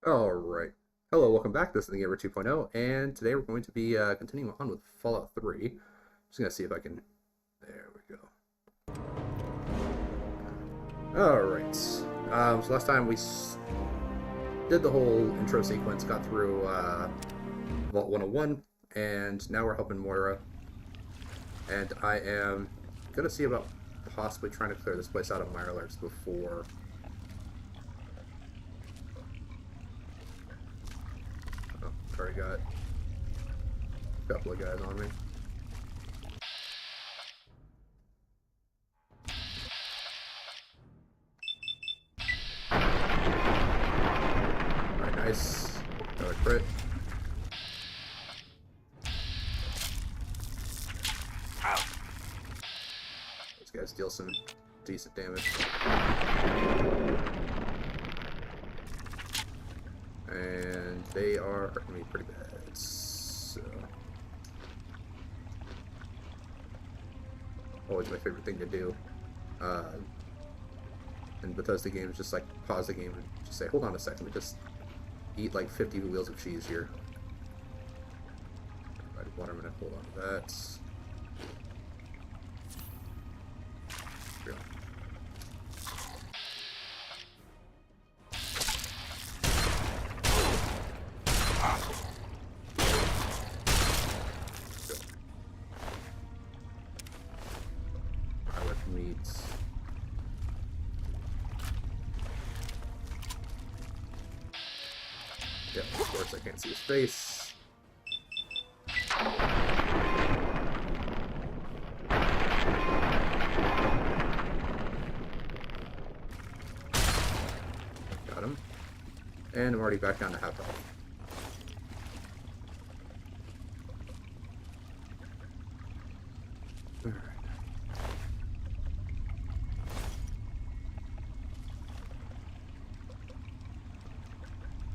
Alright. Hello, welcome back. This is the Gamer 2.0, and today we're going to be continuing on with Fallout 3. Just gonna see if I can... There we go. Alright. So last time we did the whole intro sequence, got through Vault 101, and now we're helping Moira. And I am gonna see about possibly trying to clear this place out of Mirelurks before... Already got a couple of guys on me. Alright, nice. Another crit. Ow. These guys deal some decent damage. And they are hurting me pretty bad, so... Always my favorite thing to do. And Bethesda games, just like pause the game and just say, hold on a second, we just eat like 50 wheels of cheese here. Right, water, I'm gonna hold on to that. There we go. Meats. Yeah, of course I can't see his face. Got him. And I'm already back down to half health. Alright.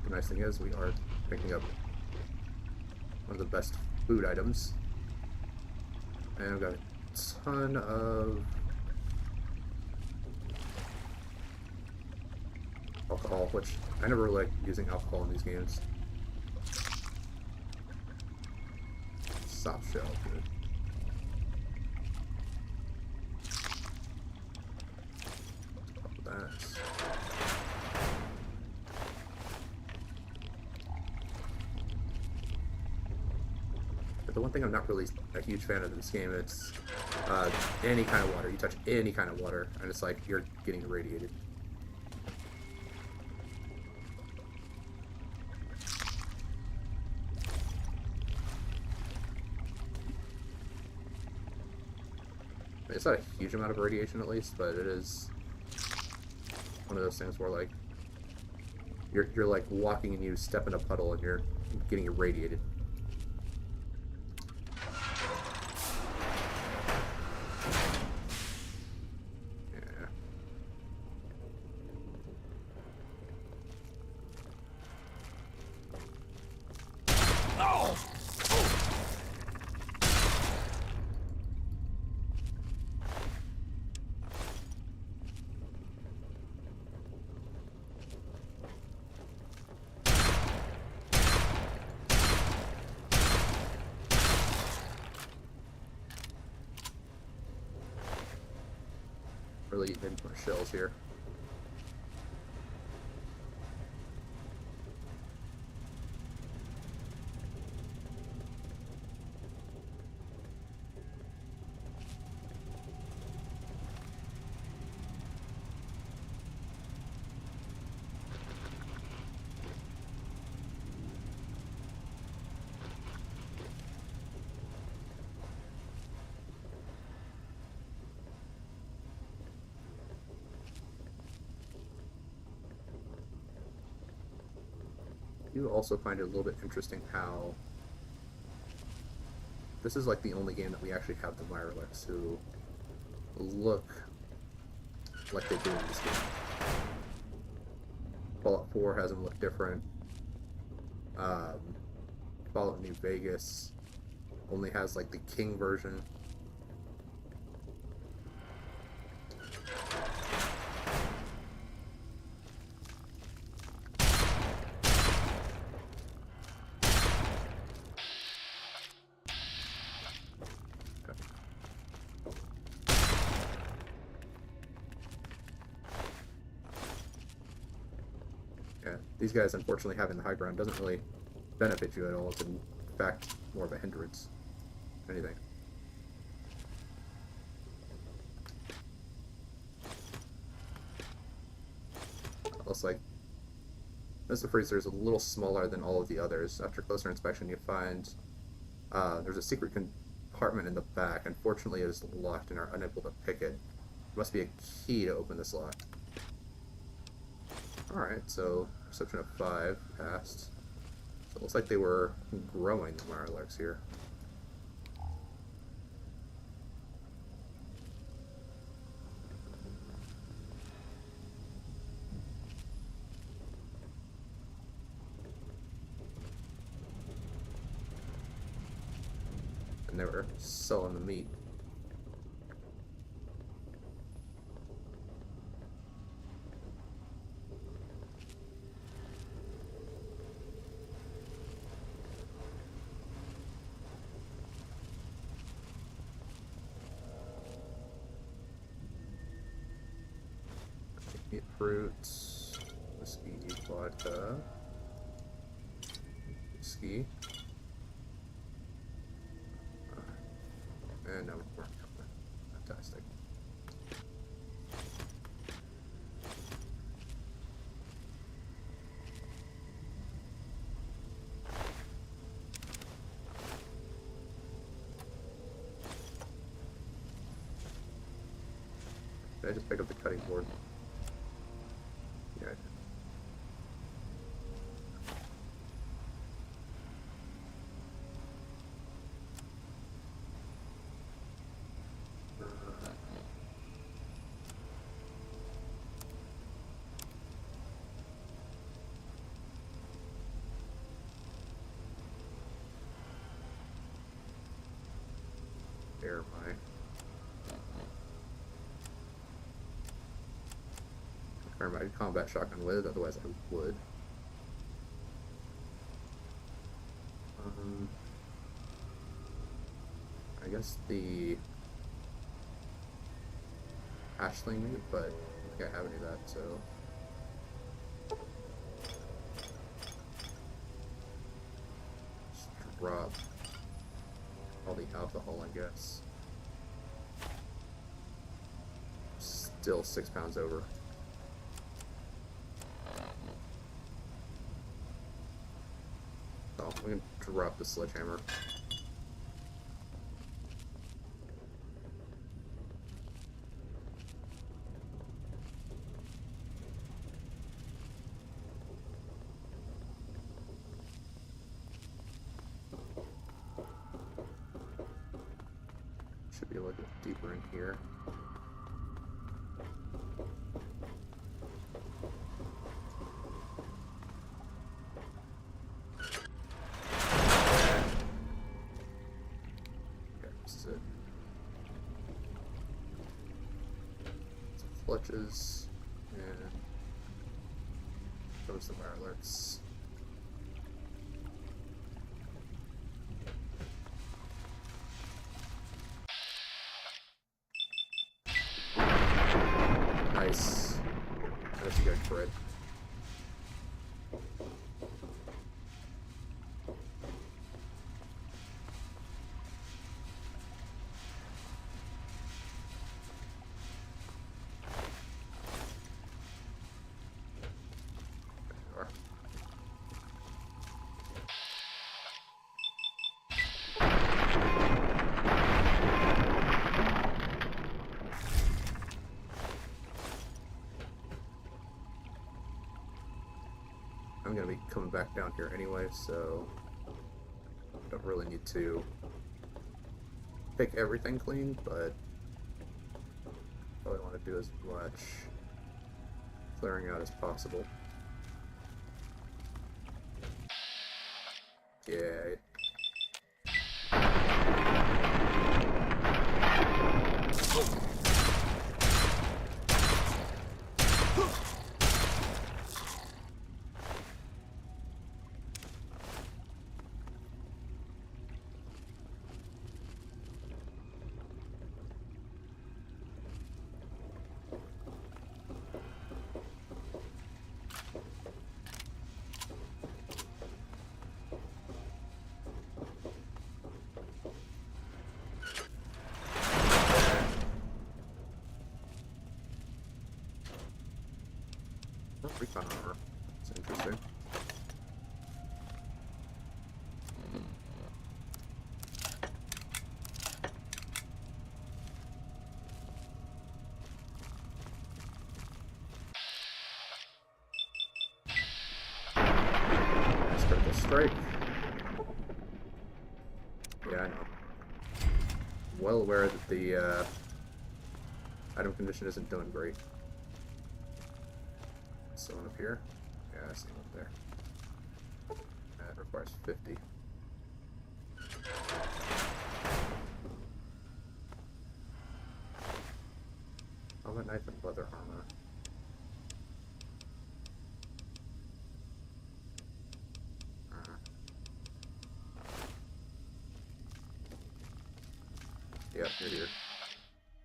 The nice thing is we are picking up one of the best food items, and I've got a ton of alcohol, which I never really like using alcohol in these games. Soft shell, good. That. The one thing I'm not really a huge fan of this game, it's any kind of water. You touch any kind of water, and it's like you're getting irradiated. It's not a huge amount of radiation, at least, but it is one of those things where, like, you're like walking and you step in a puddle and you're getting irradiated. Really eating into my shells here. You also find it a little bit interesting how this is like the only game that we actually have the Mirelurks who look like they do in this game. Fallout 4 has them look different. Fallout New Vegas only has like the King version. these guys, unfortunately, having the high ground doesn't really benefit you at all. It's in fact more of a hindrance than anything. Looks like this freezer is a little smaller than all of the others. After closer inspection, you find there's a secret compartment in the back. Unfortunately, it is locked and are unable to pick it. There must be a key to open this lock. Alright, so perception of 5 passed. So it looks like they were growing the Mirelurks here. And they were selling the meat. Eat fruits, whiskey, vodka, whiskey, and now we're coming. Fantastic. Did I just pick up the cutting board? Yeah. There, my. My combat shotgun with, otherwise I would. I guess the hatchling meat, but I don't think I have any of that, so. Just drop all the alcohol, I guess. Still 6 pounds over. We can drop the sledgehammer. Should be a little bit deeper in here. Clutches, and those the Mirelurks. Nice. That's a good crit. I'm gonna be coming back down here anyway, so don't really need to pick everything clean, but probably want to do as much clearing out as possible. Yeah. recon armor. It's interesting. Nice critical strike. Yeah, I know. Well aware that the item condition isn't doing great. Someone up here? Yeah, I see one up there. That requires 50. Helmet, knife, and leather armor. Yeah, you're here.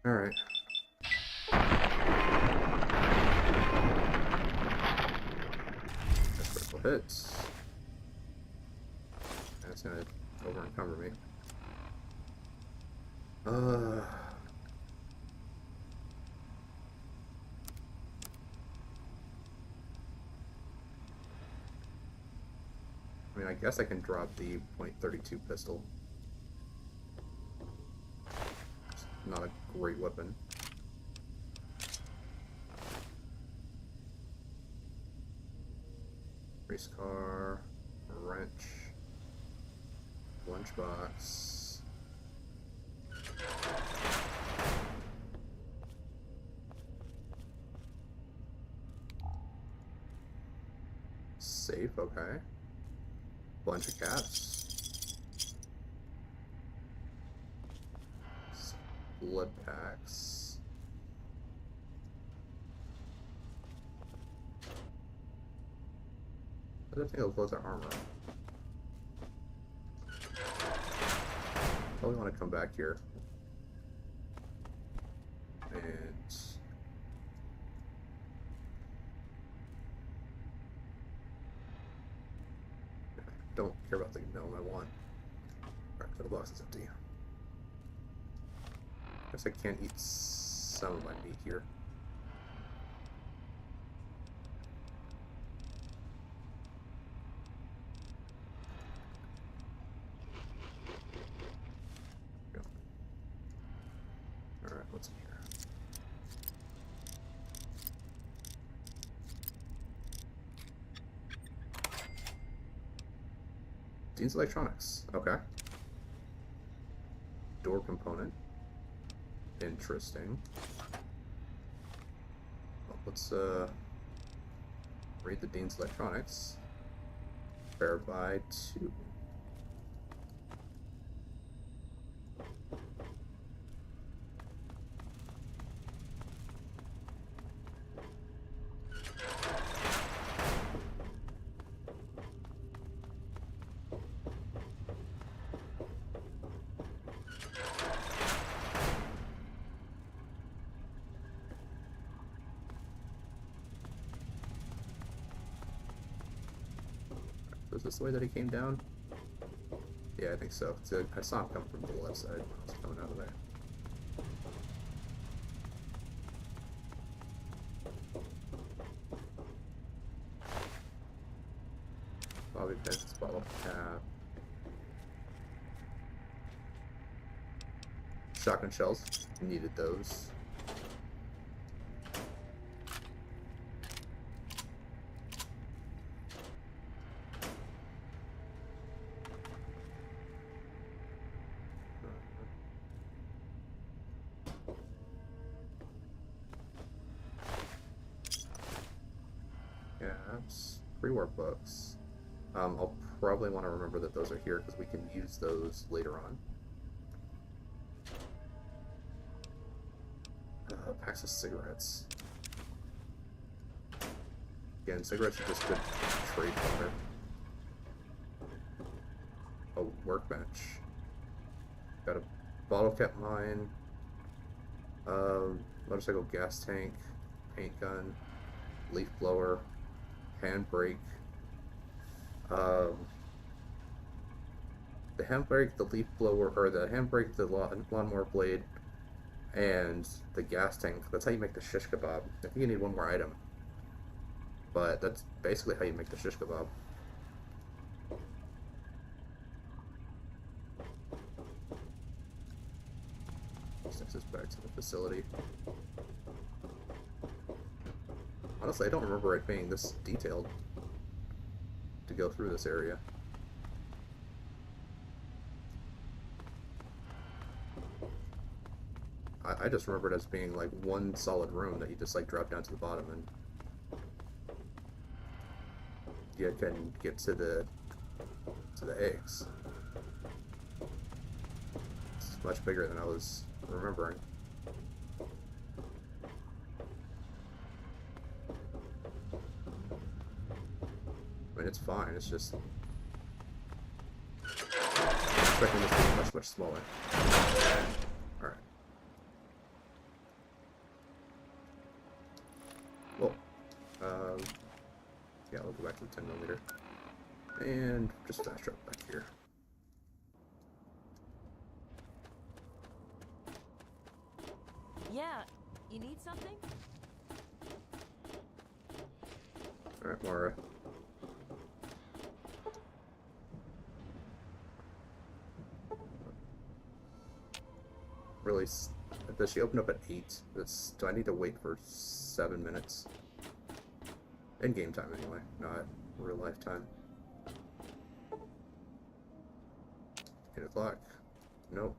Alright. That's critical hits. That's gonna over encumber me. I mean, I guess I can drop the .32 pistol. It's not a great weapon. Race car, wrench, lunchbox. Safe, okay. Bunch of caps. Blood packs. I don't think it'll close our armor. Probably want to come back here. And don't care about the gnome I want. Alright, so the box is empty. Guess I can't eat some of my meat here. Alright, what's in here? Dean's Electronics. Okay. Door component. Interesting. Well, let's read the Dean's Electronics. Verify 2. Was this the way that he came down? Yeah, I think so. I saw him come from the left side when I was coming out of there. Bobby pins, bottle cap. Shotgun shells. Needed those. Pre-war books. I'll probably want to remember that those are here because we can use those later on. Packs of cigarettes. Again, cigarettes are just good trade fodder. A workbench. Got a bottle cap mine. Motorcycle gas tank. Paint gun. Leaf blower. Handbrake. The handbrake, the leaf blower, or the handbrake, the lawnmower blade, and the gas tank. That's how you make the shish kebab. I think you need one more item. but that's basically how you make the shish kebab. This takes us back to the facility. Honestly, I don't remember it being this detailed to go through this area. I just remember it as being like one solid room that you just like drop down to the bottom and you can get to the eggs. It's much bigger than I was remembering. I mean, it's fine. It's just I'm expecting this to be much smaller. All right. Well, yeah, we'll go back to the 10mm and just fast travel back here. Yeah, you need something? All right, Moira. Really, does she open up at 8? Do I need to wait for 7 minutes? In game time, anyway, not real life time. 8 o'clock. Nope.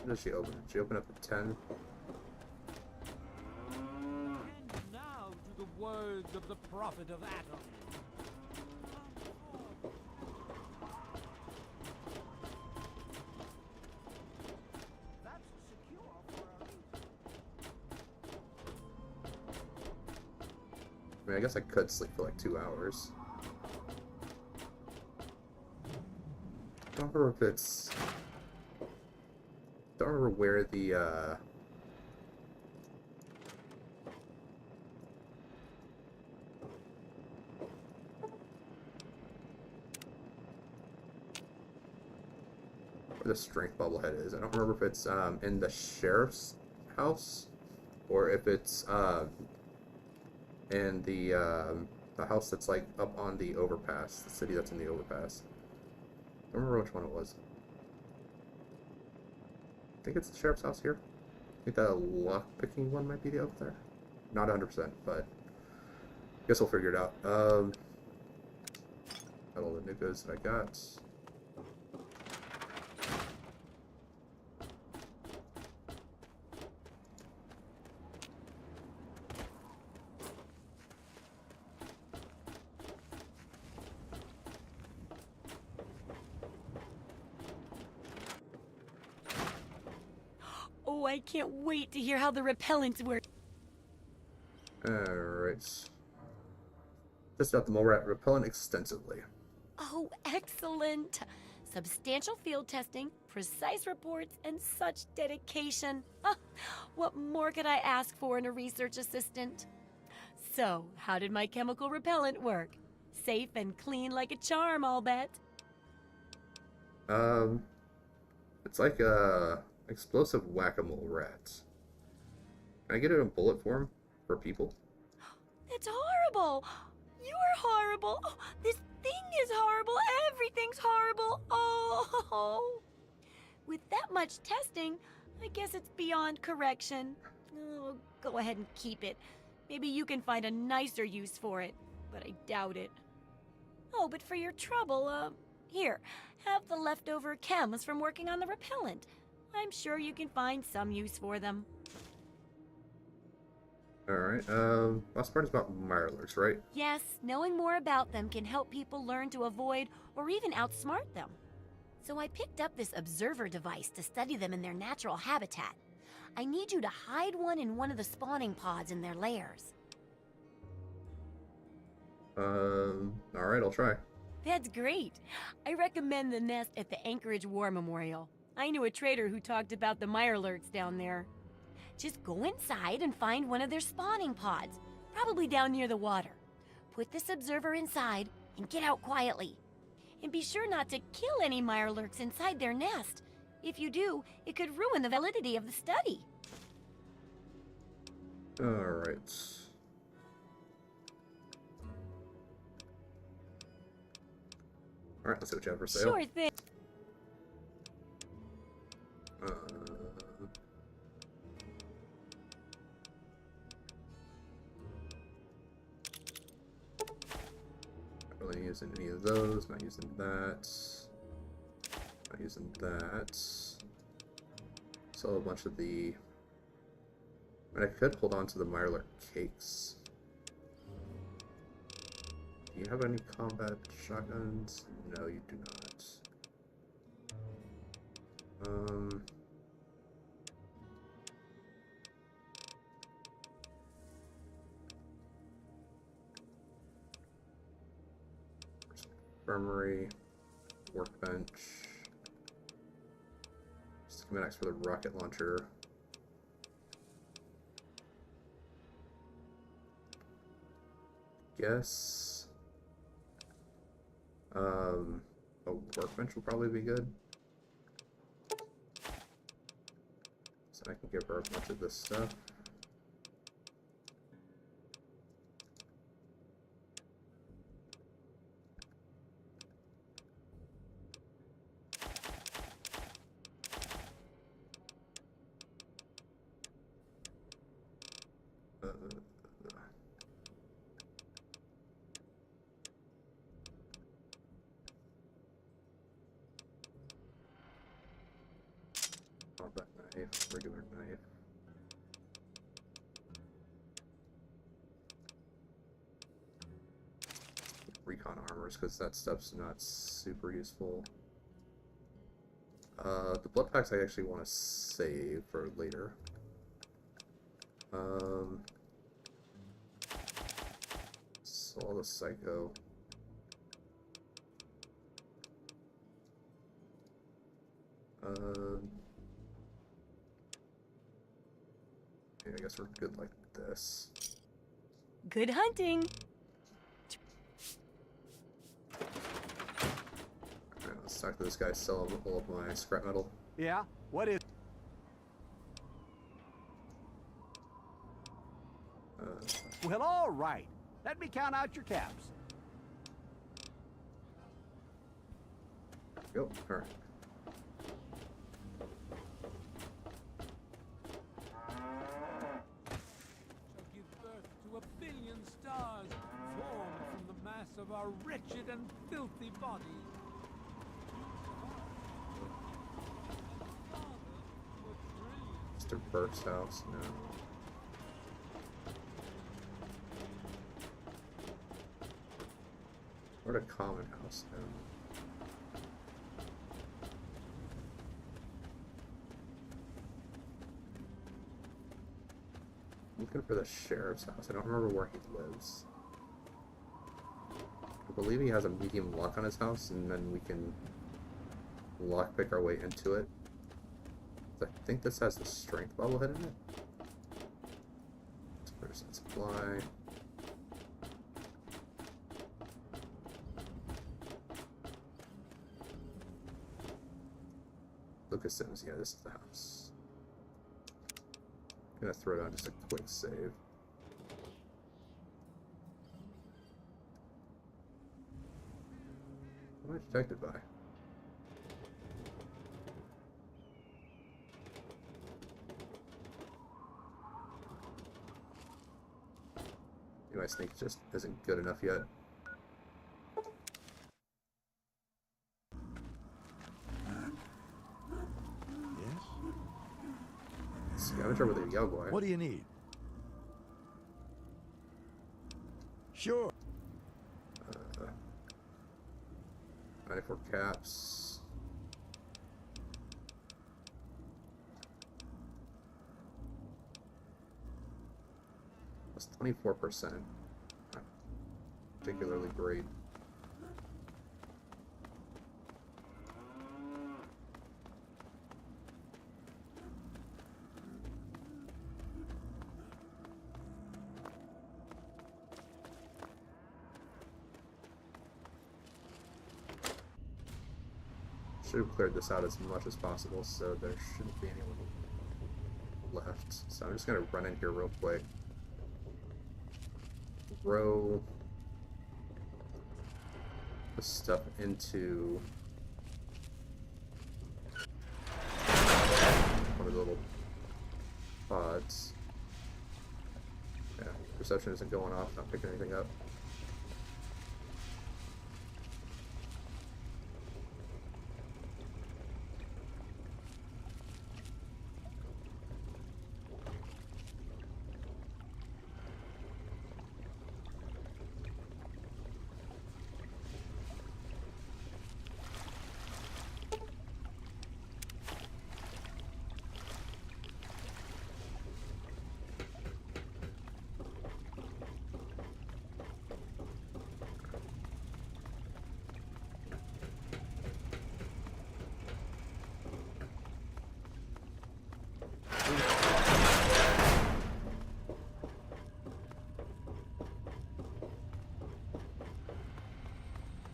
When does she open? Did she open up at 10? And now to the words of the prophet of Adam. I mean, I guess I could sleep for like 2 hours. I don't remember if it's... don't remember where the, where the strength bubblehead is. I don't remember if it's, in the sheriff's house, or if it's, and the house that's like up on the overpass, the city that's in the overpass. I don't remember which one it was. I think it's the sheriff's house here. I think the lock-picking one might be up there. Not 100%, but I guess we'll figure it out. Got all the new goods that I got. Oh, I can't wait to hear how the repellents work. Alright. Just out the mole rat repellent extensively. Oh, excellent. Substantial field testing, precise reports, and such dedication. Ah, what more could I ask for in a research assistant? So, how did my chemical repellent work? Safe and clean like a charm, I'll bet. It's like a explosive whack-a-mole rat. Can I get it in bullet form for people? It's horrible. You're horrible. Oh, this thing is horrible. Everything's horrible. Oh. With that much testing, I guess it's beyond correction. Oh, go ahead and keep it. Maybe you can find a nicer use for it, but I doubt it. Oh, but for your trouble, here, have the leftover chems from working on the repellent. I'm sure you can find some use for them. Alright, last part is about mirelurks, right? Yes, knowing more about them can help people learn to avoid or even outsmart them. So I picked up this observer device to study them in their natural habitat. I need you to hide one in one of the spawning pods in their lairs. Alright, I'll try. That's great. I recommend the nest at the Anchorage War Memorial. I knew a trader who talked about the mirelurks down there. Just go inside and find one of their spawning pods, probably down near the water. Put this observer inside and get out quietly. And be sure not to kill any mirelurks inside their nest. If you do, it could ruin the validity of the study. Alright. Alright, let's see what you have for sale. Sure thing. Uh, not really using any of those, not using that. Not using that. Sell a bunch of the... I mean, I could hold on to the Mylar cakes. Do you have any combat shotguns? No, you do not. Infirmary, workbench. Schematics for the rocket launcher. Guess. A workbench will probably be good. So I can give her a bunch of this stuff. Combat knife, regular knife. Recon armors, because that stuff's not super useful. The blood packs I actually want to save for later. Saw the Psycho. Yeah, I guess we're good like this. Good hunting. Alright, let's talk to this guy, sell him all of my scrap metal. Yeah? What is... Well, all right. Let me count out your caps. Yep, alright. Shall give birth to a billion stars formed from the mass of our wretched and filthy bodies. Mr. Burke's house, no. What a common house now. Looking for the sheriff's house. I don't remember where he lives. I believe he has a medium lock on his house, and then we can lockpick our way into it. I think this has the strength bobblehead in it. Person supply. Lucas Sims, yeah, this is the house. I'm gonna throw down just a quick save. What am I detected by? My sneak just isn't good enough yet. Yes? Scavenger with a yo boy. What do you need? Sure. 94 caps. That's 24%. Not particularly great. Should have cleared this out as much as possible, so there shouldn't be anyone left. So I'm just gonna run in here real quick. Row. this stuff into one of the little pods. Yeah, perception isn't going off, not picking anything up.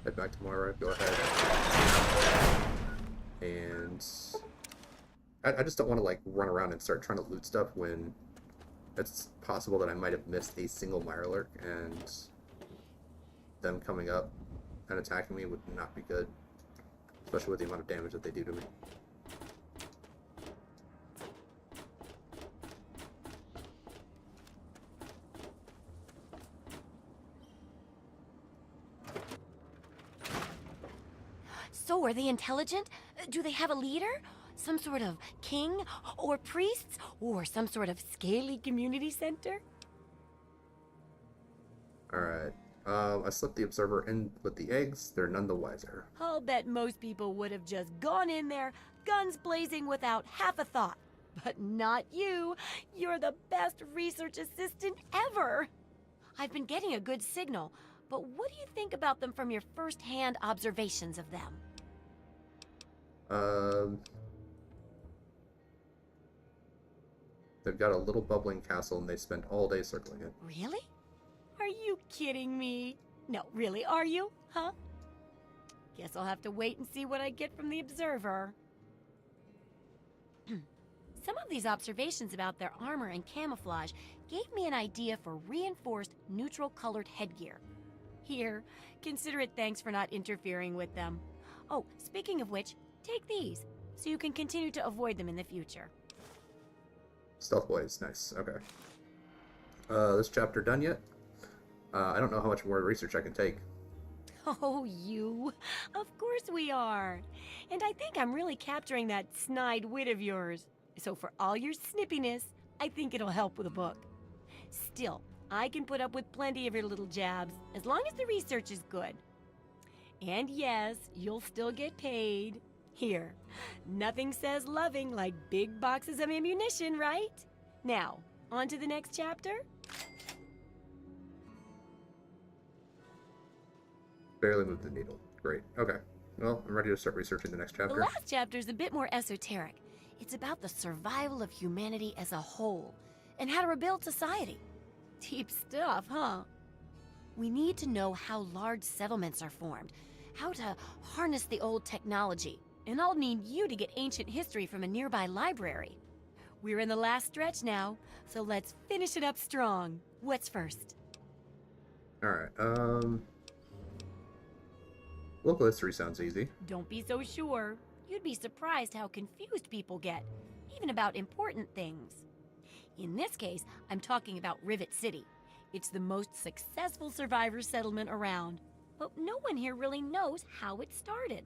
Head back to Moira, go ahead. And I just don't want to like run around and start trying to loot stuff when it's possible that I might have missed a single Mirelurk, and them coming up and attacking me would not be good, especially with the amount of damage that they do to me. So, are they intelligent? Do they have a leader? Some sort of king? Or priests? Or some sort of scaly community center? Alright, I slipped the observer in with the eggs, they're none the wiser. I'll bet most people would have just gone in there, guns blazing without half a thought. But not you. You're the best research assistant ever. I've been getting a good signal, but what do you think about them from your first-hand observations of them? They've got a little bubbling castle and they spend all day circling it. Really? Are you kidding me? No, really, are you? Huh? Guess I'll have to wait and see what I get from the observer. Some of these observations about their armor and camouflage gave me an idea for reinforced neutral-colored headgear. Here, consider it thanks for not interfering with them. Oh, speaking of which, take these, so you can continue to avoid them in the future. Stealth blades, nice, okay. This chapter done yet? I don't know how much more research I can take. Oh, you. Of course we are. And I think I'm really capturing that snide wit of yours. So for all your snippiness, I think it'll help with the book. Still, I can put up with plenty of your little jabs, as long as the research is good. And yes, you'll still get paid. Here, nothing says loving like big boxes of ammunition, right? Now, on to the next chapter. Barely moved the needle. Great. Okay. Well, I'm ready to start researching the next The chapter. last chapter is a bit more esoteric. It's about the survival of humanity as a whole, and how to rebuild society. Deep stuff, huh? We need to know how large settlements are formed, how to harness the old technology, and I'll need you to get ancient history from a nearby library. We're in the last stretch now, so let's finish it up strong. What's first? Alright, local history sounds easy. Don't be so sure. You'd be surprised how confused people get, even about important things. In this case, I'm talking about Rivet City. It's the most successful survivor settlement around, but no one here really knows how it started.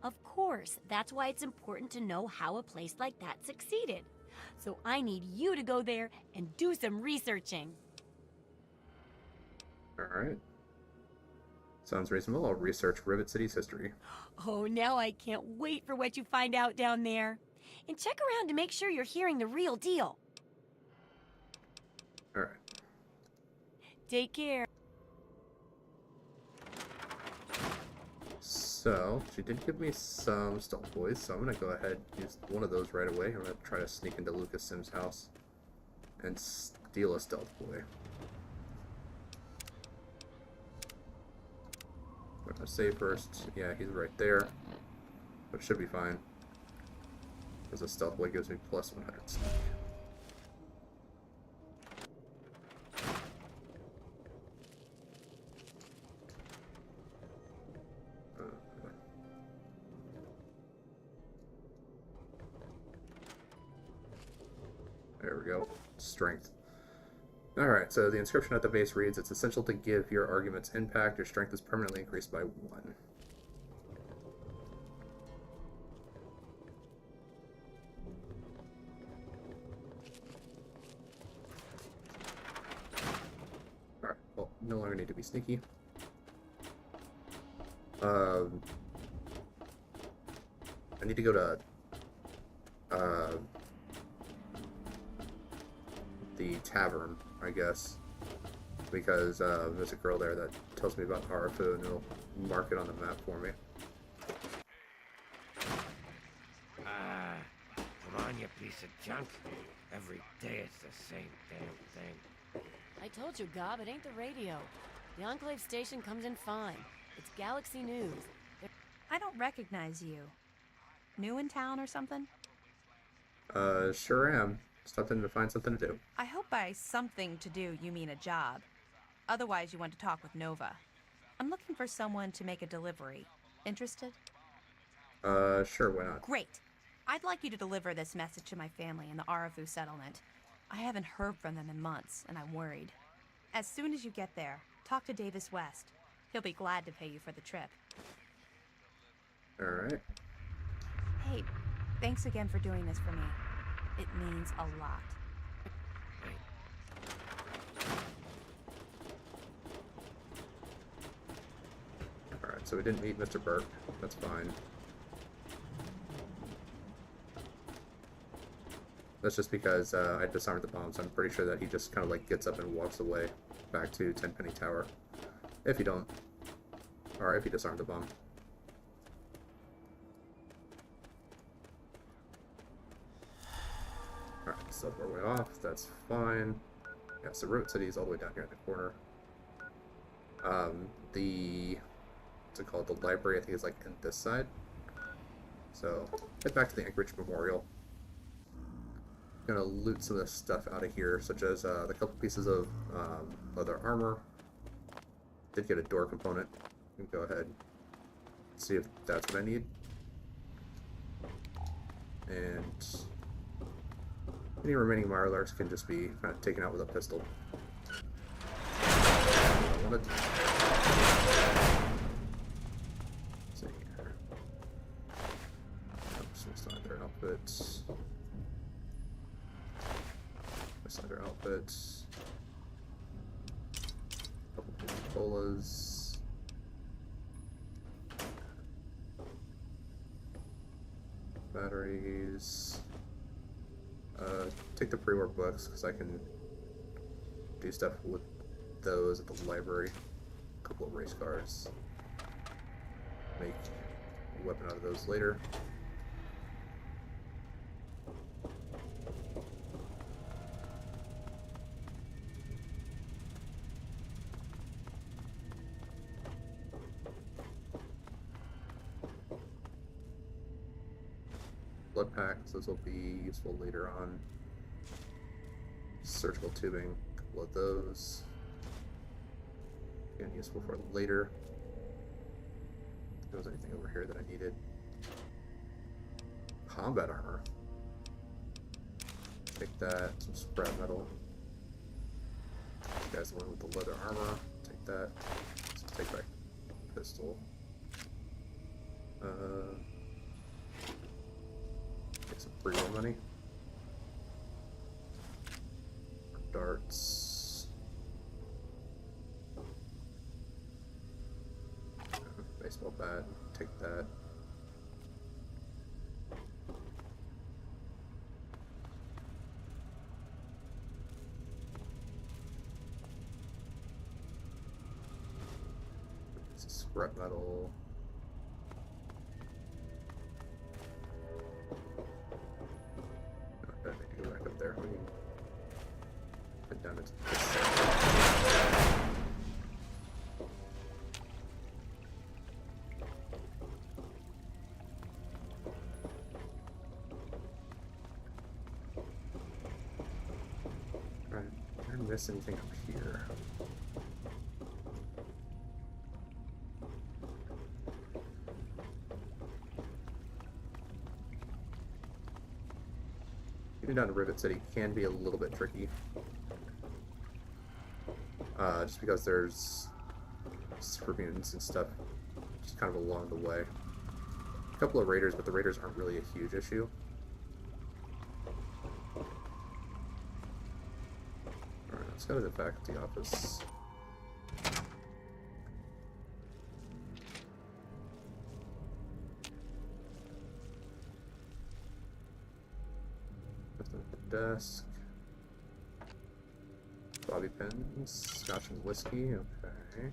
Of course, that's why it's important to know how a place like that succeeded. So I need you to go there and do some researching. Alright. Sounds reasonable. I'll research Rivet City's history. Oh, now I can't wait for what you find out down there. And check around to make sure you're hearing the real deal. Alright. Take care. So, she did give me some stealth boys, so I'm gonna go ahead and use one of those right away. I'm gonna try to sneak into Lucas Sim's house and steal a stealth boy. I'm gonna save first. Yeah, he's right there. But it should be fine. Because a stealth boy gives me plus 100 sneak. There we go. Strength. Alright, so the inscription at the base reads, "It's essential to give your arguments impact. Your strength is permanently increased by 1. Alright, well, no longer need to be sneaky. I need to go to the tavern, I guess, because there's a girl there that tells me about Harafu, and it'll mark it on the map for me. Come on, you piece of junk. Every day it's the same damn thing. I told you, Gob, it ain't the radio. The Enclave station comes in fine. It's Galaxy News. I don't recognize you. New in town or something? Sure am. Stopped in to find something to do. I hope by something to do you mean a job. Otherwise, you want to talk with Nova. I'm looking for someone to make a delivery. Interested? Sure, why not? Great. I'd like you to deliver this message to my family in the Arafu settlement. I haven't heard from them in months, and I'm worried. As soon as you get there, talk to Davis West. He'll be glad to pay you for the trip. Alright. Hey, thanks again for doing this for me. It means a lot. Alright, so we didn't meet Mr. Burke. That's fine. That's just because I disarmed the bomb, so I'm pretty sure that he just kind of like gets up and walks away back to Tenpenny Tower. If you don't. Or if you disarm the bomb. Alright, so we're way off. That's fine. Yeah, so Road City is all the way down here in the corner. What's it called? The library, I think, is like in this side. So, head back to the Anchorage Memorial. Gonna loot some of the stuff out of here, such as the couple pieces of leather armor. Did get a door component. We can go ahead and see if that's what I need. And any remaining Mirelurks can just be kind of taken out with a pistol. I wanted to see here. Oops, let's not their outfits. Their outfits. Couple colas. Batteries. Take the pre-war books because I can do stuff with those at the library. A couple of race cars. Make a weapon out of those later. Blood packs, those will be useful later on. Surgical tubing, a couple of those. Again, useful for later. If there was anything over here that I needed. Combat armor. Take that, some scrap metal. This guy's the one with the leather armor. Take that. Let's take back the pistol. Get some free roll money. Darts. Baseball bat. Take that. Scrap metal. I need to go back up there. We can head down into this side. Alright, did I miss anything up here? Getting down to Rivet City can be a little bit tricky. Just because there's scorpions and stuff just kind of along the way. A couple of raiders, but the raiders aren't really a huge issue. Alright, let's go to the faculty office. Desk. Bobby pins, scotch and whiskey, okay.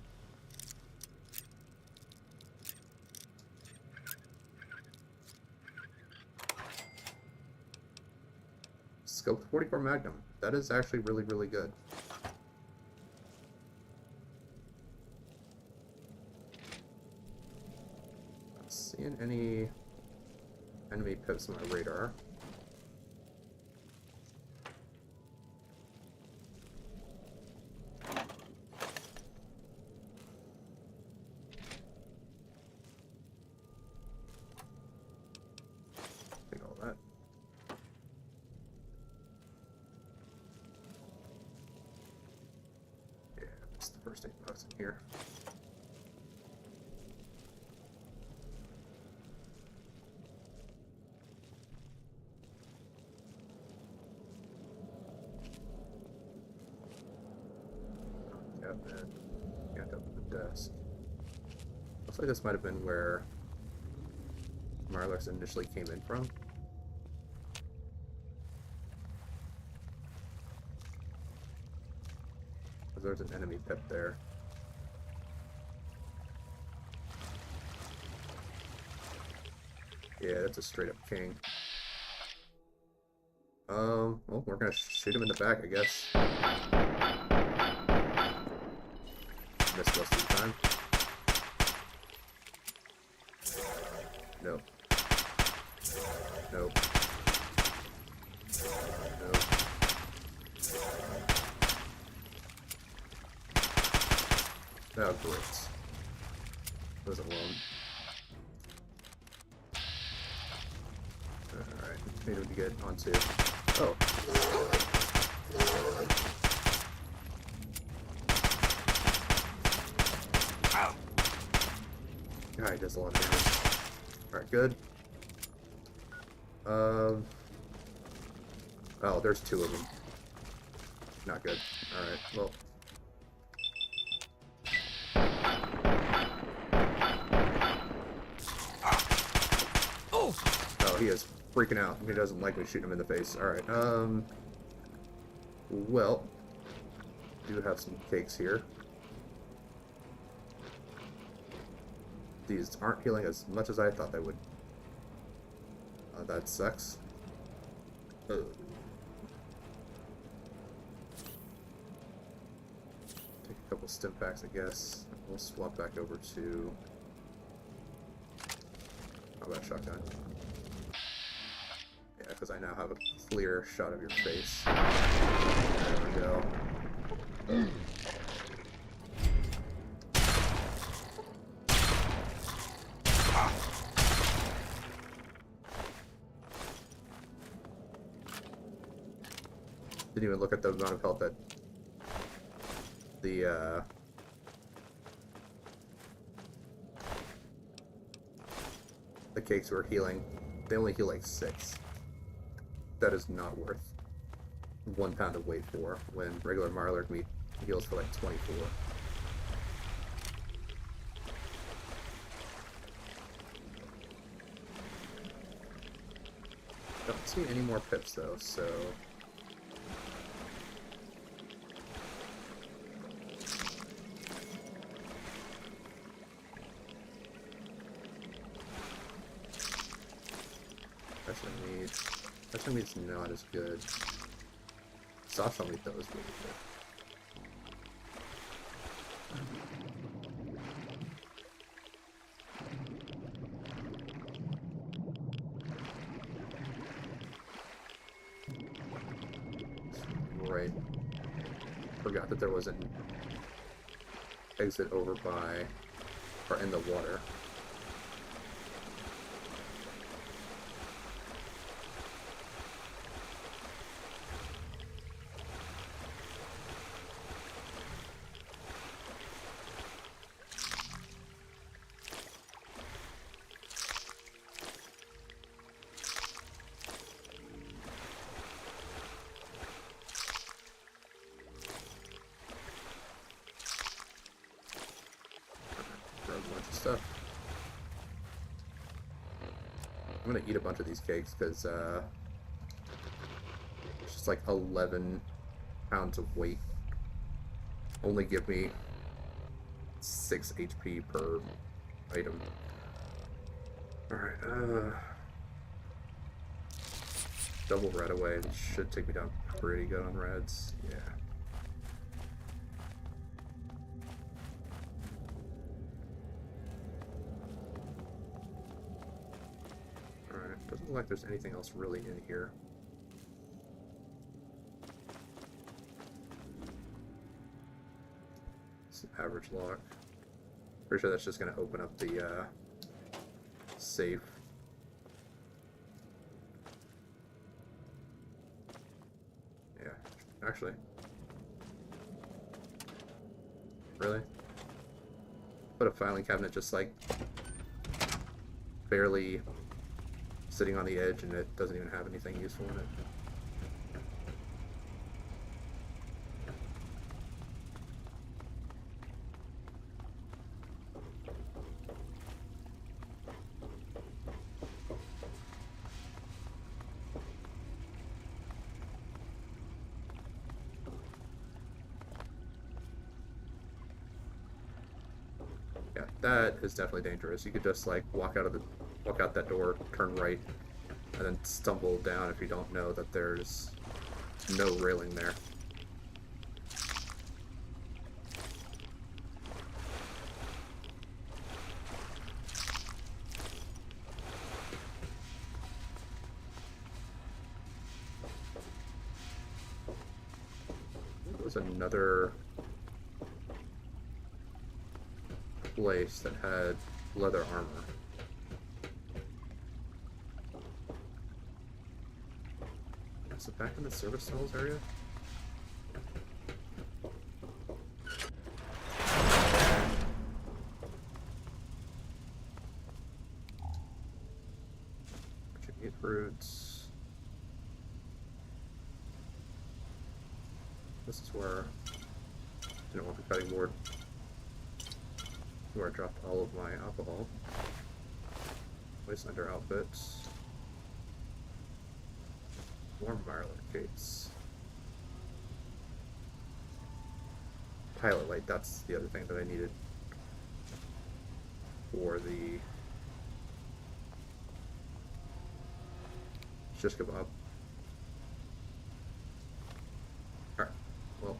Scope 44 Magnum. That is actually really, really good. Not seeing any enemy pips on my radar. First aid box in here. Cabinet. Can't open the desk. Looks like this might have been where Marlar's initially came in from. There's an enemy pip there. Yeah, that's a straight up king. Well, we're gonna shoot him in the back, I guess. Missed most of the time. Nope. Nope. Nope. Oh, great. Was alone. Alright, need him to get onto. Oh. Ow. God, he does a lot of damage. Alright, good. Oh, there's two of them. Not good. Alright, well. He is freaking out. He doesn't like me shooting him in the face. Alright, well, do have some cakes here. These aren't healing as much as I thought they would. That sucks. Ugh. Take a couple stim packs, I guess. We'll swap back over to... How about shotgun? Yeah, because I now have a clear shot of your face. There we go. Didn't even look at the amount of health that the cakes were healing. They only heal like 6. That is not worth 1 pound of weight for, when regular Marlar meat heals for like 24. Don't see any more pips though, so... Special meat's not as good. Soft shell meat though is really good. Right. Forgot that there was an exit over by, or in the water. I'm gonna eat a bunch of these cakes because it's just like 11 pounds of weight. Only give me 6 HP per item. Alright, double red away. This should take me down pretty good on reds. Yeah. Alright, doesn't look like there's anything else really in here. It's an average lock. Pretty sure that's just going to open up the safe. Yeah, actually. Really? Put a filing cabinet just like barely sitting on the edge and it doesn't even have anything useful in it. Yeah, that is definitely dangerous. You could just like walk out that door, turn right, and then stumble down if you don't know that there's no railing there. There was another place that had leather armor. Is it back in the service stalls area? Eat fruits. This is where I didn't want the cutting board. Where I dropped all of my alcohol. Wastelander outfits. More Mirelurk cakes. Pilot light, that's the other thing that I needed for the shish kebab. Alright, well.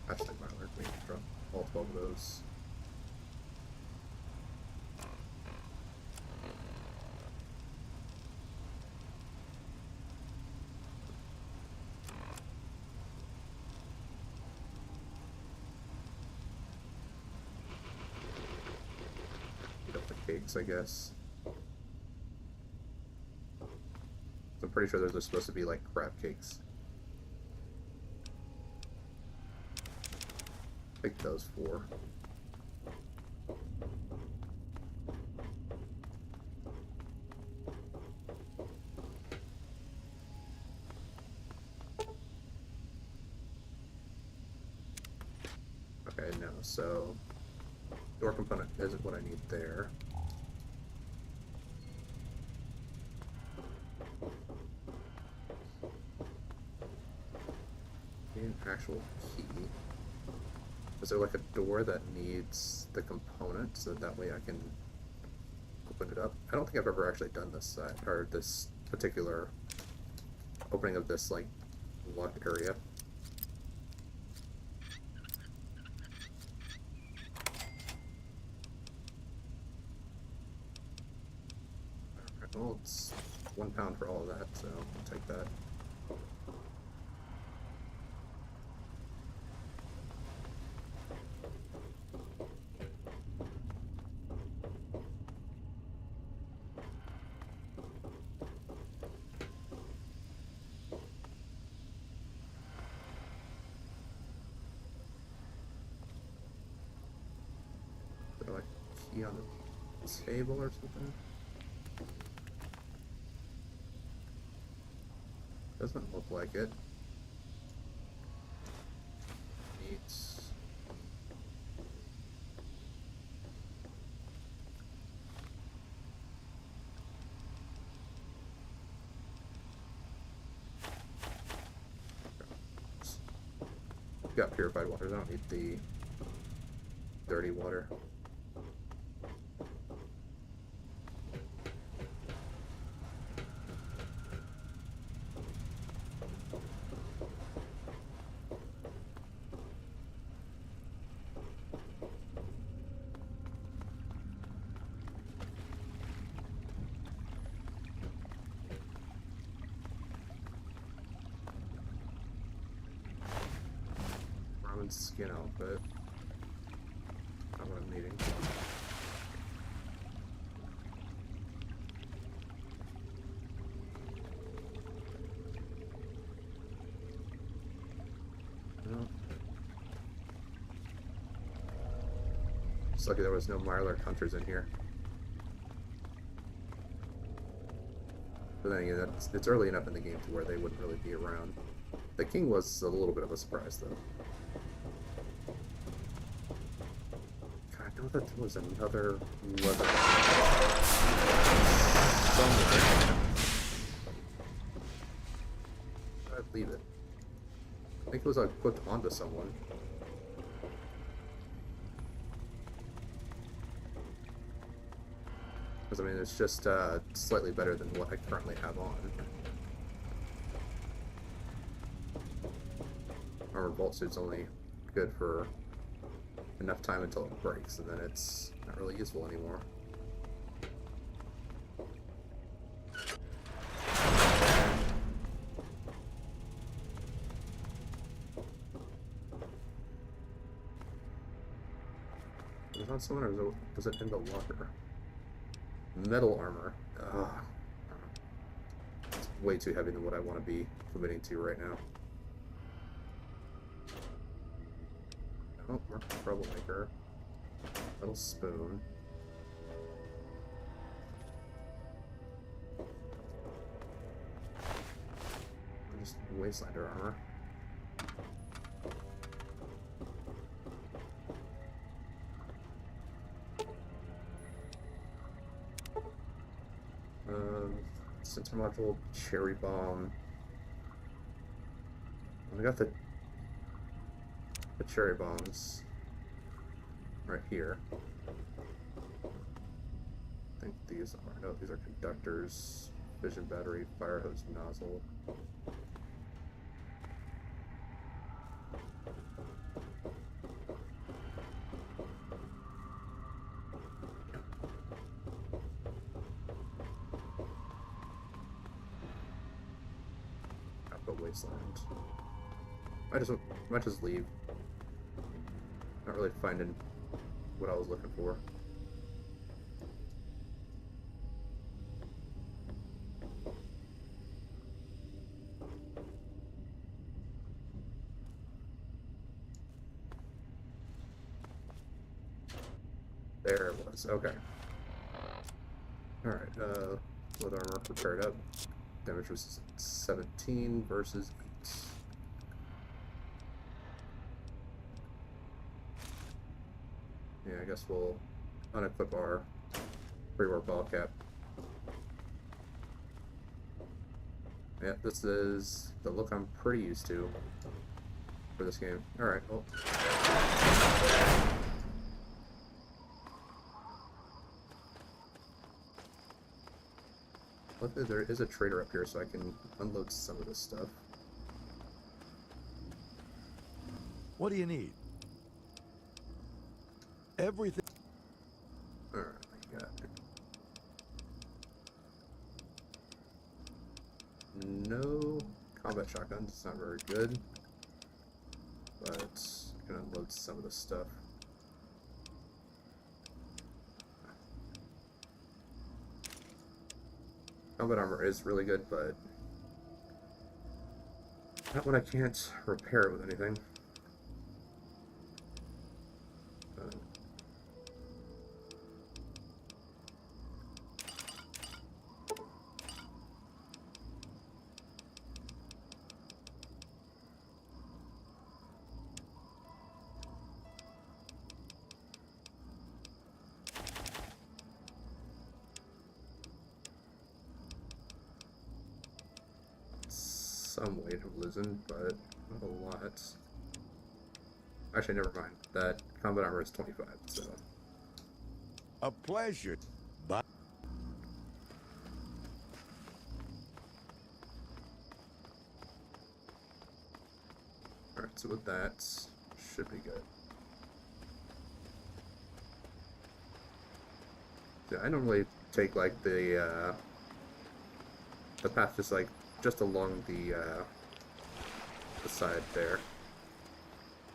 Hashtag Mirelurk, we can drop all 12 of those. Eat up the cakes, I guess. I'm pretty sure those are supposed to be like crab cakes. Pick those 4. Okay, no, so door component isn't what I need there. An actual key. Is there like a door that needs the component so that way I can open it up? I don't think I've ever actually done this side, or this particular opening of this like locked area. Alright, well, it's £1 for all of that, so I'll take that. key on the table or something? Doesn't look like it. Neat. Got purified water. I don't need the dirty water. Skin outfit. Not what I'm needing. No. Just lucky there was no Mirelurk hunters in here. But then again, it's early enough in the game to where they wouldn't really be around. The king was a little bit of a surprise, though. I know that there was another leather somewhere. I'd leave it. I think it was equipped onto someone. Because, I mean, it's just slightly better than what I currently have on. Armor bolt suit's only good for enough time until it breaks, and then it's not really useful anymore. Was it on someone, or was it in the locker? Metal armor. Ugh. It's way too heavy than what I want to be committing to right now. Oh, Mark the Troublemaker. Little spoon. Just Wastelander armor. Sensor module, cherry bomb. I got the cherry bombs right here. I think these are, no, these are conductors, vision battery, fire hose nozzle. I'll go Wasteland. Might just leave. Not really finding what I was looking for. There it was. Okay. Alright, leather armor prepared up. Damage was 17 versus 8. Yeah, I guess we'll unequip our pre-war ball cap. Yeah, this is the look I'm pretty used to for this game. Alright, well. Luckily there is a trader up here so I can unload some of this stuff. What do you need? Everything. Alright, we got no combat shotguns, it's not very good. But I can unload some of this stuff. Combat armor is really good, but not when I can't repair it with anything. some weight of losing, but not a lot. Actually, never mind. That combat armor is 25, so... A pleasure. Bye. Alright, so with that, should be good. Yeah, I normally take, like, the path just, like, just along the side there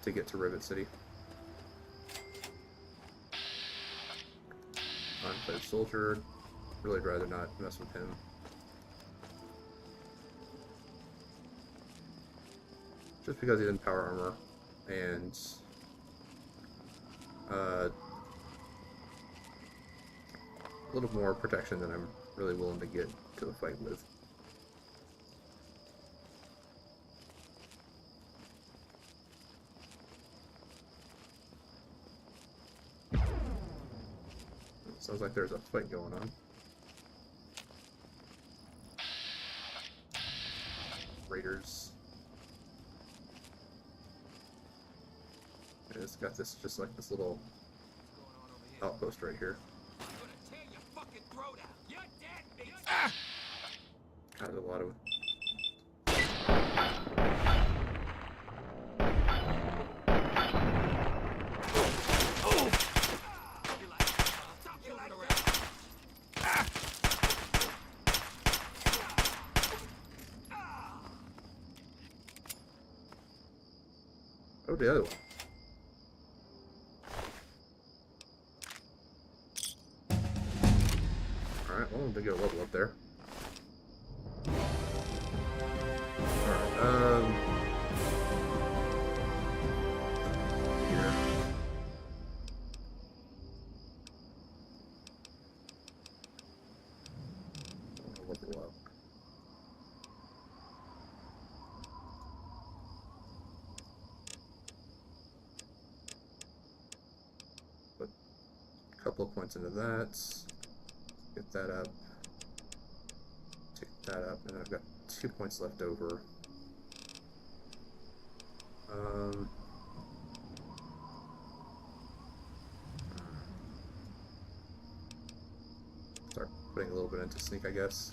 to get to Rivet City. Enclave Soldier, really rather not mess with him. Just because he's in power armor, and a little more protection than I'm really willing to get to the fight with. Sounds like there's a fight going on. Raiders. And it's got this, just like this little outpost right here. God, there's a lot of them. Oh, the other one. Alright, well, they get a level up there. Alright, here. Level up. Put a couple of points into that. Get that up. Take that up, and I've got 2 points left over. Start putting a little bit into sneak, I guess.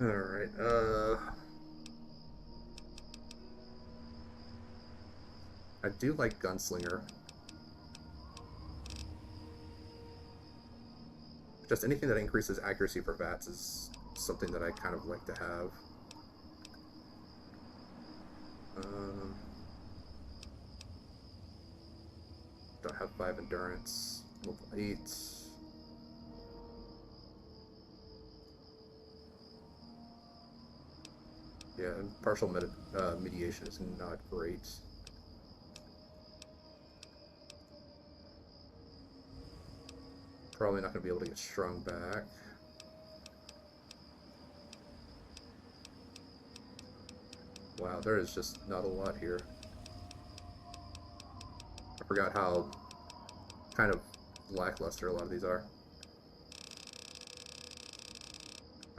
Alright, I do like Gunslinger. Just anything that increases accuracy for VATS is something that I kind of like to have. Don't have 5 endurance. Level 8. Yeah, and partial mediation is not great. Probably not going to be able to get strung back. Wow, there is just not a lot here. I forgot how kind of lackluster a lot of these are.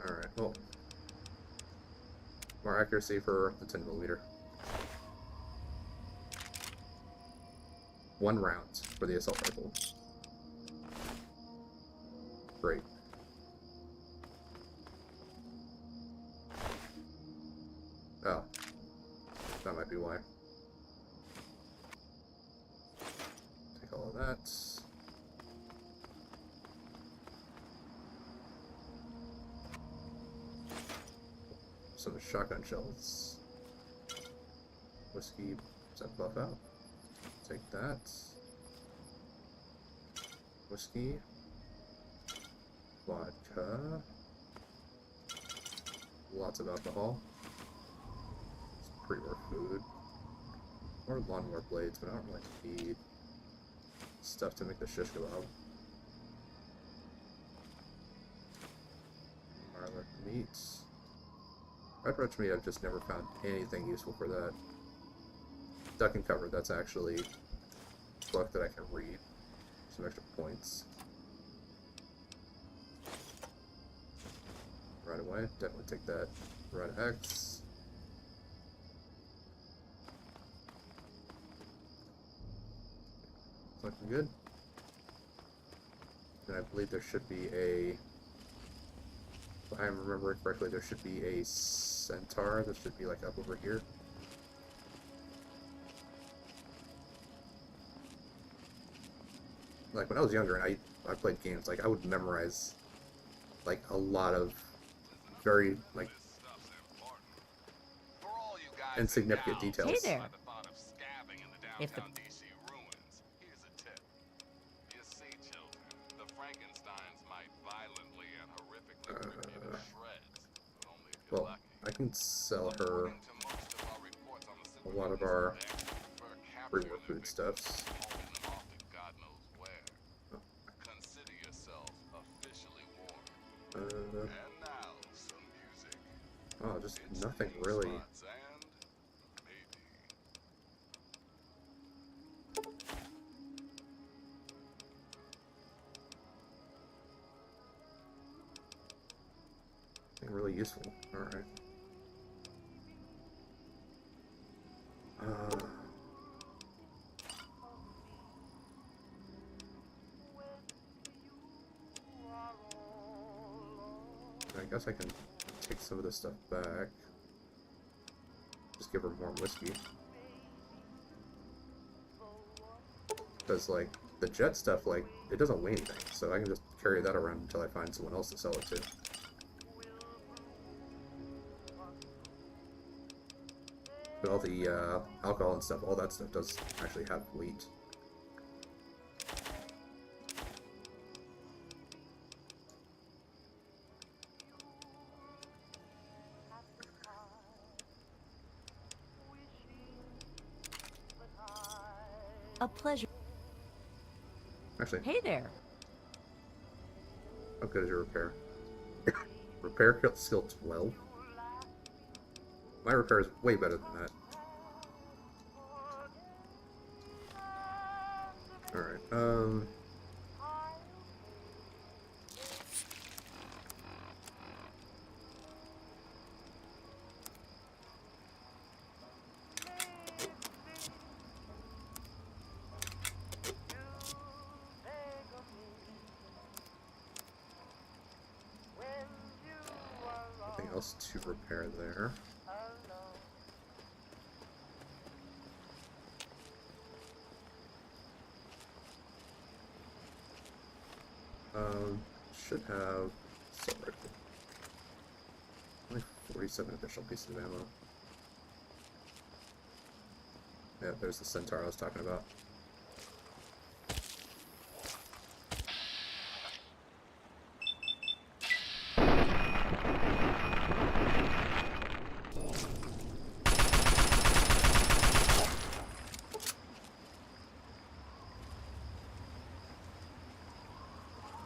Alright, well. More accuracy for the 10mm. 1 round for the assault rifle. Great. Oh. That might be why. Take all of that. Some shotgun shells. Whiskey. Does that buff out? Take that. Whiskey. Vodka. Lots of alcohol. Some pre-war food. More lawnmower blades, but I don't really need stuff to make the shish go out. Marlet meats. Red roach meat, I've just never found anything useful for that. Duck and cover, that's actually a book that I can read. Some extra points. Right away, definitely take that. Red X. Looking good. And I believe there should be a, if I remember correctly, there should be a centaur that should be like up over here. Like when I was younger and I played games, like I would memorize like a lot of very like insignificant details. Hey there. If the Well, I can sell her a lot of our reward food stuffs. Oh, just nothing really. Nothing really useful. Alright. I guess I can take some of this stuff back. Just give her more whiskey. Because, like, the jet stuff, like, it doesn't weigh anything. So I can just carry that around until I find someone else to sell it to. But all the alcohol and stuff, all that stuff does actually have weight. A pleasure. Actually, Hey there. how good is your repair? Repair skill 12? My repair is way better than that. Alright, nothing else to repair there. Should have assault rifle. Only 47 additional pieces of ammo. Yeah, there's the centaur I was talking about.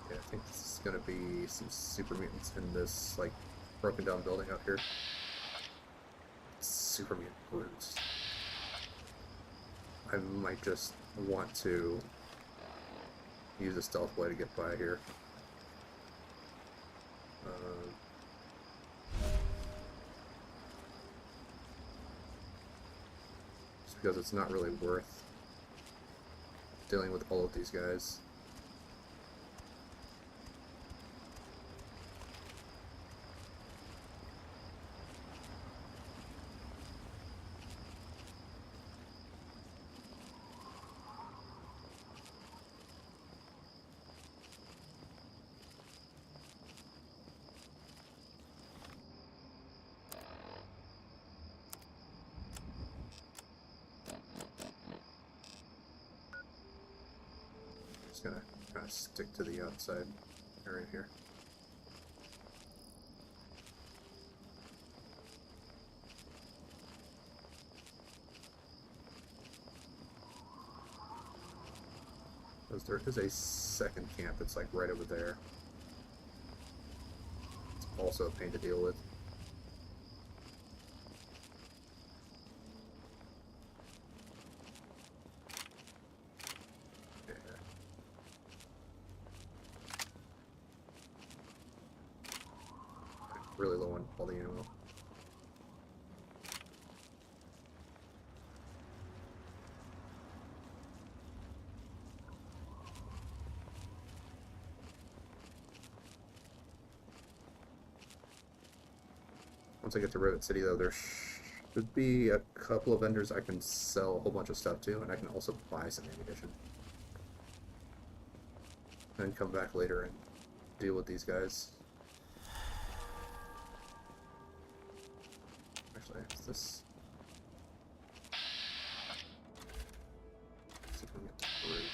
I think this is gonna be some super mutants in this, like, broken down building out here. Super mutant brutes. I might just want to use a stealth way to get by here. Just because it's not really worth dealing with all of these guys. Just gonna kind of stick to the outside area here. Because there is a second camp that's like right over there. It's also a pain to deal with. Really low on all the ammo. Once I get to Rivet City, though, there should be a couple of vendors I can sell a whole bunch of stuff to, and I can also buy some ammunition. Then come back later and deal with these guys. Actually, is this... Let's see if we can get the fruits.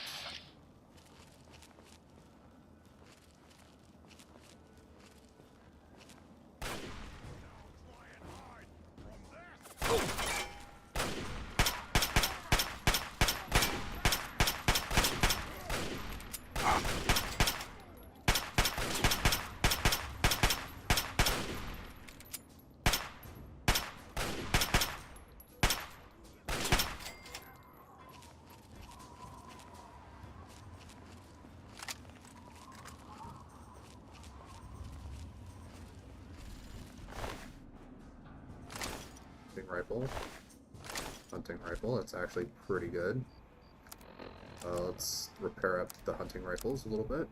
Hunting rifle, that's actually pretty good. Let's repair up the hunting rifles a little bit.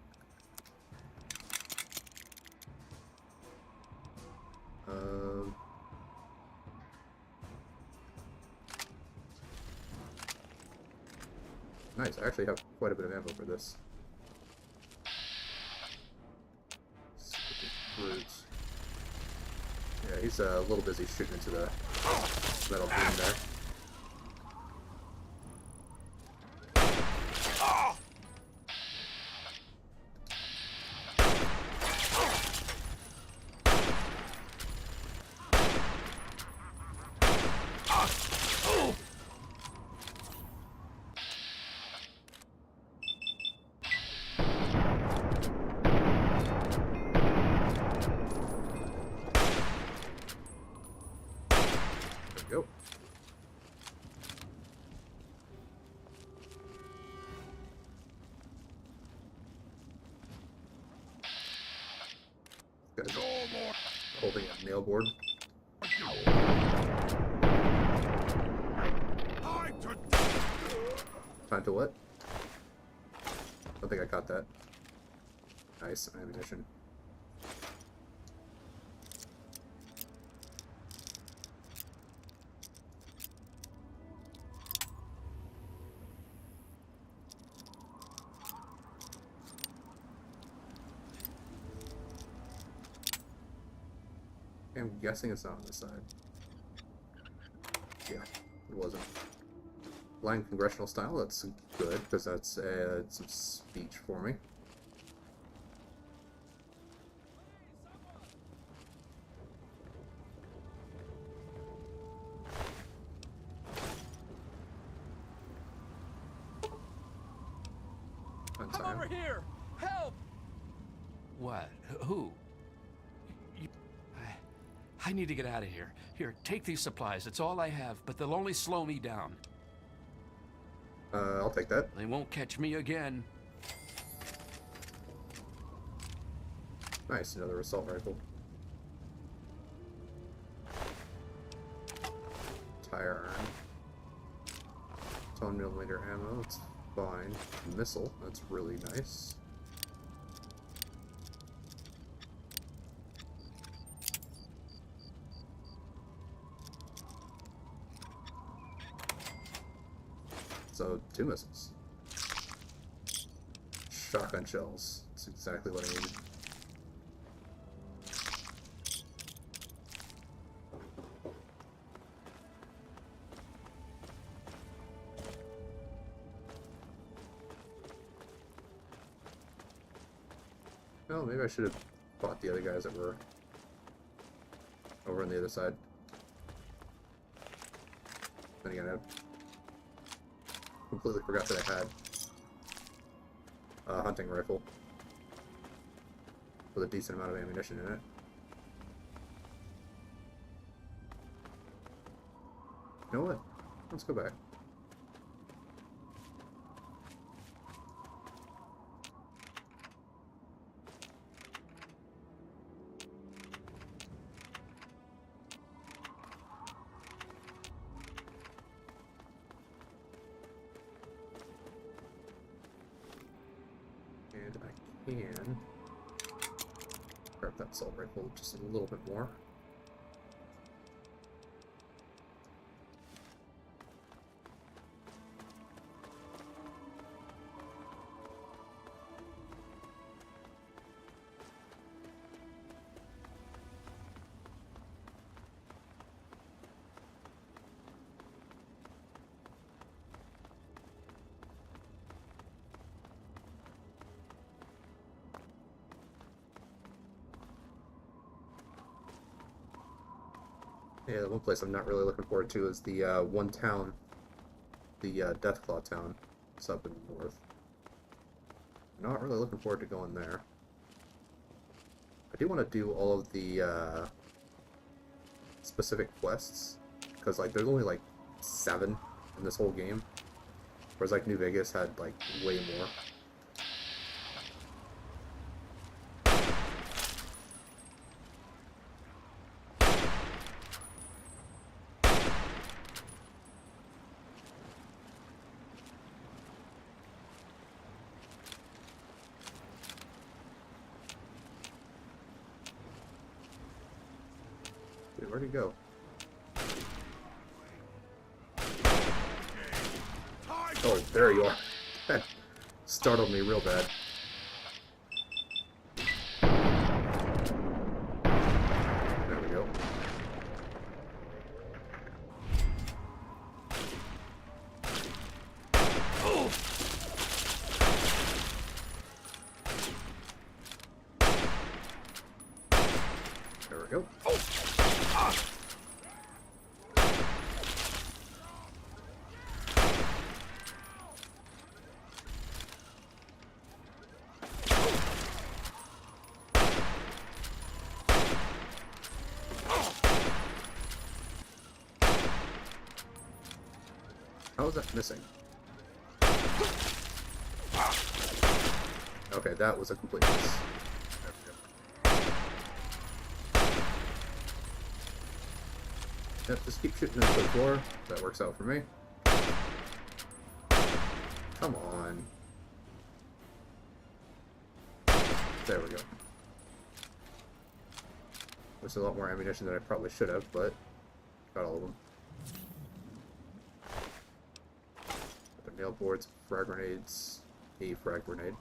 Nice, I actually have quite a bit of ammo for this. Fruits. Yeah, he's a little busy shooting into the metal beam there. Go. Guys holding a nail board. Time to what? I don't think I caught that. Nice ammunition. I'm guessing it's not on this side. Yeah, it wasn't. Blind congressional style, that's good, because that's some speech for me. I'm over here! Help! What? Who? I need to get out of here. Here, take these supplies. It's all I have, but they'll only slow me down. I'll take that. They won't catch me again. Nice, another assault rifle. Tire iron. 10mm ammo, that's fine. Missile, that's really nice. So, 2 missiles. Shotgun shells. That's exactly what I needed. Well, maybe I should have fought the other guys that were over on the other side. Then again, I completely forgot that I had a hunting rifle with a decent amount of ammunition in it. You know what? Let's go back. And I can grab that assault rifle just a little bit more. Yeah, the one place I'm not really looking forward to is the one town, the Deathclaw town. It's up in the north. Not really looking forward to going there. I do want to do all of the specific quests, because like there's only like 7 in this whole game, whereas like New Vegas had like way more. Dude, where'd he go? Oh, there you are. That startled me real bad. There we go. There we go. How is that missing? Okay, that was a complete miss. Yep, just keep shooting into the floor. That works out for me. Come on. There we go. There's a lot more ammunition than I probably should have, but got all of them. The nail boards, frag grenades, a frag grenade.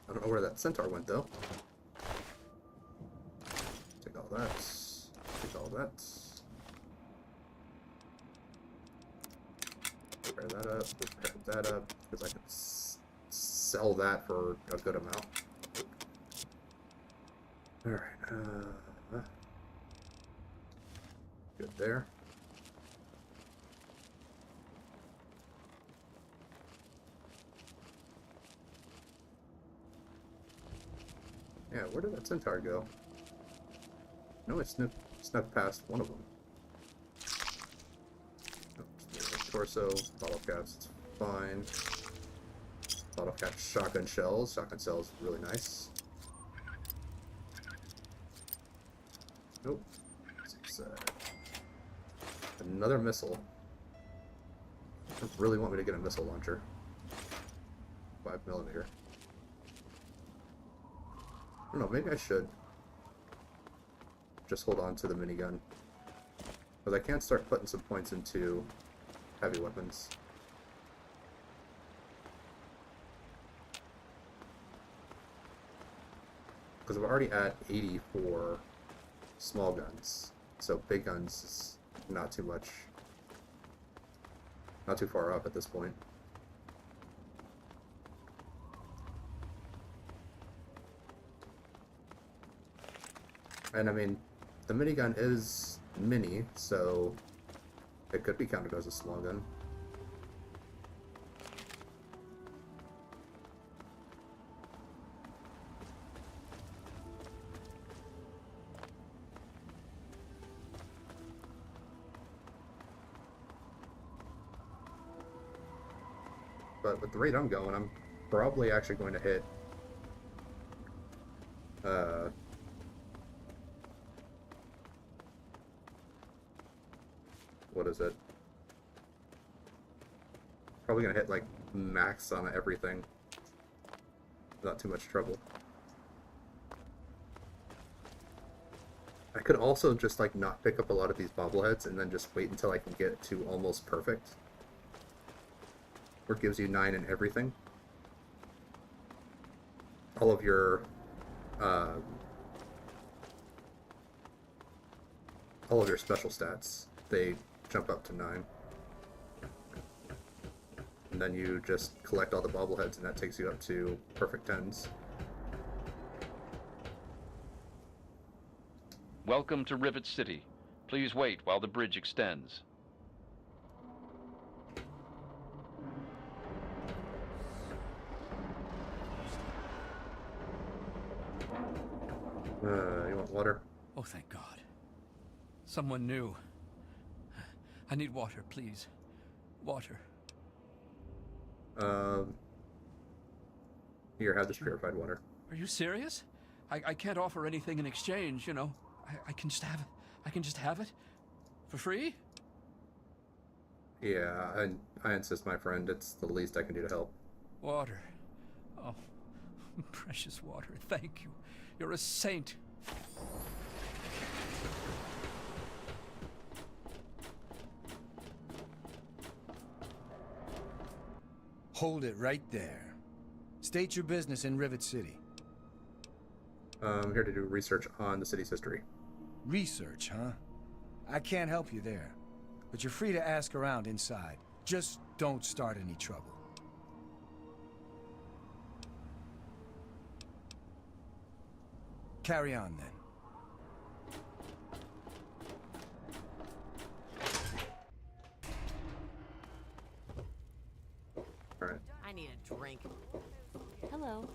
I don't know where that centaur went though. Take all that. Take all that. Repair that up. Repair that up because I can sell that for a good amount. All right. Good there. Yeah, where did that centaur go? No, I snuck past one of them. Oh, torso, bottle caps, it's fine. Bottle cap shotgun shells. Shotgun shells, really nice. Nope. Another missile. I really want me to get a missile launcher. 5mm. I don't know, maybe I should just hold on to the minigun. Because I can't start putting some points into heavy weapons. Because I'm already at 80 for small guns. So big guns is not too much. Not too far up at this point. And I mean, the minigun is mini, so it could be counted as a small gun. But with the rate I'm going, I'm probably actually going to hit what is it? Probably gonna hit like max on everything. Not too much trouble. I could also just like not pick up a lot of these bobbleheads and then just wait until I can get to almost perfect. Where it gives you 9 in everything. All of your special stats, they jump up to 9. And then you just collect all the bobbleheads and that takes you up to perfect 10s. Welcome to Rivet City. Please wait while the bridge extends. You want water? Oh, thank God. Someone new. I need water, please. Water. Here, have this purified water. Are you serious? I can't offer anything in exchange, you know. I can just have it. I can just have it? For free? Yeah, I insist, my friend. It's the least I can do to help. Water. Oh, precious water. Thank you. You're a saint. Hold it right there. State your business in Rivet City. I'm here to do research on the city's history. Research, huh? I can't help you there, but you're free to ask around inside. Just don't start any trouble. Carry on, then. Alright. I need a drink. Hello.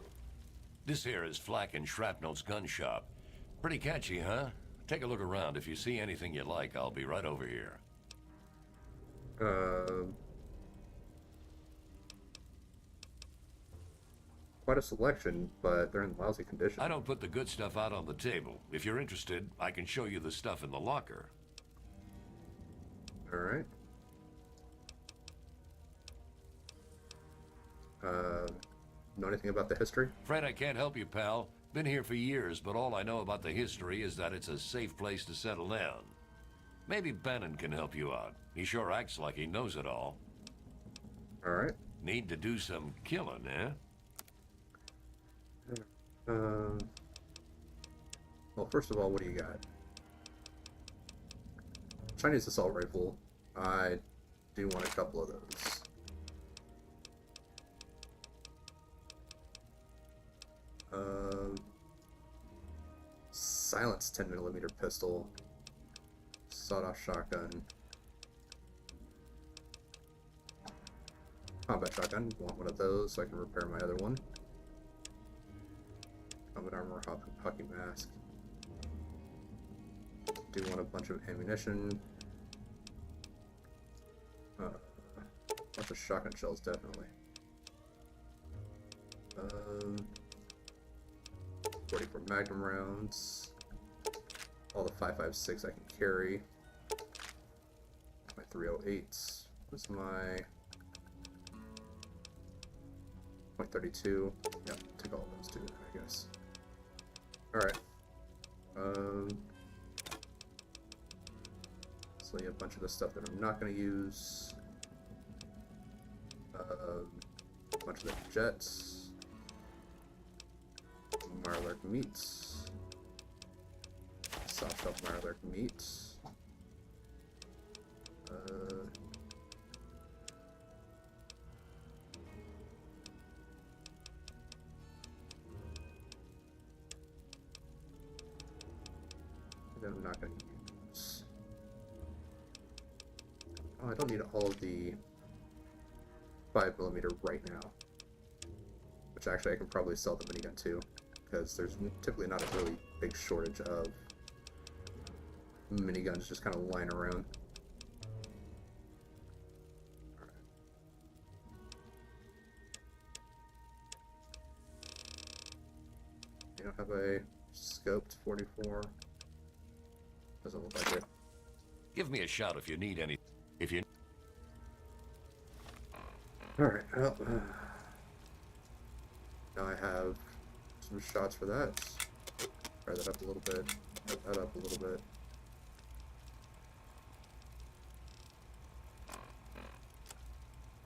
This here is Flack and Shrapnel's gun shop. Pretty catchy, huh? Take a look around. If you see anything you like, I'll be right over here. Quite a selection, but they're in lousy condition. I don't put the good stuff out on the table. If you're interested, I can show you the stuff in the locker. Alright. Know anything about the history? Afraid I can't help you, pal. Been here for years, but all I know about the history is that it's a safe place to settle down. Maybe Bannon can help you out. He sure acts like he knows it all. Alright. Need to do some killing, eh? Well, first of all, what do you got? Chinese assault rifle. I do want a couple of those. Silenced 10mm pistol. Sawed-off shotgun. Combat shotgun. Want one of those so I can repair my other one. Combat armor, hockey mask. Do want a bunch of ammunition. Bunch of shotgun shells, definitely. 44 Magnum rounds. All the 5.56 I can carry. My 308s. What's my .32? Yep, take all of those too, I guess. Alright. So yeah, a bunch of the stuff that I'm not going to use. A bunch of the jets. Marlark meats. Soft shelf Marlark meats. That I'm not going to use. Oh, I don't need all of the 5mm right now. Which actually I can probably sell the minigun too, because there's typically not a really big shortage of miniguns just kind of lying around. Alright. You don't have a scoped 44? Doesn't look like it. Give me a shout if you need any. If you. Alright, well, now I have some shots for that. Fire that up a little bit. Fire that up a little bit.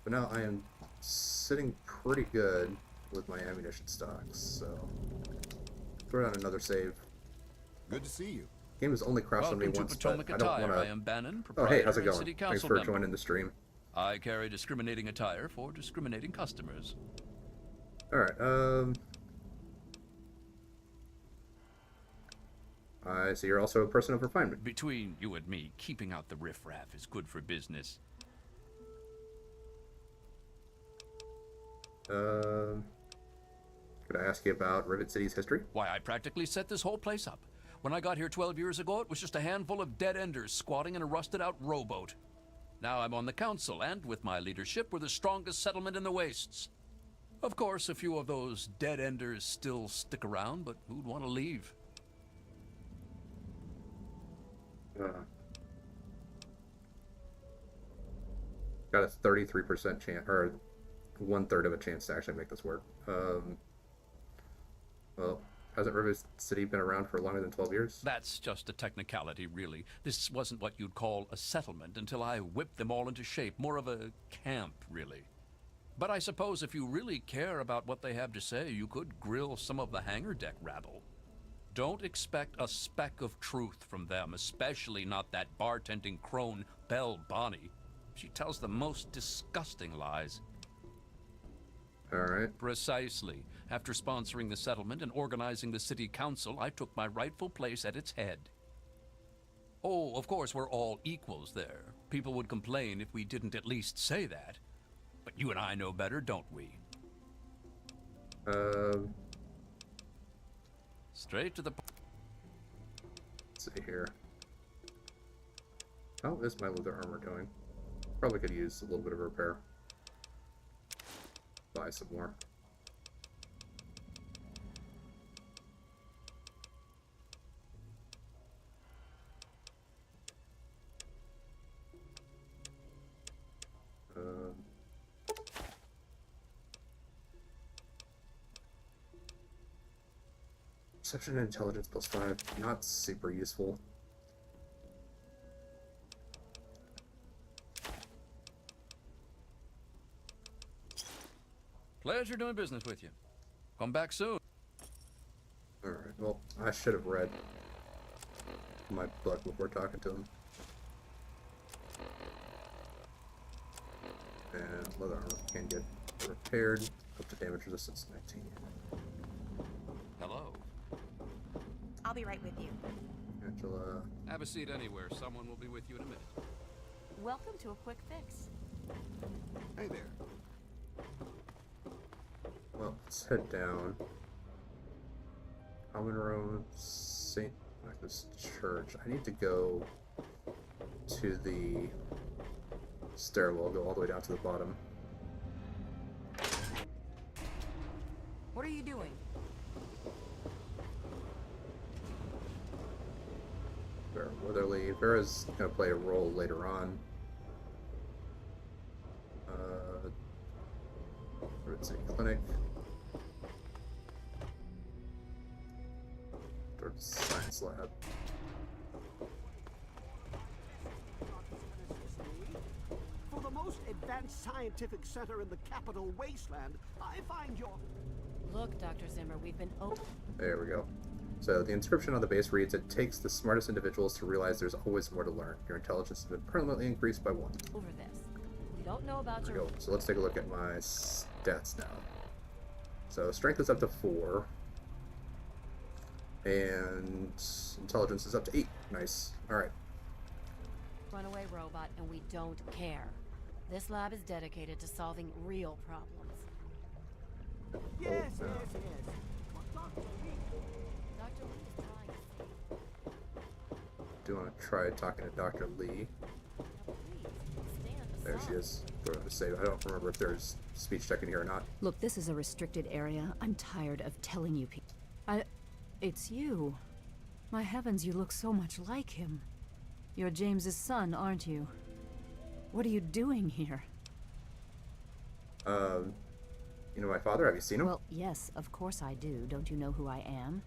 But now I am sitting pretty good with my ammunition stocks, so throw down another save. Good to see you. Game has only crashed on me once, but I don't want I to... am Bannon, Oh, hey, how's it proprietor and going? city Thanks council for member. joining the stream. I carry discriminating attire for discriminating customers. Alright, I see you're also a person of refinement. Between you and me, keeping out the riffraff is good for business. Could I ask you about Rivet City's history? Why, I practically set this whole place up. When I got here 12 years ago, it was just a handful of dead-enders squatting in a rusted-out rowboat. Now I'm on the council, and with my leadership, we're the strongest settlement in the Wastes. Of course, a few of those dead-enders still stick around, but who'd want to leave? Got a 33% chance, or 1/3 of a chance to actually make this work. Well, hasn't Rivet City been around for longer than 12 years? That's just a technicality, really. This wasn't what you'd call a settlement until I whipped them all into shape. More of a camp, really. But I suppose if you really care about what they have to say, you could grill some of the hangar deck rabble. Don't expect a speck of truth from them, especially not that bartending crone, Belle Bonnie. She tells the most disgusting lies. All right. Precisely. After sponsoring the settlement and organizing the city council, I took my rightful place at its head. Oh, of course, we're all equals there. People would complain if we didn't at least say that. But you and I know better, don't we? Straight to the point. Let's see here. How is my leather armor going? Probably could use a little bit of repair. Buy some more. Perception and intelligence +5, not super useful. Pleasure doing business with you. Come back soon. Alright, well, I should have read my book before talking to him. And leather armor can get repaired up to damage resistance 19. Hello. I'll be right with you. Angela. Have a seat anywhere. Someone will be with you in a minute. Welcome to a quick fix. Hey there. Well, let's head down. Common Road, St. Michael's Church. I need to go to the stairwell, go all the way down to the bottom. What are you doing? Vera Weatherly. Vera's gonna play a role later on. Rivet City Clinic. Science lab. For the most advanced scientific center in the capital Wasteland, I find your... Look, Dr. Zimmer, we've been There we go. So the inscription on the base reads, "It takes the smartest individuals to realize there's always more to learn. Your intelligence has been permanently increased by 1. over this. We don't know about There we your... go. So let's take a look at my stats now. So strength is up to 4. And intelligence is up to 8. Nice. Alright. runaway robot, and we don't care. This lab is dedicated to solving real problems. Yes, yes, yes. But Dr. Lee... Dr. Lee is trying to save... Do want to try talking to Dr. Lee? There she is. Go to save. I don't remember if there's speech tech in here or not. Look, this is a restricted area. I'm tired of telling you people. It's you. My heavens, you look so much like him. You're James's son, aren't you? What are you doing here? You know my father? Have you seen him? Well, yes, of course I do. Don't you know who I am?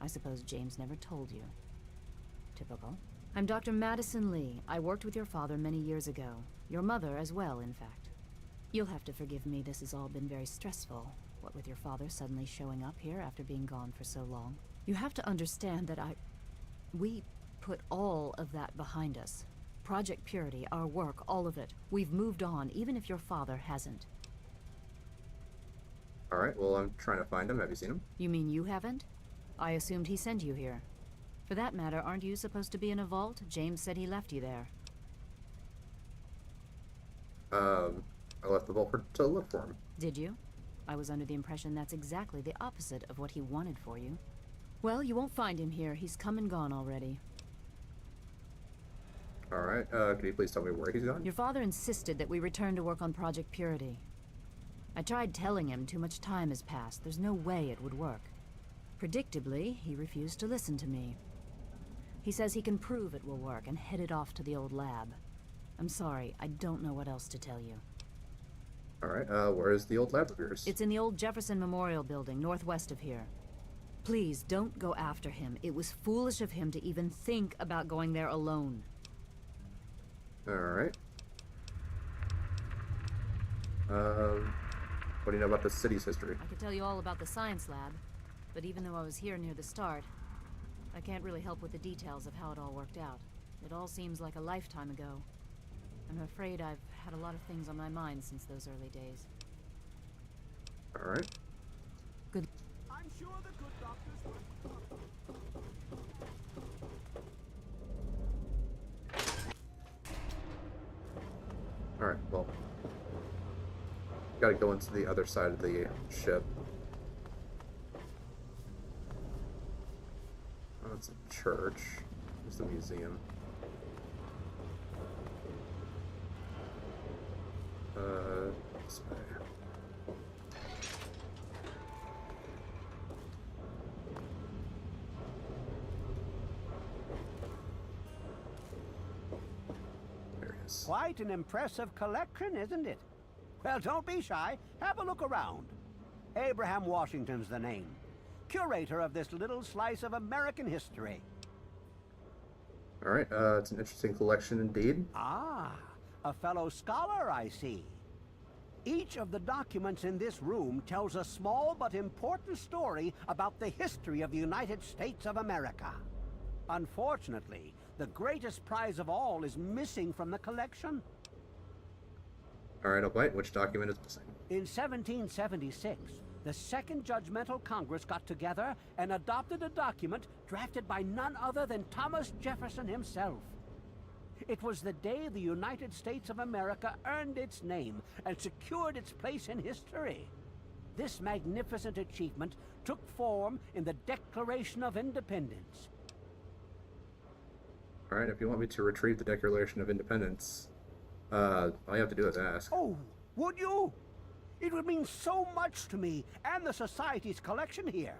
I suppose James never told you. Typical. I'm Dr. Madison Lee. I worked with your father many years ago. Your mother as well, in fact. You'll have to forgive me, this has all been very stressful. What with your father suddenly showing up here after being gone for so long. You have to understand that we put all of that behind us. Project Purity, our work, all of it. We've moved on, even if your father hasn't. Alright, well, I'm trying to find him. Have you seen him? You mean you haven't? I assumed he sent you here. For that matter, aren't you supposed to be in a vault? James said he left you there. I left the vault to look for him. Did you? I was under the impression that's exactly the opposite of what he wanted for you. Well, you won't find him here. He's come and gone already. Alright, can you please tell me where he's gone? Your father insisted that we return to work on Project Purity. I tried telling him too much time has passed. There's no way it would work. Predictably, he refused to listen to me. He says he can prove it will work and headed off to the old lab. I'm sorry, I don't know what else to tell you. Alright, where is the old lab of yours? It's in the old Jefferson Memorial Building, northwest of here. Please, don't go after him. It was foolish of him to even think about going there alone. Alright. What do you know about the city's history? I could tell you all about the science lab, but even though I was here near the start, I can't really help with the details of how it all worked out. It all seems like a lifetime ago. I'm afraid I've had a lot of things on my mind since those early days. Alright. Good. I'm sure the good doctors will. Alright, well. Gotta go into the other side of the ship. Oh, it's a church. It's the museum. This way. There he is. Quite an impressive collection, isn't it? Well, don't be shy. Have a look around. Abraham Washington's the name. Curator of this little slice of American history. Alright, it's an interesting collection indeed. Ah, a fellow scholar, I see. Each of the documents in this room tells a small but important story about the history of the United States of America. Unfortunately, the greatest prize of all is missing from the collection. Alright, I'll bite. Which document is missing? In 1776, the Second Judgmental Congress got together and adopted a document drafted by none other than Thomas Jefferson himself. It was the day the United States of America earned its name and secured its place in history. This magnificent achievement took form in the Declaration of Independence. Alright, if you want me to retrieve the Declaration of Independence, all you have to do is ask. Oh, would you? It would mean so much to me and the Society's collection here.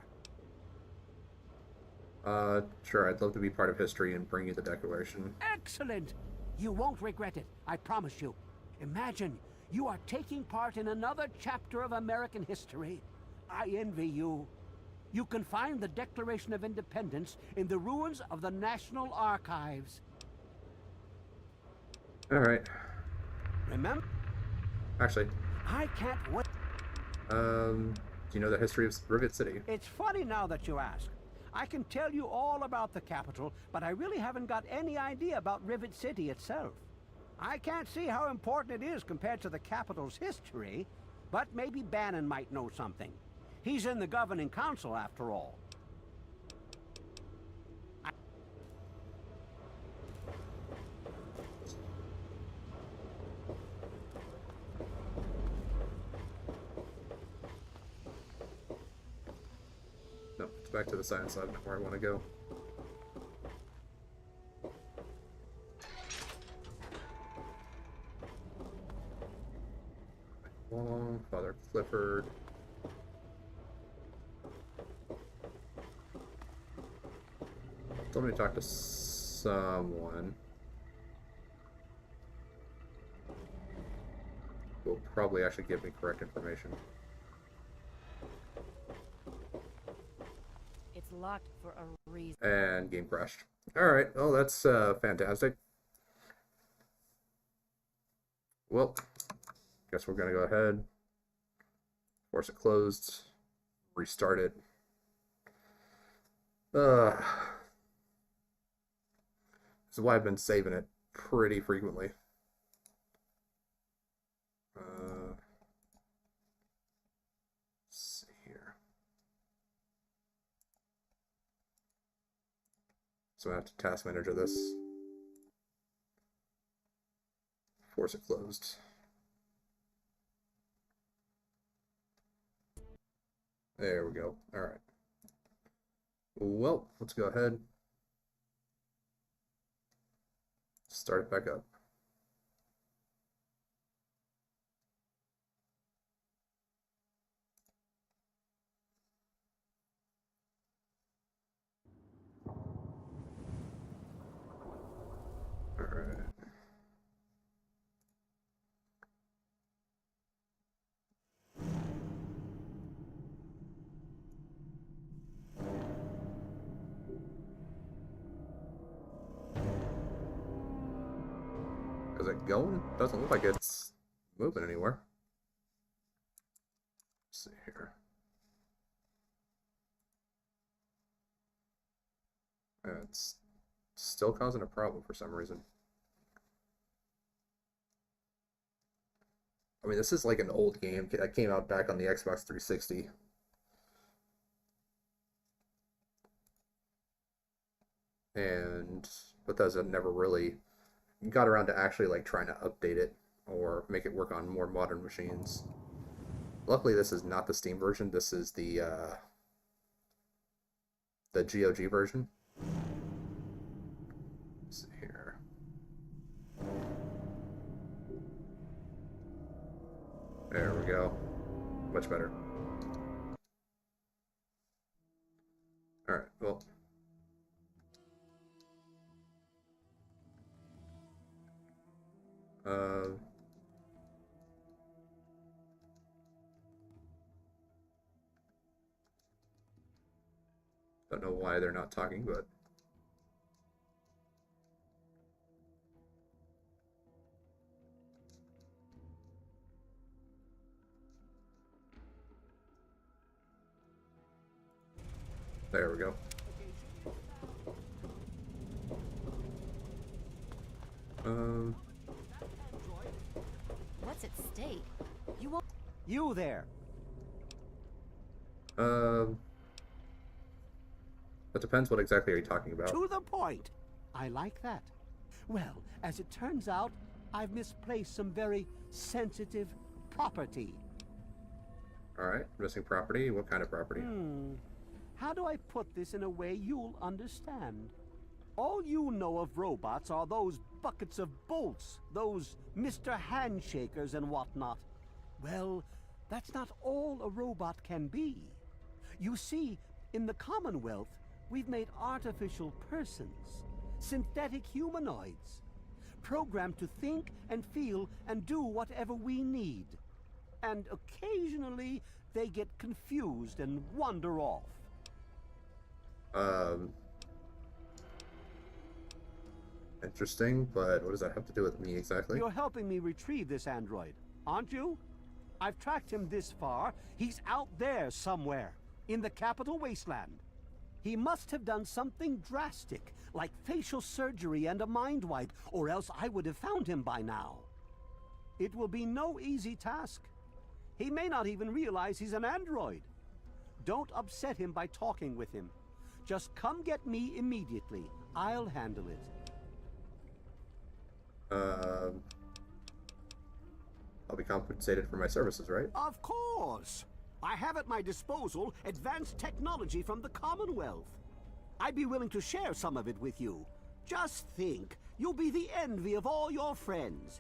Sure, I'd love to be part of history and bring you the Declaration. Excellent! You won't regret it, I promise you. Imagine, you are taking part in another chapter of American history. I envy you. You can find the Declaration of Independence in the ruins of the National Archives. Alright. Remember? Actually, I can't wait. do you know the history of Rivet City? It's funny now that you ask. I can tell you all about the capital, but I really haven't got any idea about Rivet City itself. I can't see how important it is compared to the capital's history, but maybe Bannon might know something. He's in the governing council, after all. No, it's back to the science lab, not where I want to go. Long, Father Clifford. Told me to talk to someone. Will probably actually give me correct information. It's locked for a reason. And game crashed. Alright, well that's fantastic. Well, guess we're gonna go ahead, force it closed, restart it. This is why I've been saving it pretty frequently. Let's see here. So I have to task manager this. Force it closed. There we go. Alright. Well, let's go ahead. Start it back up. Alright. Is it going? Doesn't look like it's moving anywhere. Let's see here. It's still causing a problem for some reason. I mean, this is like an old game that came out back on the Xbox 360. And Bethesda never really got around to actually like trying to update it or make it work on more modern machines. Luckily, this is not the Steam version. This is the GOG version. Let's see here. There we go. Much better. Alright, well. Don't know why they're not talking, but there we go. What's at stake? You won't. You there. It depends what exactly are you talking about. To the point. I like that. Well, as it turns out, I've misplaced some very sensitive property. Alright, missing property? What kind of property? How do I put this in a way you'll understand? All you know of robots are those buckets of bolts, those Mr. Handshakers and whatnot. Well, that's not all a robot can be. You see, in the Commonwealth, we've made artificial persons, synthetic humanoids, programmed to think and feel and do whatever we need. And occasionally, they get confused and wander off. Interesting, but what does that have to do with me exactly? You're helping me retrieve this android, aren't you? I've tracked him this far. He's out there somewhere, in the capital Wasteland. He must have done something drastic, like facial surgery and a mind wipe, or else I would have found him by now. It will be no easy task. He may not even realize he's an android. Don't upset him by talking with him. Just come get me immediately. I'll handle it. I'll be compensated for my services, right? Of course! I have at my disposal advanced technology from the Commonwealth. I'd be willing to share some of it with you. Just think, you'll be the envy of all your friends.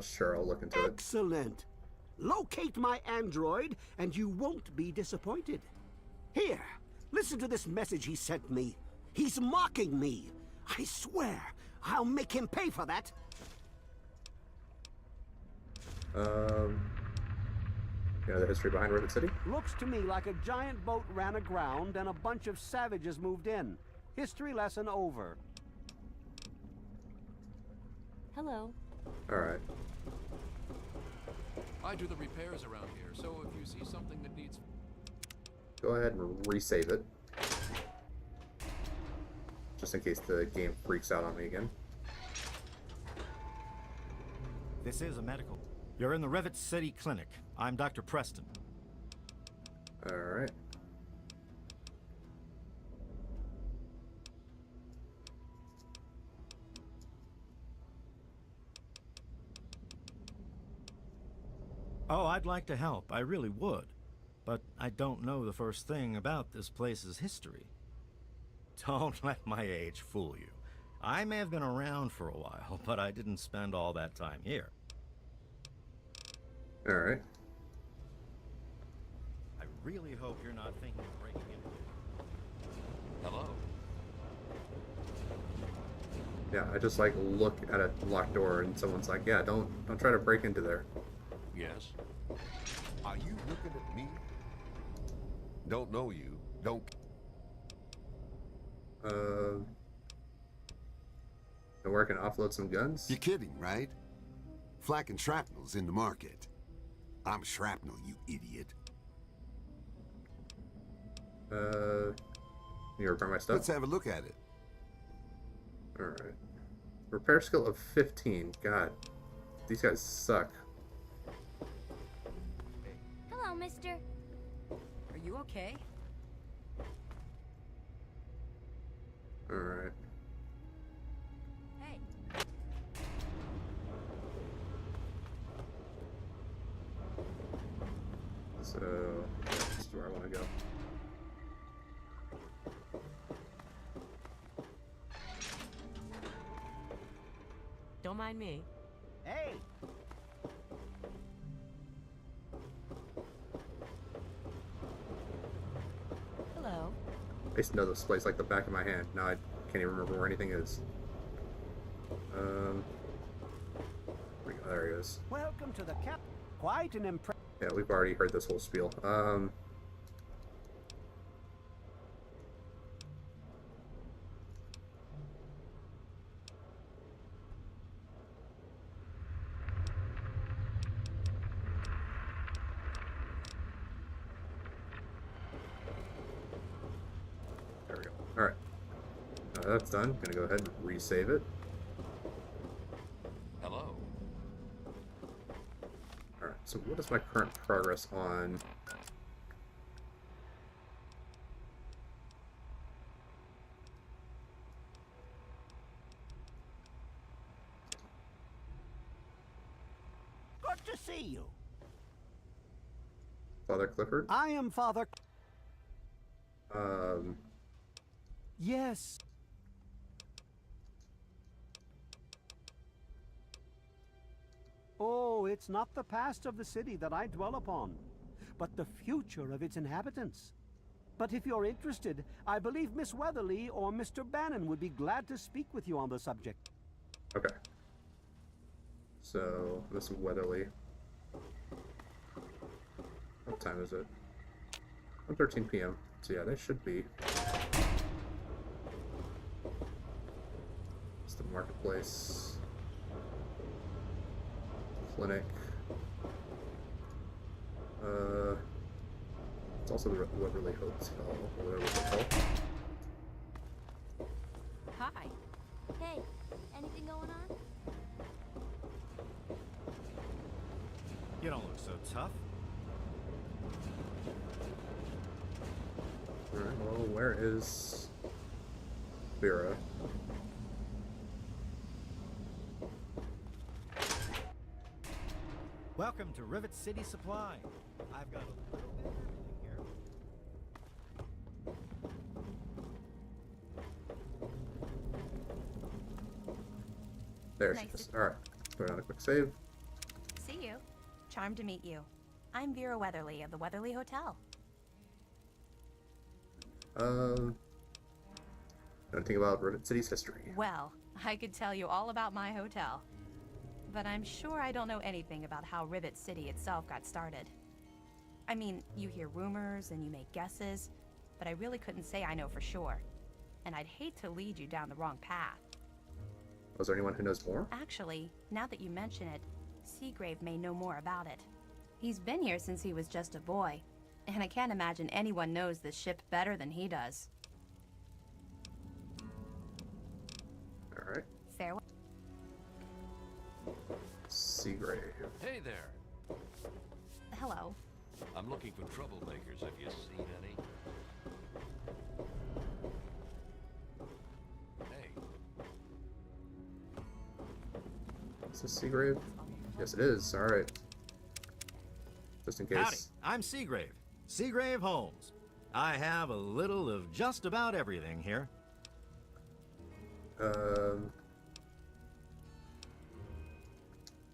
Sure, I'll look into it. Excellent! Locate my android, and you won't be disappointed. Here, listen to this message he sent me. He's mocking me. I swear, I'll make him pay for that. You know the history behind Rivet City? Looks to me like a giant boat ran aground and a bunch of savages moved in. History lesson over. Hello. Alright. I do the repairs around here, so if you see something that needs... Go ahead and resave it. Just in case the game freaks out on me again. This is a medical. You're in the Rivet City Clinic. I'm Dr. Preston. Alright. Oh, I'd like to help. I really would. But I don't know the first thing about this place's history. Don't let my age fool you. I may have been around for a while, but I didn't spend all that time here. Alright. I really hope you're not thinking of breaking into it. Hello? Yeah, I just like look at a locked door and someone's like, yeah, don't try to break into there. Yes? Are you looking at me? Don't know you. Don't... Know where I can offload some guns? You're kidding, right? Flak and shrapnel's in the market. I'm shrapnel, you idiot. You repair my stuff? Let's have a look at it. Alright. Repair skill of 15. God. These guys suck. Hello, mister. Are you okay? Alright. Hey. So, that's where I want to go. Don't mind me. Hey! Hello. I used to know this place like the back of my hand. Now I can't even remember where anything is. There he is. Welcome to the cap. Quite an impressive. Yeah, we've already heard this whole spiel. There we go. Alright. That's done. Gonna go ahead and resave it. Hello? Alright, so what is my current progress on? Good to see you. Father Clifford? I am Father. Um, Yes. Oh, it's not the past of the city that I dwell upon, but the future of its inhabitants. But if you're interested, I believe Miss Weatherly or Mr. Bannon would be glad to speak with you on the subject. okay. So, Miss Weatherly. What time is it? 1:13 p.m. So yeah, they should be. It's the marketplace. Clinic. It's also the Weatherly Hotel, or whatever it's called. Hi. Hey, anything going on? You don't look so tough. Alright, well, where is Vera? Welcome to Rivet City Supply. I've got a little bit of everything here. There Nice she is. to- Alright, put on a quick save. See you. Charmed to meet you. I'm Vera Weatherly of the Weatherly Hotel. Anything about Rivet City's history? Well, I could tell you all about my hotel. But I'm sure I don't know anything about how Rivet City itself got started. I mean, you hear rumors and you make guesses, but I really couldn't say I know for sure. And I'd hate to lead you down the wrong path. Was there anyone who knows more? Actually, now that you mention it, Seagrave may know more about it. He's been here since he was just a boy, and I can't imagine anyone knows this ship better than he does. Alright. Farewell. Seagrave. Hey there. Hello. I'm looking for troublemakers. Have you seen any? Hey. Is this Seagrave? Yes, it is. Alright. just in case. Howdy, I'm Seagrave. Seagrave Holmes. I have a little of just about everything here.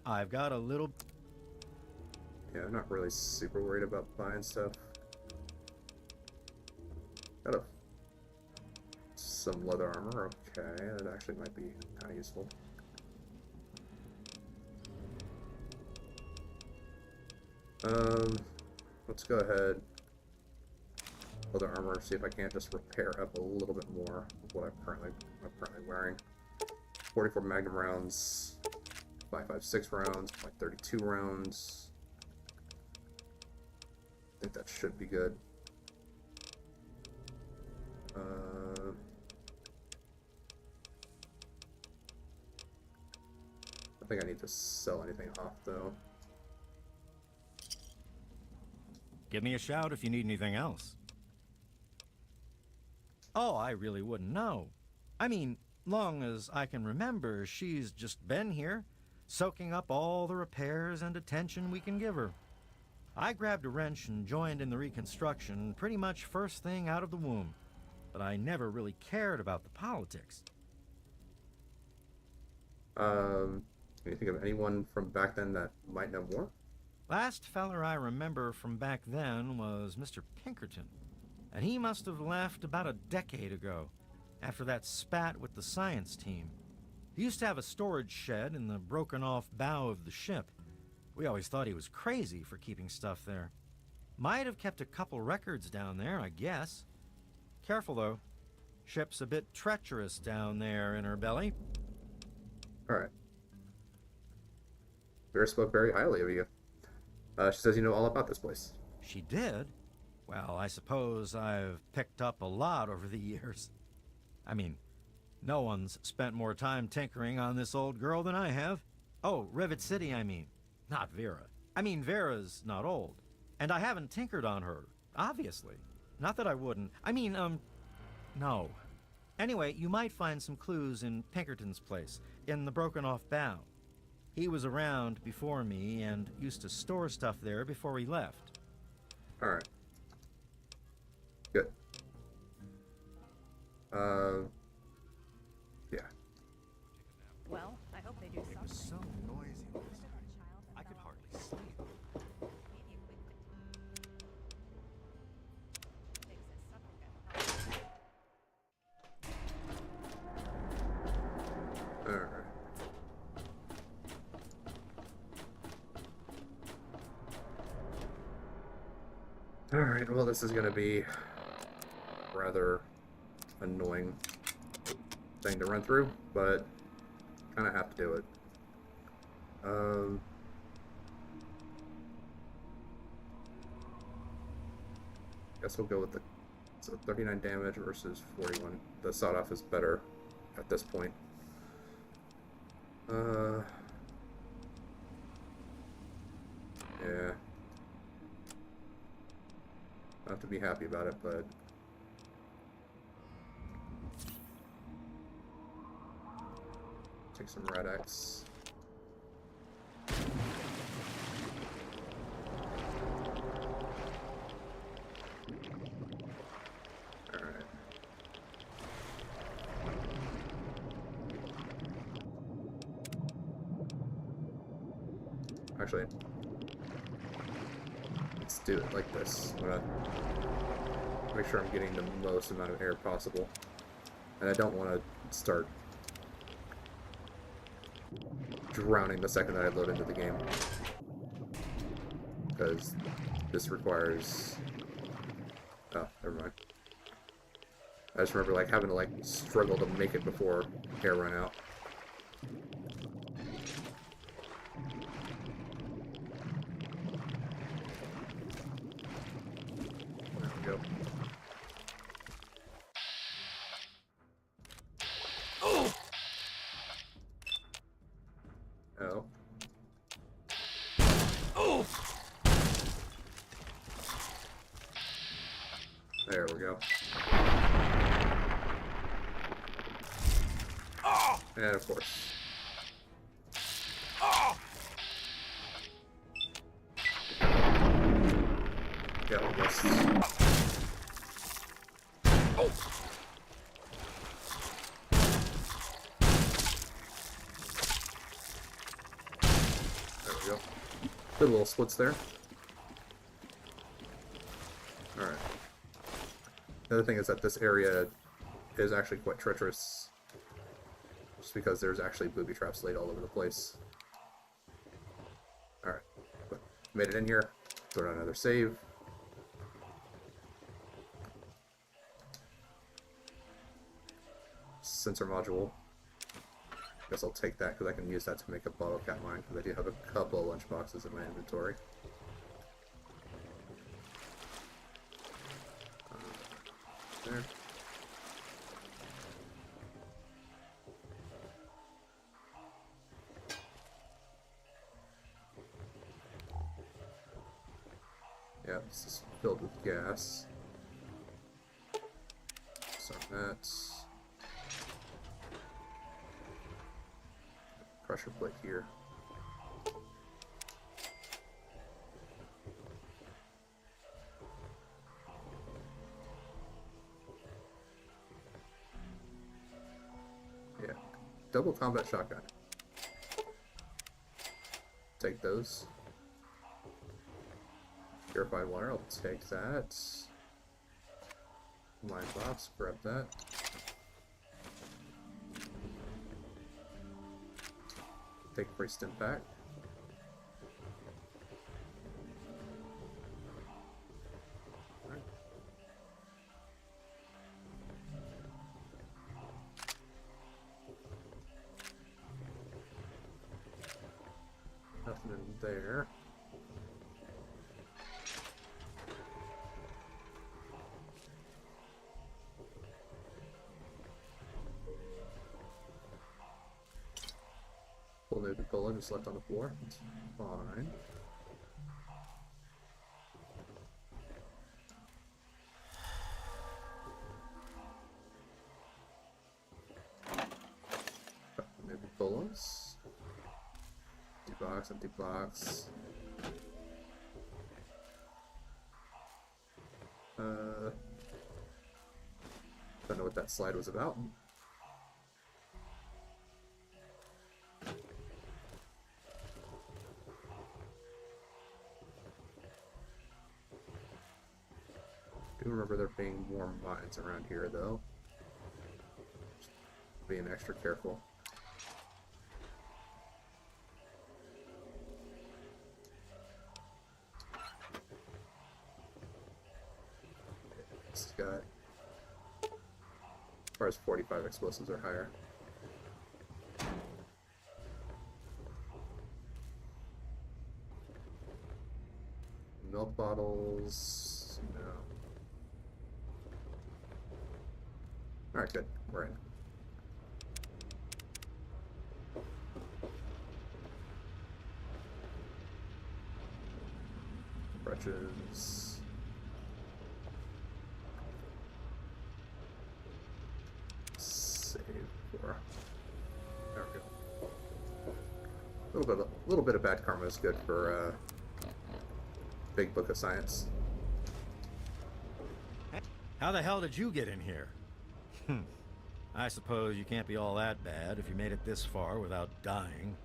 I've got a little... Yeah, I'm not really super worried about buying stuff. Got some leather armor. Okay, that actually might be kind of useful. Let's go ahead. Leather armor. See if I can't just repair up a little bit more of what I'm currently wearing. 44 Magnum rounds, 5.56 rounds, 0.32 rounds. I think that should be good. I think I need to sell anything off though. Give me a shout if you need anything else. Oh, I really wouldn't know. I mean, long as I can remember, she's just been here, soaking up all the repairs and attention we can give her. I grabbed a wrench and joined in the reconstruction pretty much first thing out of the womb, but I never really cared about the politics. Can you think of anyone from back then that might know more? Last feller I remember from back then was Mr. Pinkerton, and he must have left about a decade ago, after that spat with the science team. He used to have a storage shed in the broken-off bow of the ship. We always thought he was crazy for keeping stuff there. Might have kept a couple records down there, I guess. Careful, though. Ship's a bit treacherous down there in her belly. Alright. Vera spoke very highly of you. She says you know all about this place. She did? Well, I suppose I've picked up a lot over the years. I mean, no one's spent more time tinkering on this old girl than I have. Oh, Rivet City, I mean. Not Vera. I mean, Vera's not old. And I haven't tinkered on her, obviously. Not that I wouldn't. I mean, no. Anyway, you might find some clues in Pinkerton's place, in the broken-off bow. He was around before me and used to store stuff there before he left. Alright. Good. Yeah. Well, I hope they do something. It was so noisy last night. I could hardly sleep. Alright. Alright, well this is gonna be rather annoying thing to run through, but kind of have to do it. Guess we'll go with the 39 damage versus 41. The sawed-off is better at this point. Yeah. I have to be happy about it, but take some red X. Alright. Actually, let's do it like this. I'm gonna make sure I'm getting the most amount of air possible. And I don't want to start drowning the second that I load into the game, because this requires... oh, never mind. I just remember like having to like struggle to make it before air run out. There we go. Oh! Oh. Oh! There we go. Oh! And of course. Oh! August. There we go. Good little splits there. Alright. The other thing is that this area is actually quite treacherous. Just because there's actually booby traps laid all over the place. Alright. Made it in here. Throw down another save. Sensor module. Guess I'll take that because I can use that to make a bottle cap mine because I do have a couple of lunch boxes in my inventory. There. Yeah, this is filled with gas. So that's pressure plate here. Yeah, double combat shotgun. Take those. Purified water, I'll take that. My box, grab that. Take free stim pack. Right. Nothing in there. Nuka-Cola just left on the floor. It's fine. Nuka-Colas. Empty box, empty box. Don't know what that slide was about. I do remember there being more mines around here, though. Just being extra careful. This guy, as far as 45 explosives or higher. Milk bottles, no. Alright, good. We're in. Crutches. Save for. There we go. A little bit of bad karma is good for Big Book of Science. How the hell did you get in here? I suppose you can't be all that bad if you made it this far without dying.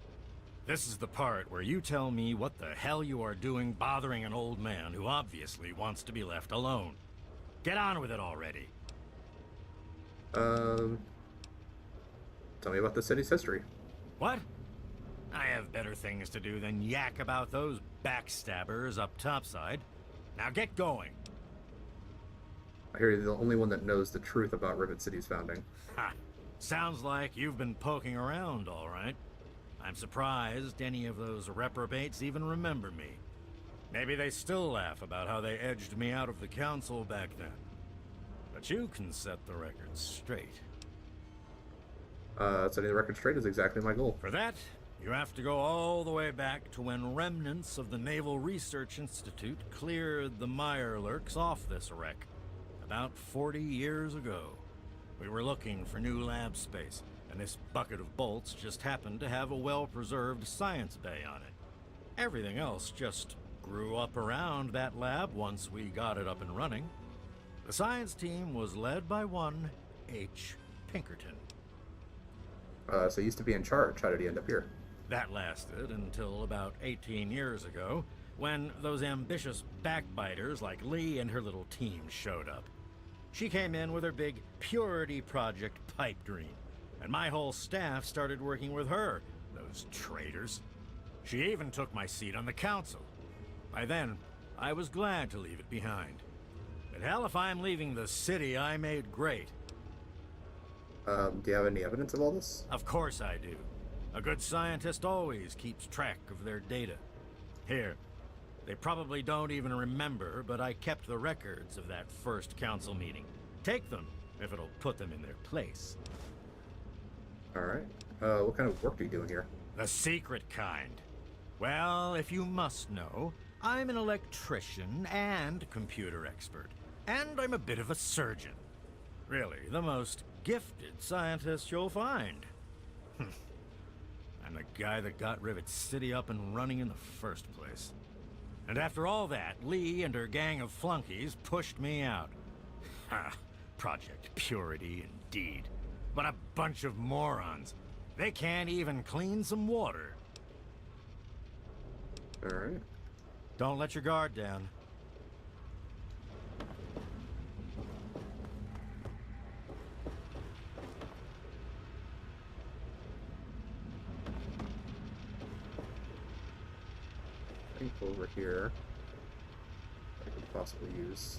This is the part where you tell me what the hell you are doing bothering an old man who obviously wants to be left alone. Get on with it already. Tell me about the city's history. What? I have better things to do than yak about those backstabbers up topside. Now get going. I hear you're the only one that knows the truth about Rivet City's founding. Ha! Sounds like you've been poking around, all right. I'm surprised any of those reprobates even remember me. Maybe they still laugh about how they edged me out of the council back then. But you can set the record straight. Setting the record straight is exactly my goal. For that, you have to go all the way back to when remnants of the Naval Research Institute cleared the Mirelurks off this wreck. About 40 years ago. We were looking for new lab space, and this bucket of bolts just happened to have a well-preserved science bay on it. Everything else just grew up around that lab once we got it up and running. The science team was led by one H. Pinkerton. So he used to be in charge. How did he end up here? That lasted until about 18 years ago, when those ambitious backbiters like Lee and her little team showed up. She came in with her big Purity Project pipe dream, and my whole staff started working with her, those traitors. She even took my seat on the council. By then, I was glad to leave it behind. But hell, if I'm leaving the city I made great. Do you have any evidence of all this? Of course I do. A good scientist always keeps track of their data. Here, they probably don't even remember, but I kept the records of that first council meeting. Take them, if it'll put them in their place. Alright. What kind of work are you doing here? The secret kind. Well, if you must know, I'm an electrician and computer expert. And I'm a bit of a surgeon. Really, the most gifted scientist you'll find. I'm the guy that got Rivet City up and running in the first place. And after all that, Lee and her gang of flunkies pushed me out. Ha! Project Purity, indeed. What a bunch of morons. They can't even clean some water. Alright. Don't let your guard down. I think over here I could possibly use.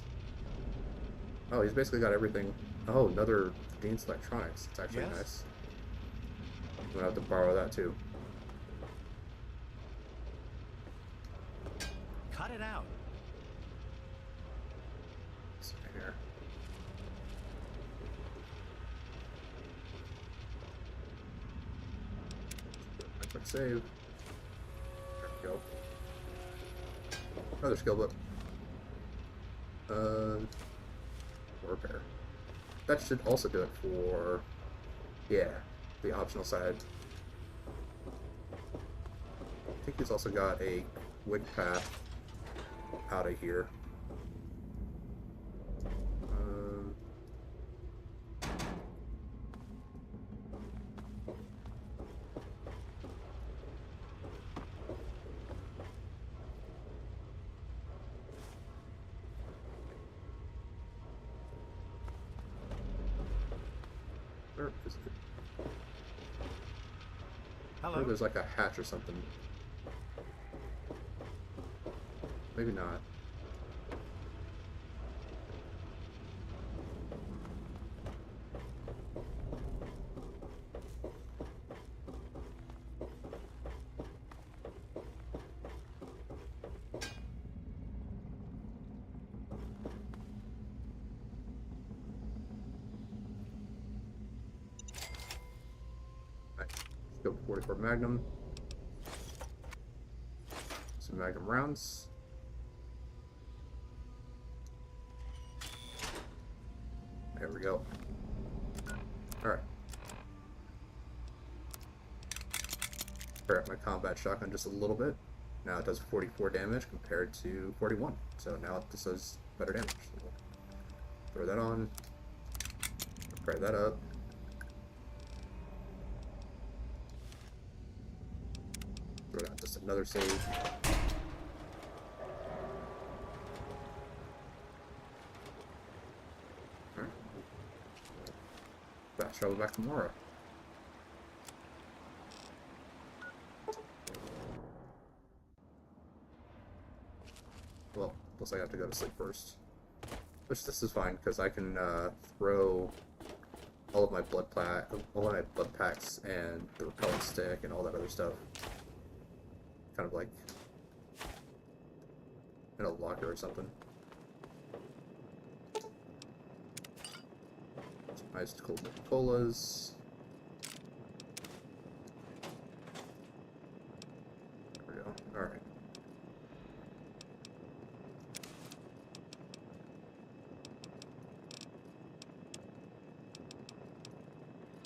Oh, he's basically got everything. Oh, another Dean's Electronics. It's actually nice. I'm gonna have to borrow that too. Cut it out. Let's see here. Quick save. There we go. Another skill book. Repair. That should also do it for, yeah, the optional side. I think he's also got a quick path out of here. Where is it? Hello. There's like a hatch or something. Maybe not. Go 44 Magnum. Some Magnum rounds. There we go. Alright. Fire up my combat shotgun just a little bit. Now it does 44 damage compared to 41. So now it just does better damage. Throw that on. Fire that up. Throw down just another save. Alright. Fast travel back to Moira. Well, looks like I have to go to sleep first. Which this is fine, because I can throw all of my all of my blood packs and the repellent stick and all that other stuff. Kind of like in a locker or something. Some iced cold colas. There we go. Alright.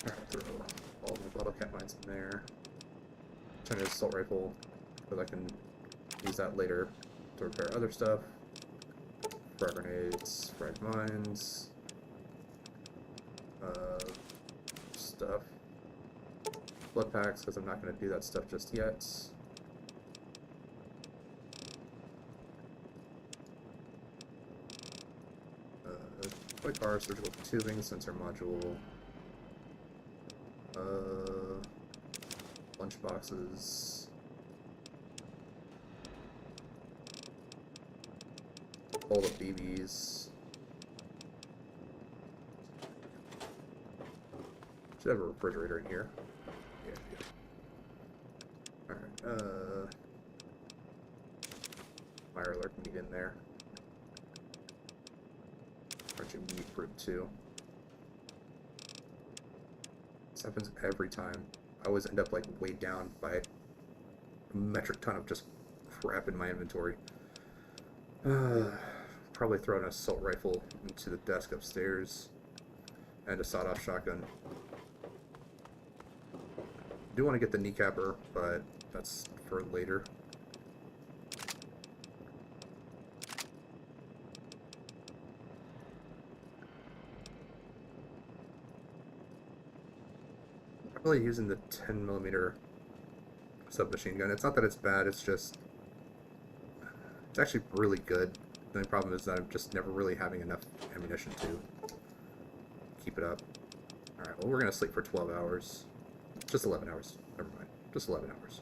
Alright, throw all my bottle cap mines in there. Turn this assault rifle, because I can use that later to to repair other stuff. Frag grenades, frag mines, stuff. Blood packs, because I'm not going to do that stuff just yet. Toy car, surgical tubing, sensor module. Lunch boxes. Bowl of BBs. Should have a refrigerator in here. Yeah. Alright, fire alert meat in there. Bunch of meat fruit too. This happens every time. I always end up like weighed down by a metric ton of just crap in my inventory. Probably throw an assault rifle into the desk upstairs and a sawed-off shotgun. Do want to get the kneecapper, but that's for later. I'm really using the 10mm submachine gun. It's not that it's bad, it's just... it's actually really good. The only problem is that I'm just never really having enough ammunition to keep it up. Alright, well we're gonna sleep for 12 hours. Just 11 hours. Never mind. Just 11 hours.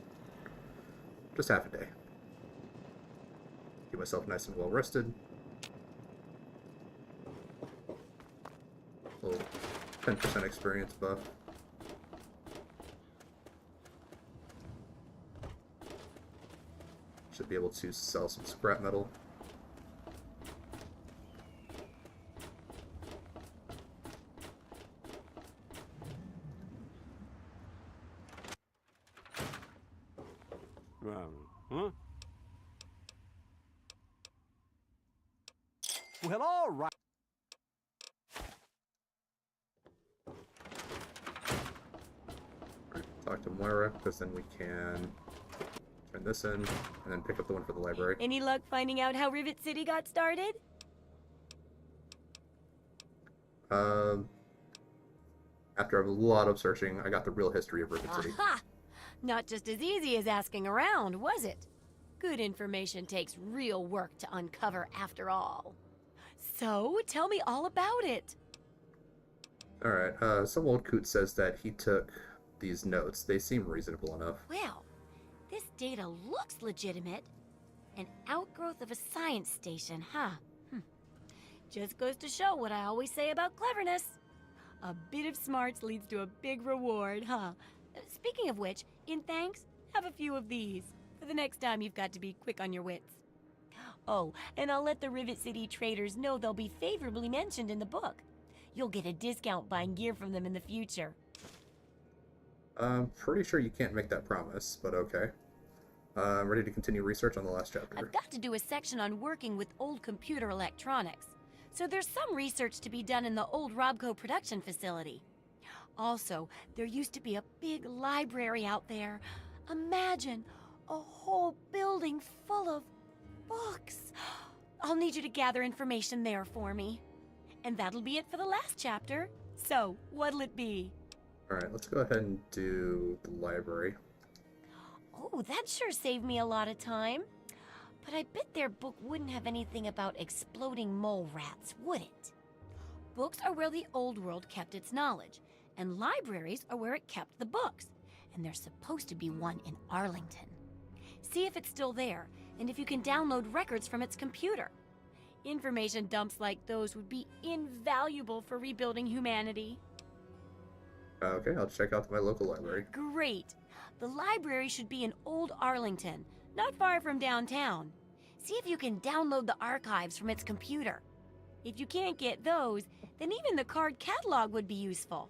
Just half a day. Keep myself nice and well rested. Little 10% experience buff. Should be able to sell some scrap metal. Huh? Well, all right. Talk to Moira, because then we can turn this in, and then pick up the one for the library. Any luck finding out how Rivet City got started? After a lot of searching, I got the real history of Rivet City. Aha! Not just as easy as asking around, was it? Good information takes real work to uncover after all. So, tell me all about it. Alright, some old coot says that he took these notes. They seem reasonable enough. Well, this data looks legitimate. An outgrowth of a science station, huh? Just goes to show what I always say about cleverness. A bit of smarts leads to a big reward, huh? Speaking of which, in thanks, have a few of these for the next time you've got to be quick on your wits. Oh, and I'll let the Rivet City traders know they'll be favorably mentioned in the book. You'll get a discount buying gear from them in the future. I'm pretty sure you can't make that promise, but okay. I'm ready to continue research on the last chapter. I've got to do a section on working with old computer electronics. So there's some research to be done in the old Robco production facility. Also, there used to be a big library out there. Imagine a whole building full of books. I'll need you to gather information there for me. And that'll be it for the last chapter. So, what'll it be? Alright, let's go ahead and do the library. Oh, that sure saved me a lot of time. But I bet their book wouldn't have anything about exploding mole rats, would it? Books are where the old world kept its knowledge, and libraries are where it kept the books. And there's supposed to be one in Arlington. See if it's still there, and if you can download records from its computer. Information dumps like those would be invaluable for rebuilding humanity. Okay, I'll check out my local library. Great. The library should be in Old Arlington, not far from downtown. See if you can download the archives from its computer. If you can't get those, then even the card catalog would be useful.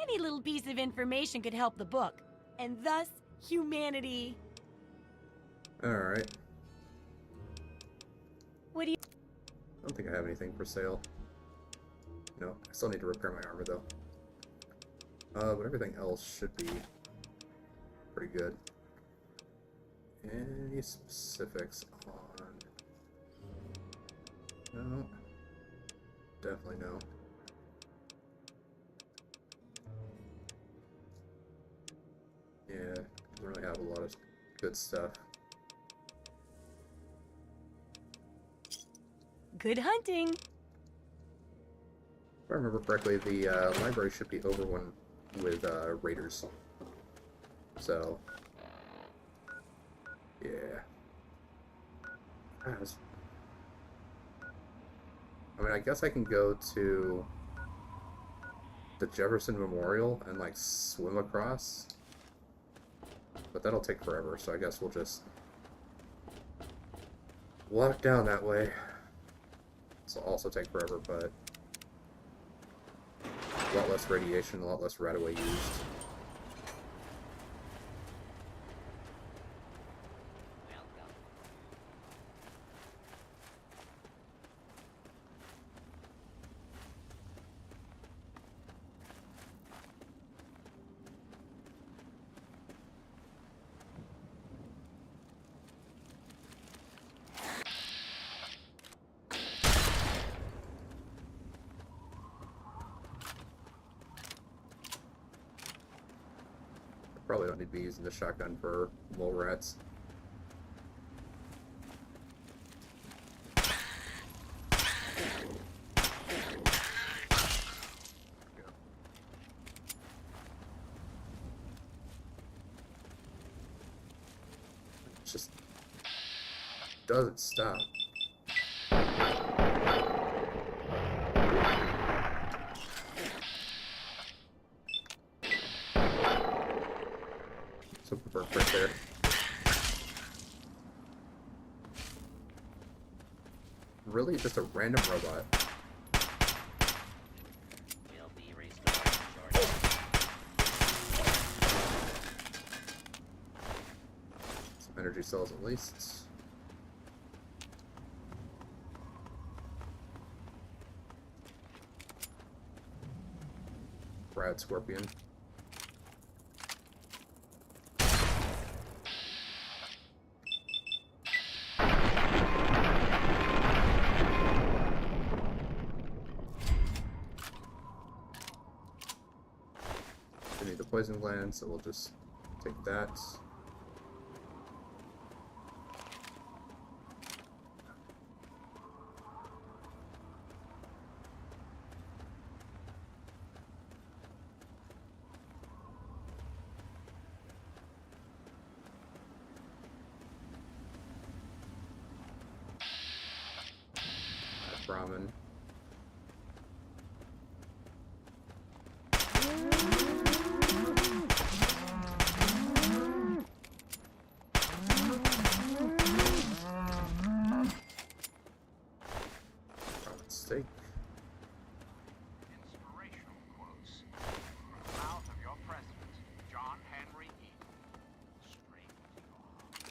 Any little piece of information could help the book, and thus humanity. Alright. What do you... I don't think I have anything for sale. No, I still need to repair my armor though. But everything else should be pretty good. Any specifics on No. Definitely no. Yeah, doesn't really have a lot of good stuff. Good hunting. If I remember correctly, the library should be overrun with raiders. So, yeah. I mean, I guess I can go to the Jefferson Memorial and, like, swim across. But that'll take forever, so I guess we'll just walk down that way. This will also take forever, but a lot less radiation, a lot less right-of-way used. Probably don't need to be using the shotgun for mole rats. It just doesn't stop. Super right there. Really? Just a random robot. Will be restored shortly. Some energy cells at least. Rad scorpion. Poison gland, so we'll just take that. Brahmin. Steak. Inspirational quotes from the mouth of your president, John Henry Eaton. Straight to your heart.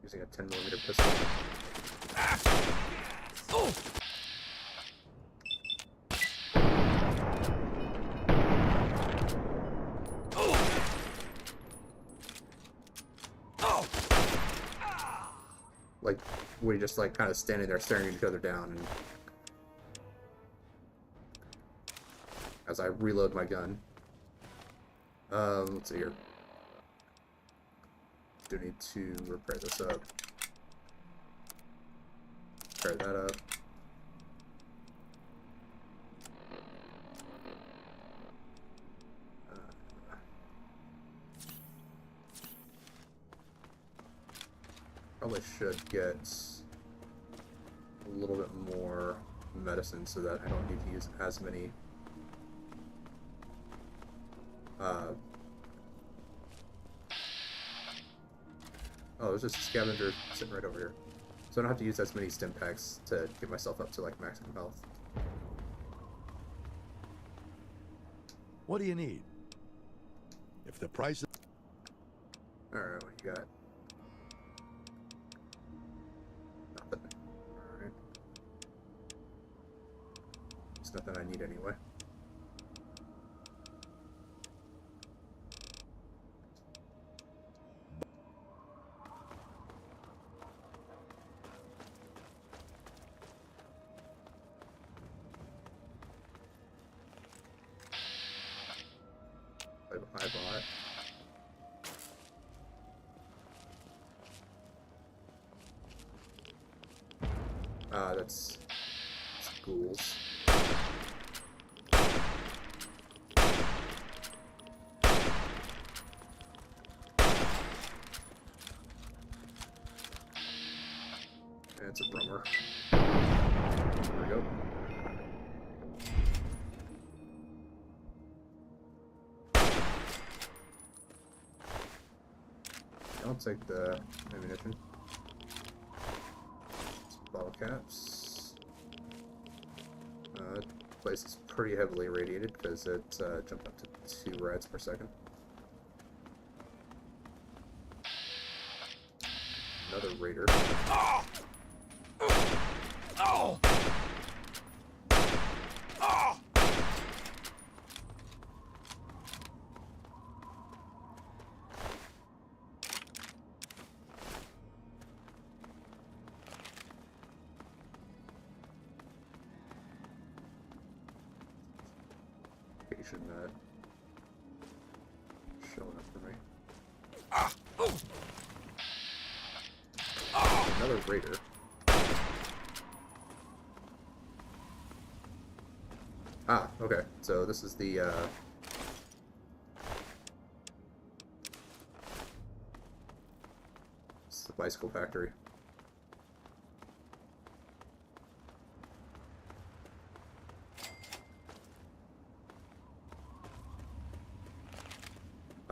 Using a 10mm pistol. Oh! Like, we're just like kind of standing there staring each other down, and as I reload my gun. Let's see here. Do need to repair this up. Repair that up. Probably should get a little bit more medicine so that I don't need to use as many oh, there's just a scavenger sitting right over here. So I don't have to use as many stim packs to get myself up to like maximum health. What do you need? If the price... Alright, what you got? Nothing. Alright. It's nothing I need anyway. I bought. That's schools. And it's a rummer. There we go. I'll take the ammunition. Some bottle caps. Place is pretty heavily irradiated because it jumped up to 2 rads per second. Another raider. Oh! Oh! Oh! That showing up for me. Another raider. Ah, okay. So this is the bicycle factory.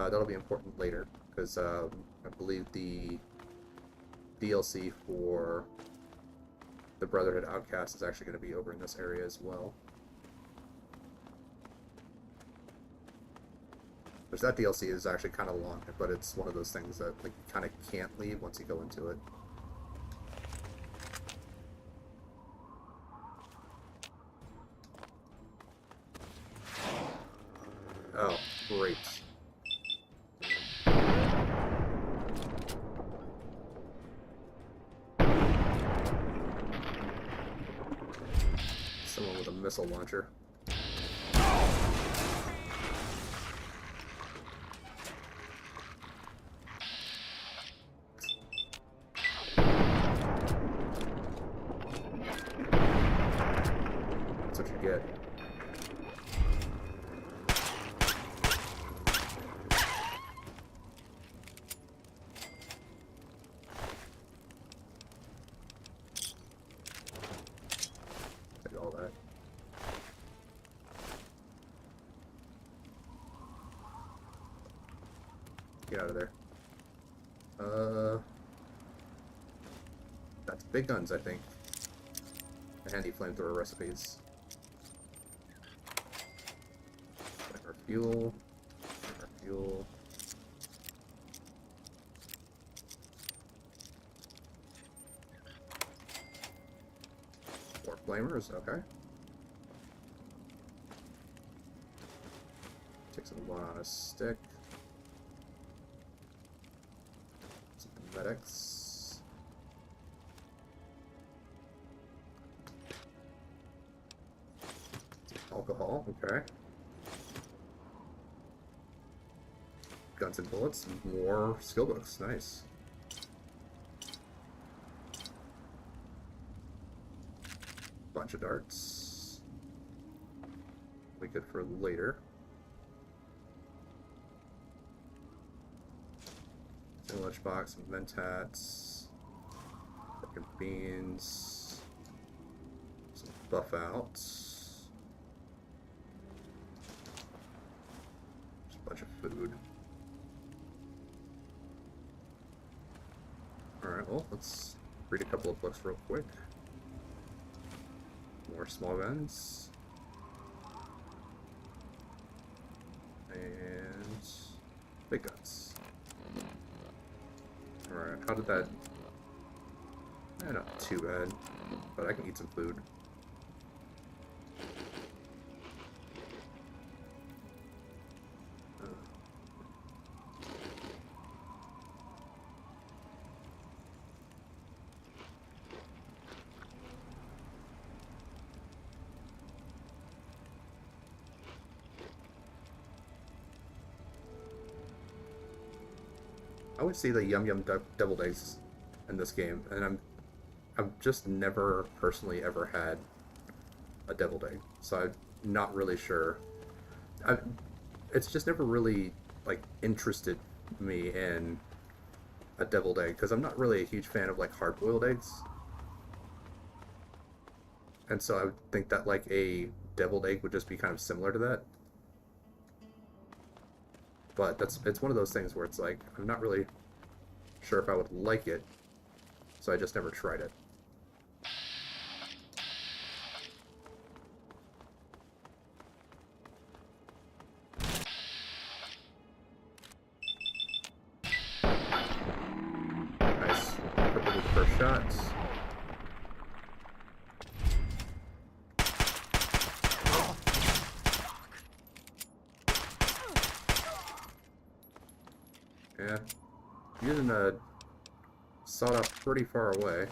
That'll be important later, because I believe the DLC for the Brotherhood Outcast is actually going to be over in this area as well. Which that DLC is actually kind of long, but it's one of those things that like you kind of can't leave once you go into it. Oh, great. Someone with a missile launcher. That's what you get. All that. Get out of there. That's big guns, I think. Handy flamethrower recipes. Our fuel. Our fuel. More flamers, okay. Take some one on a stick. Some medics. Some alcohol, okay. Guns and bullets, more skill books, nice. Bunch of darts. Be good for later. Lunchbox, some mentats, broken beans, some buff outs, just a bunch of food. Alright, well, let's read a couple of books real quick. More small guns. And big guns. Alright, how did that... not too bad, but I can eat some food. I would see the Yum Yum deviled eggs in this game, and I've just never personally ever had a deviled egg, so I'm not really sure. It's just never really like interested me in a deviled egg because I'm not really a huge fan of like hard-boiled eggs, and so I would think that like a deviled egg would just be kind of similar to that. But it's one of those things where it's like I'm not really sure if I would like it, so I just never tried it. Nice. Purple with the first shot. Yeah, using a sawed-off pretty far away.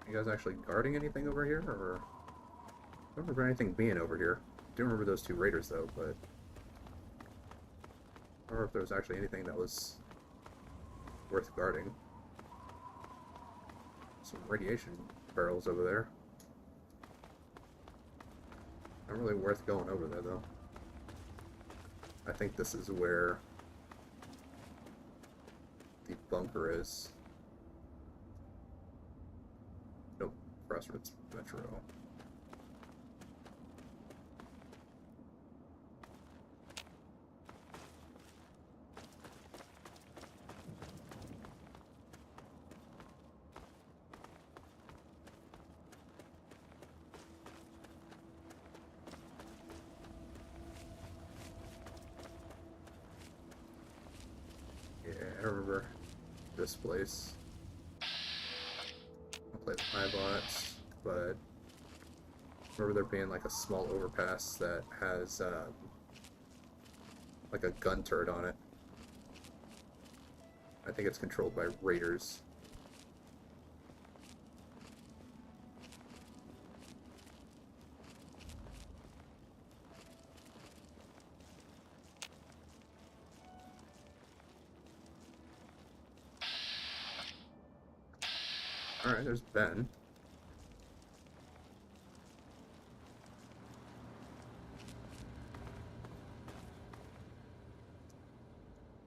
Are you guys actually guarding anything over here, or I don't remember anything being over here. Do remember those two raiders though, but I don't know if there was actually anything that was worth guarding. Some radiation barrels over there. Not really worth going over there though. I think this is where the bunker is. Nope, Crossroads Metro. I remember this place. I played iBots, but I remember there being like a small overpass that has like a gun turret on it. I think it's controlled by raiders. Alright, there's Ben.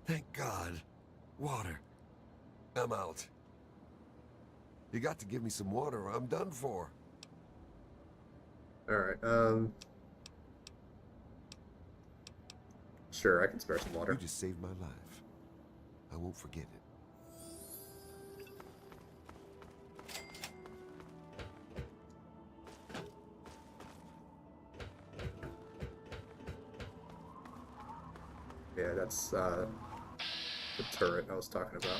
Thank God. Water. I'm out. You got to give me some water or I'm done for. Alright, sure, I can spare some water. You just saved my life. I won't forget it. Yeah, that's the turret I was talking about.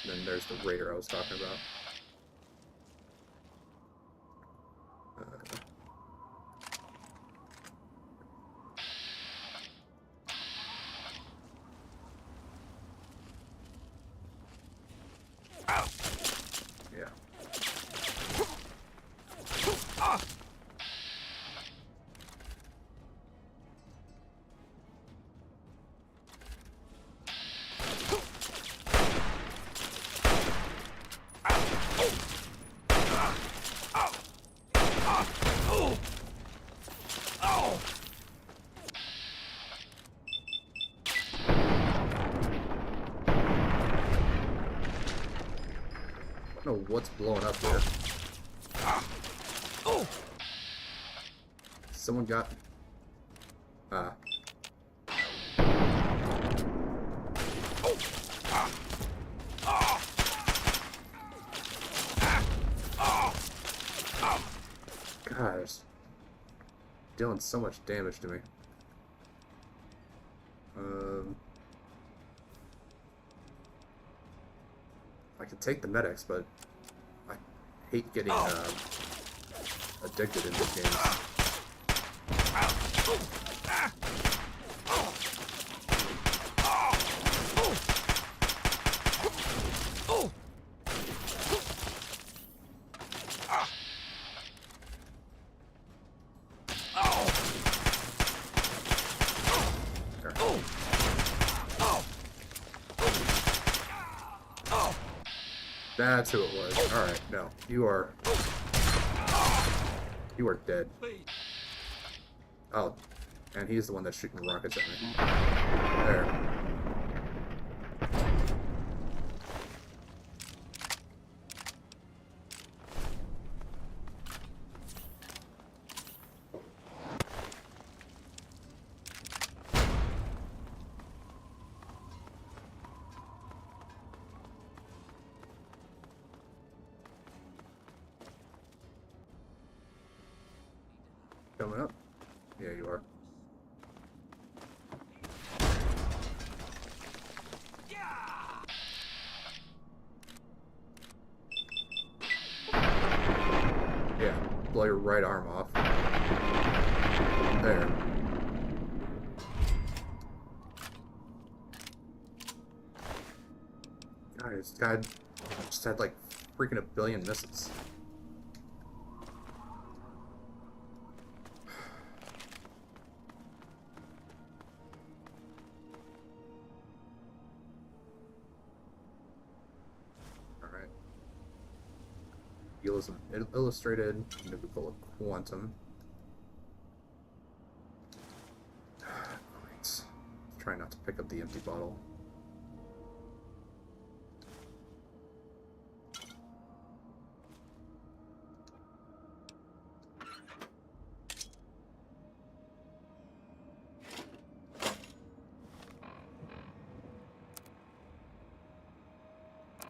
And then there's the raider I was talking about. Yeah. I don't know what's blowing up here. Someone got... Gosh. Dealing so much damage to me. I could take the medics, but I hate getting addicted in this game. That's who it was. Alright, no. You are dead. Oh, and he's the one that's shooting rockets at me. There. Coming up. Yeah, you are. Yeah, blow your right arm off. There. God, this guy just had like freaking a billion misses. Realism Illustrated, Nuka-Cola Quantum. Let's try not to pick up the empty bottle.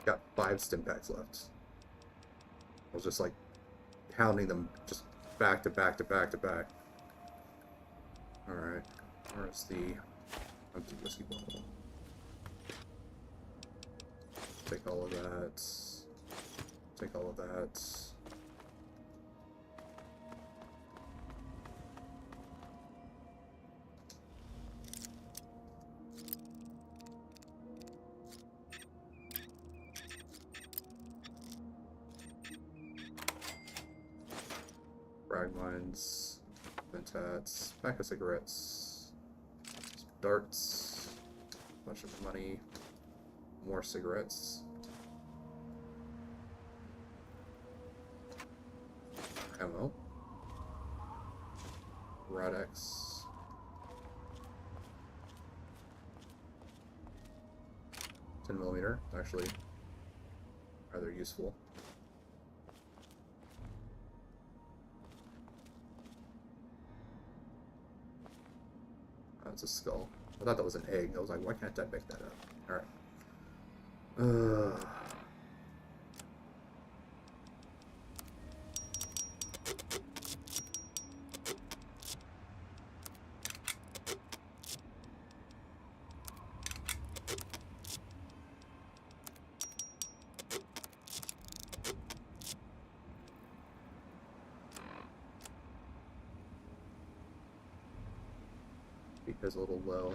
Got 5 stim packs left. I was just like pounding them just back to back to back to back. Alright, where's the empty whiskey bottle? Take all of that. Take all of that. Frag mines, ventats, pack of cigarettes, darts, bunch of money, more cigarettes, ammo, Rod-X, 10mm, actually rather useful. It's a skull. I thought that was an egg. I was like, why can't I pick that up? Alright. Is a little low.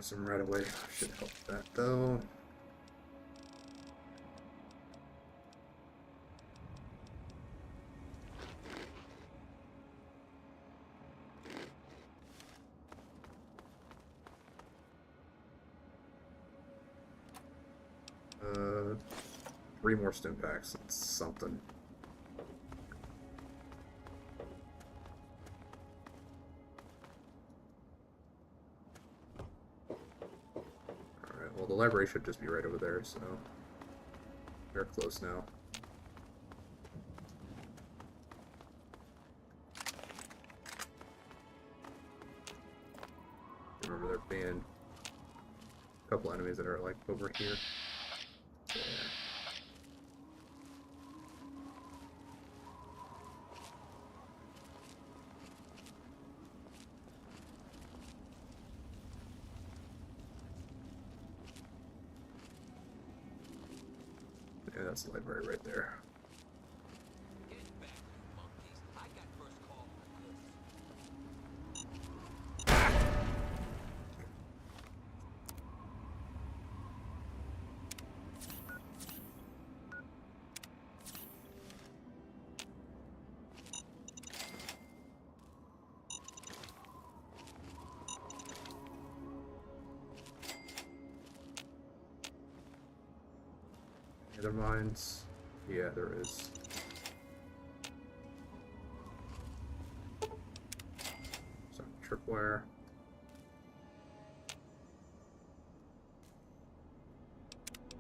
Some right away should help that though. Uh, 3 more stim packs. That's something. Well, the library should just be right over there, so they're close now. Remember there being a couple enemies that are like over here. Yeah. Yeah, that's the library right there. there mines? Yeah, there is. Some tripwire.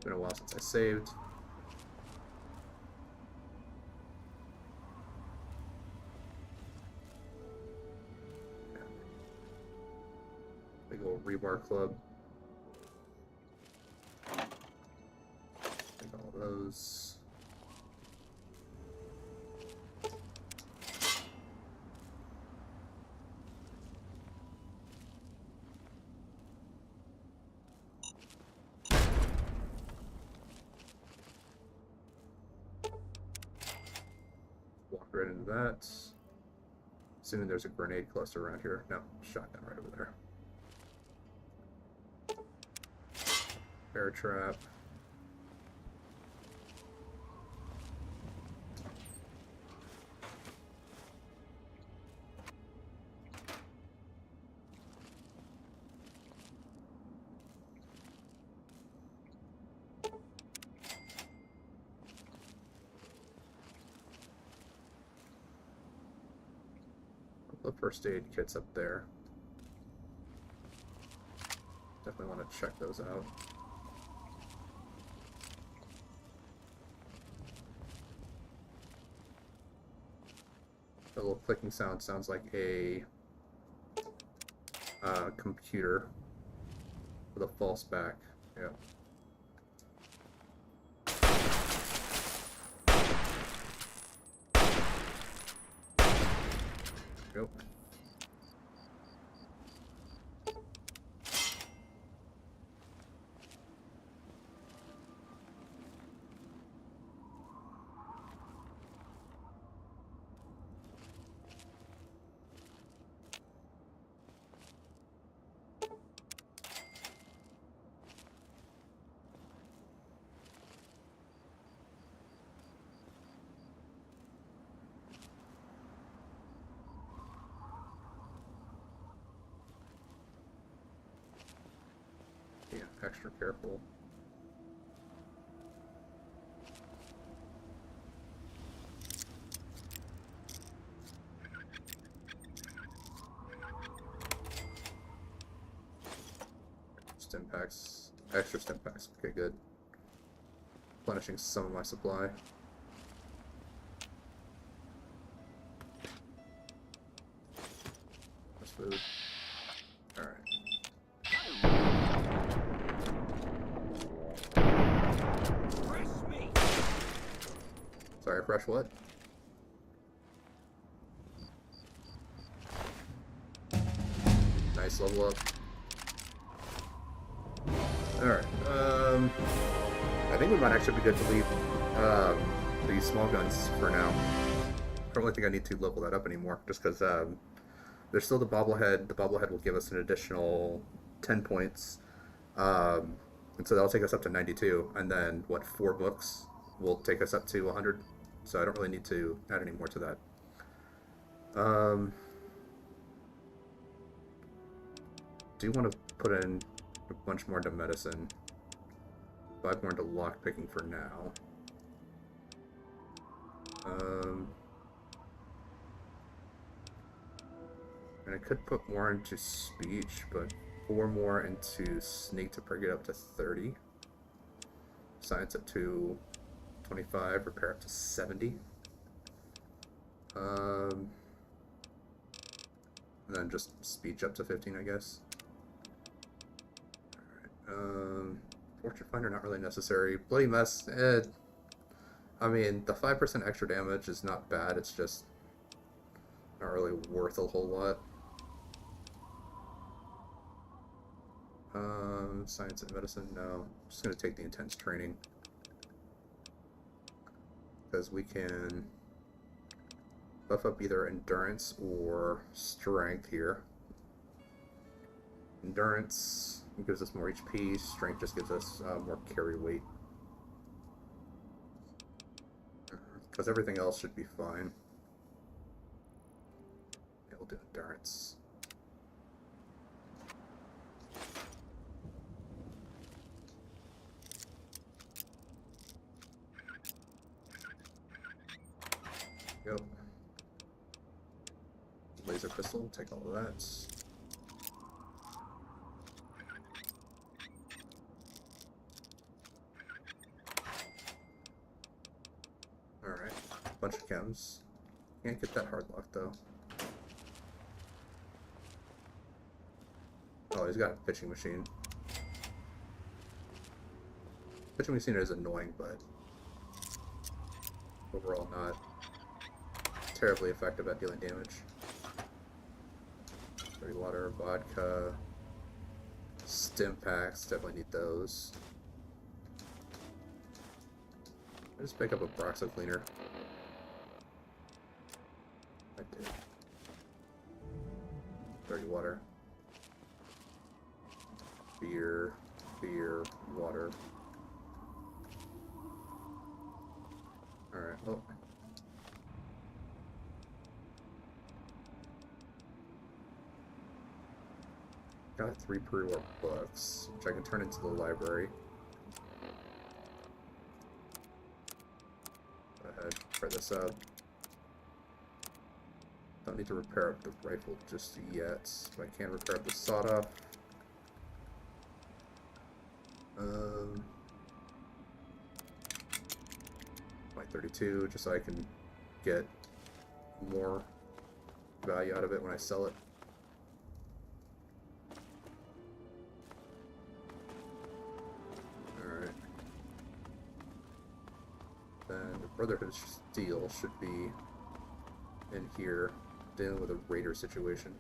Been a while since I saved. Big old rebar club. Take all those. Walk right into that. Assuming there's a grenade cluster around here. No, shotgun right over there. Bear trap. The first aid kits up there. Definitely want to check those out. The little clicking sound sounds like a computer with a false back. Yeah. Yep. Yeah, extra careful. Stim packs, extra stim packs. Okay, good. Replenishing some of my supply. That's food. All right. Sorry, fresh what? Nice level up. Alright, I think we might actually be good to leave these small guns for now. I don't really think I need to level that up anymore, just because there's still the bobblehead. The bobblehead will give us an additional 10 points. And so that'll take us up to 92, and then, what, 4 books will take us up to 100? So I don't really need to add any more to that. Do want to put in a bunch more into medicine. 5 more into lockpicking for now. And I could put more into speech, but 4 more into sneak to bring it up to 30. Science up to 25, repair up to 70. And then just speech up to 15, I guess. Alright, Fortune Finder not really necessary. Bloody Mess, I mean, the 5% extra damage is not bad, it's just not really worth a whole lot. Science and medicine, no. I'm just gonna take the intense training. Because we can buff up either endurance or strength here. Endurance gives us more HP, strength just gives us more carry weight. Because everything else should be fine. Yeah, we'll do endurance. Go. Laser pistol, take all of that. Alright, bunch of chems. Can't get that hard lock though. Oh, he's got a pitching machine. Pitching machine is annoying, but overall not terribly effective at dealing damage. Dirty water, vodka, stim packs, definitely need those. I just pick up a Broxo cleaner. I did. Dirty water. Beer, water. Alright, well. Got 3 pre-war books, which I can turn into the library. Go ahead, try this out. Don't need to repair up the rifle just yet, but I can repair up the sawed-off. My 32, just so I can get more value out of it when I sell it. Alright. Then the Brotherhood Steel should be in here, dealing with a raider situation.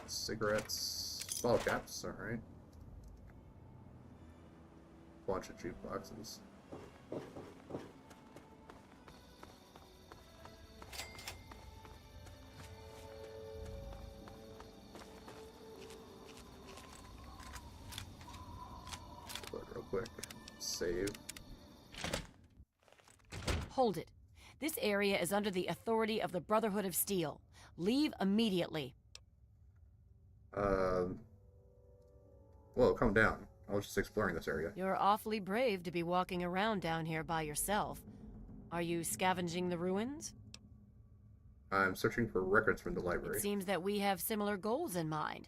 Cigarettes, bottle caps, alright. Bunch of jukeboxes. Look real quick. Save. Hold it. This area is under the authority of the Brotherhood of Steel. Leave immediately. Well, calm down. I was just exploring this area. You're awfully brave to be walking around down here by yourself. Are you scavenging the ruins? I'm searching for records from the library. It seems that we have similar goals in mind.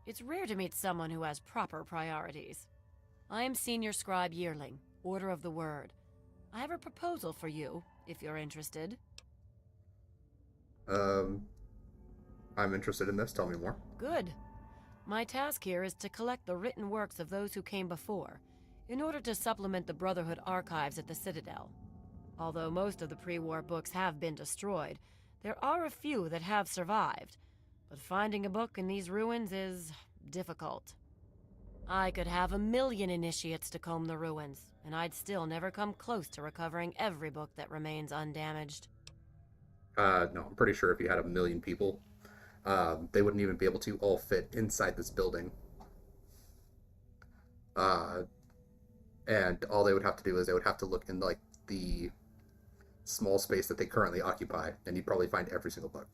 It's rare to meet someone who has proper priorities. I am Senior Scribe Yearling, Order of the Word. I have a proposal for you, if you're interested. I'm interested in this. Tell me more. Good. My task here is to collect the written works of those who came before, in order to supplement the Brotherhood archives at the Citadel. Although most of the pre-war books have been destroyed, there are a few that have survived, but finding a book in these ruins is difficult. I could have 1,000,000 initiates to comb the ruins, and I'd still never come close to recovering every book that remains undamaged. No, I'm pretty sure if you had 1,000,000 people, they wouldn't even be able to all fit inside this building. And all they would have to do is they would have to look in, like, the small space that they currently occupy, and you'd probably find every single book.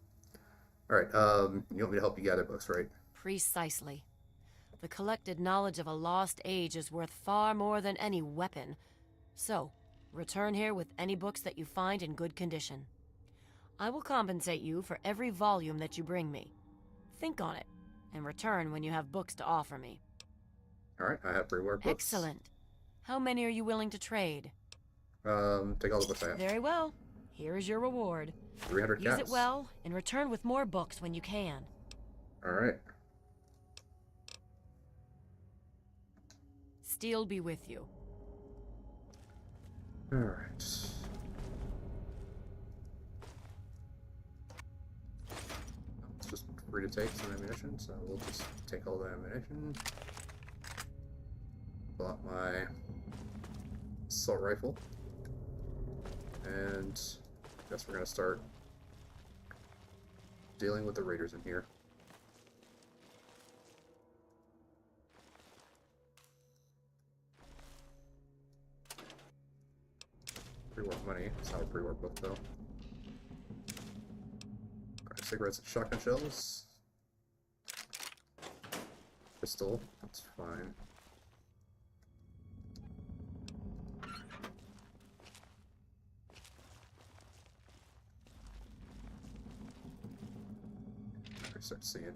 Alright, you want me to help you gather books, right? Precisely. The collected knowledge of a lost age is worth far more than any weapon. So, return here with any books that you find in good condition. I will compensate you for every volume that you bring me. Think on it, and return when you have books to offer me. Alright, I have pre-war books. Excellent. How many are you willing to trade? Take all the books I have. Very well. Here is your reward. 300 Use caps. it well, and return with more books when you can. Alright. Steel be with you. Alright. It's just free to take some ammunition, so we'll just take all the ammunition. Pull out my assault rifle. And I guess we're gonna start dealing with the raiders in here. Pre-war money. It's not a pre-war book though. Alright, cigarettes and shotgun shells. Pistol, that's fine. I start seeing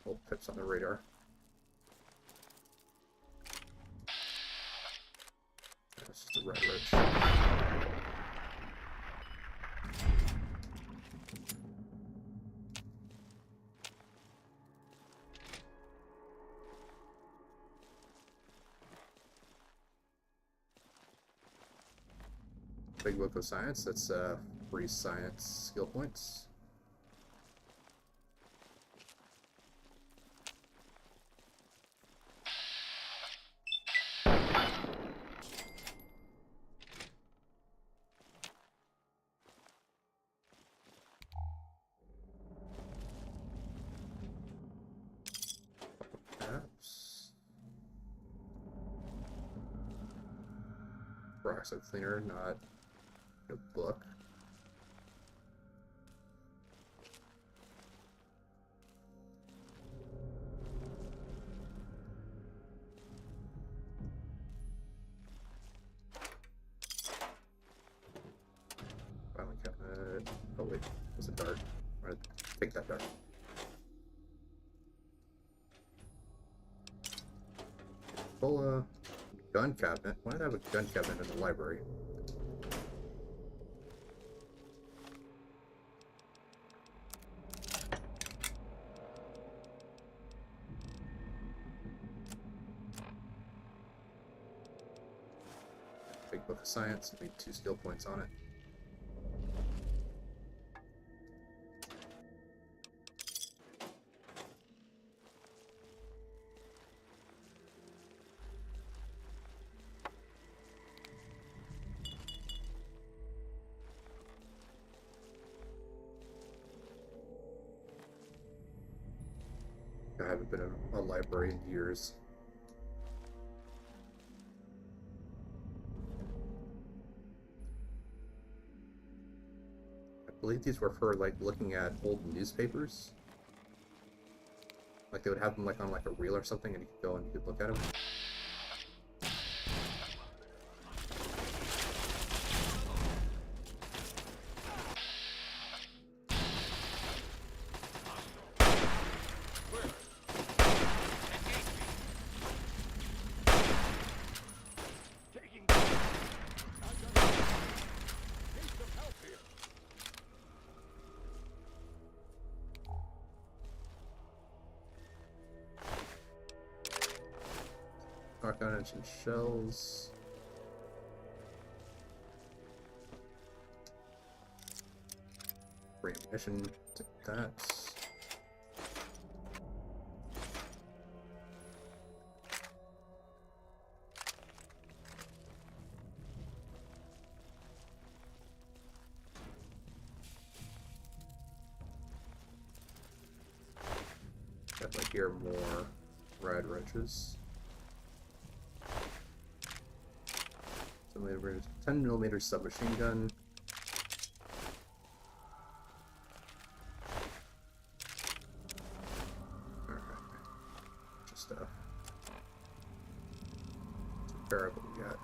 old pips on the radar. That's just a red ridge. Big book of science, that's free science skill points. Perhaps. Peroxide cleaner, not a book. Filing cabinet. Oh wait, it's a dart. I'm gonna take that dart. Full gun cabinet. Why did I have a gun cabinet in the library? Big book of science. Need 2 skill points on it. I haven't been in a library in years. I believe these were for like looking at old newspapers. Like they would have them like on like a reel or something, and you could go and you could look at them. Shotgun and shells. Free ammunition. Take that. Definitely hear more rad wrenches. 10mm submachine gun. Alright. Just compare what we got.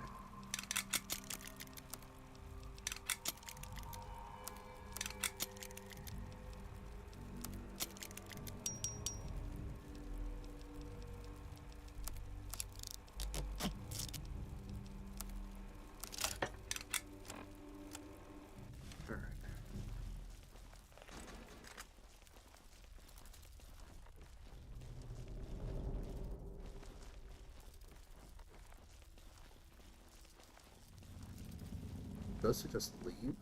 Those to just leave.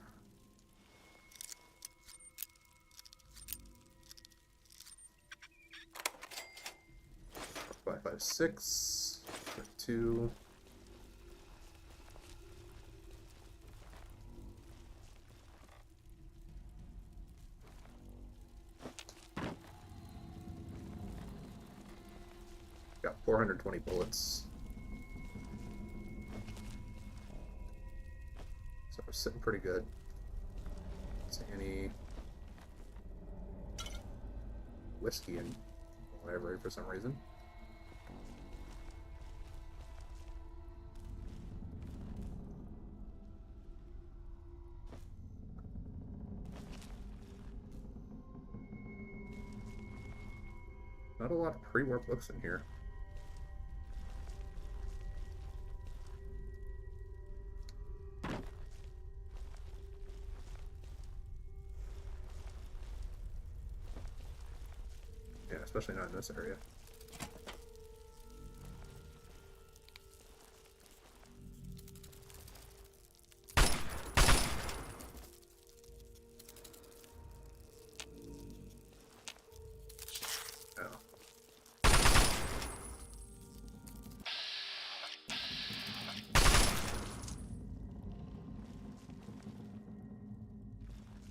Five, 6, 2. Got 420 bullets. So we're sitting pretty good. Don't see any whiskey in library for some reason. Not a lot of pre-war books in here. Yeah, especially not in this area.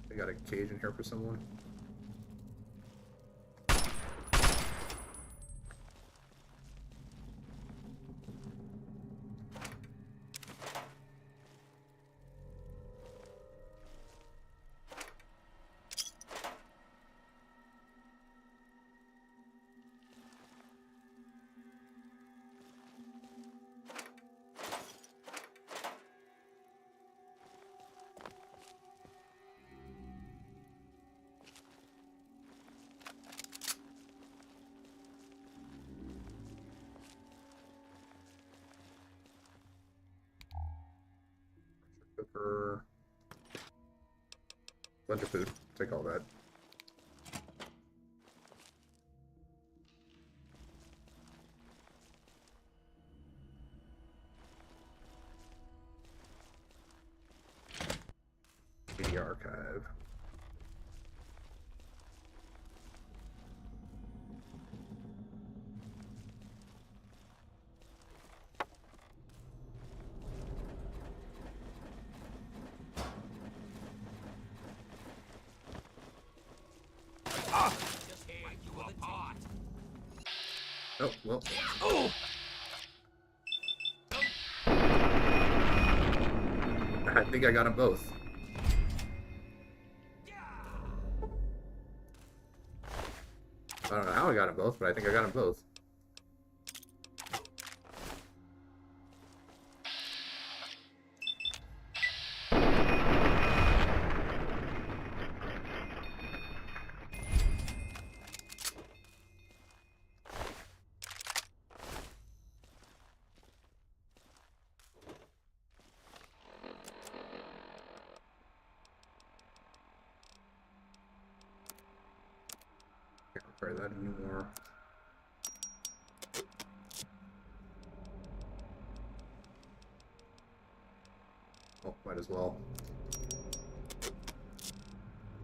They got a cage in here for someone. Cooker. Bunch of food. Take all that. Media archive. Oh, well. Oh! I think I got them both. I don't know how I got them both, but I think I got them both. Can't repair that anymore. Oh, might as well.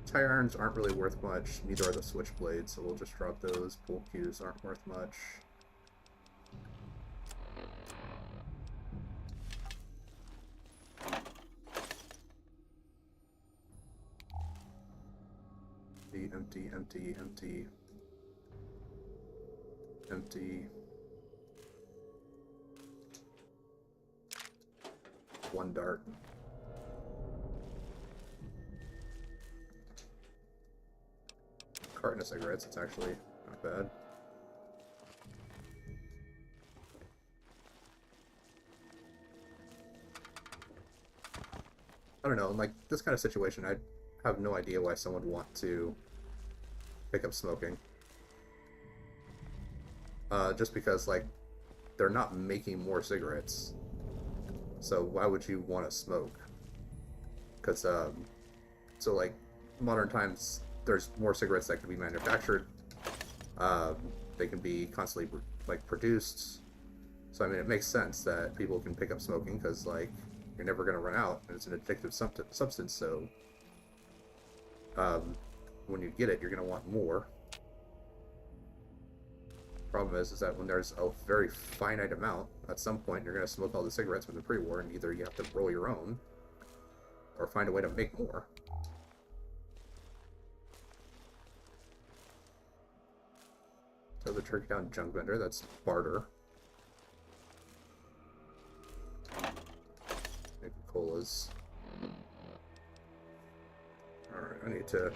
Tire irons aren't really worth much, neither are the switchblades, so we'll just drop those. Pull cues aren't worth much. Empty, empty, empty, empty. One dart. Carton of cigarettes, it's actually not bad. I don't know, in like this kind of situation, I have no idea why someone would want to pick up smoking. Just because, like, they're not making more cigarettes. So why would you want to smoke? Because, so like, modern times, there's more cigarettes that can be manufactured. They can be constantly, like, produced. So, I mean, it makes sense that people can pick up smoking because, like, you're never going to run out. And it's an addictive substance, so when you get it, you're going to want more. Problem is that when there's a very finite amount, at some point you're going to smoke all the cigarettes from the pre-war, and either you have to roll your own or find a way to make more. So the turkey down junk vendor, that's barter. Maybe colas. Alright, I need to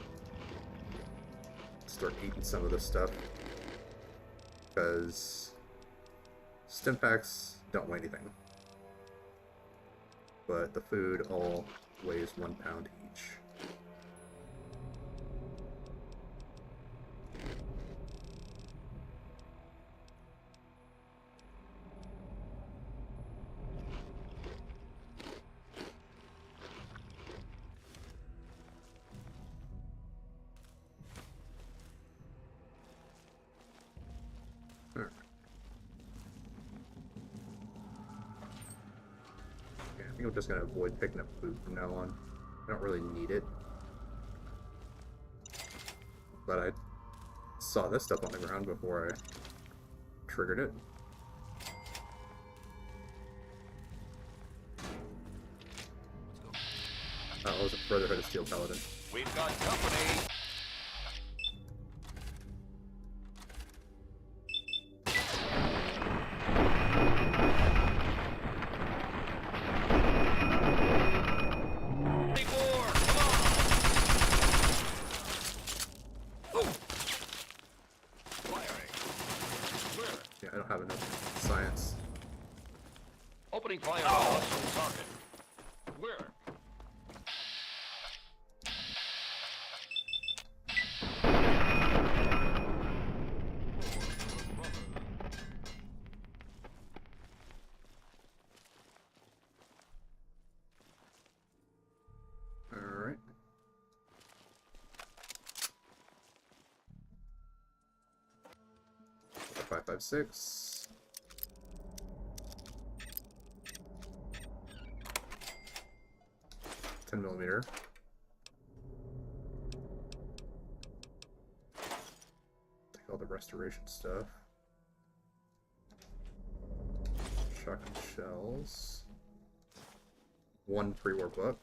start eating some of this stuff. because stim packs don't weigh anything. But the food all weighs 1 pound each. I think I'm just going to avoid picking up food from now on. I don't really need it. But I saw this stuff on the ground before I triggered it. Oh, it was a Brotherhood of Steel Paladin. We've got company. Yeah, I don't have enough science. Opening fire on hostile target. Where? Alright. Five, 5.56. $10mm. Take all the restoration stuff. Shotgun shells. 1 pre-war book.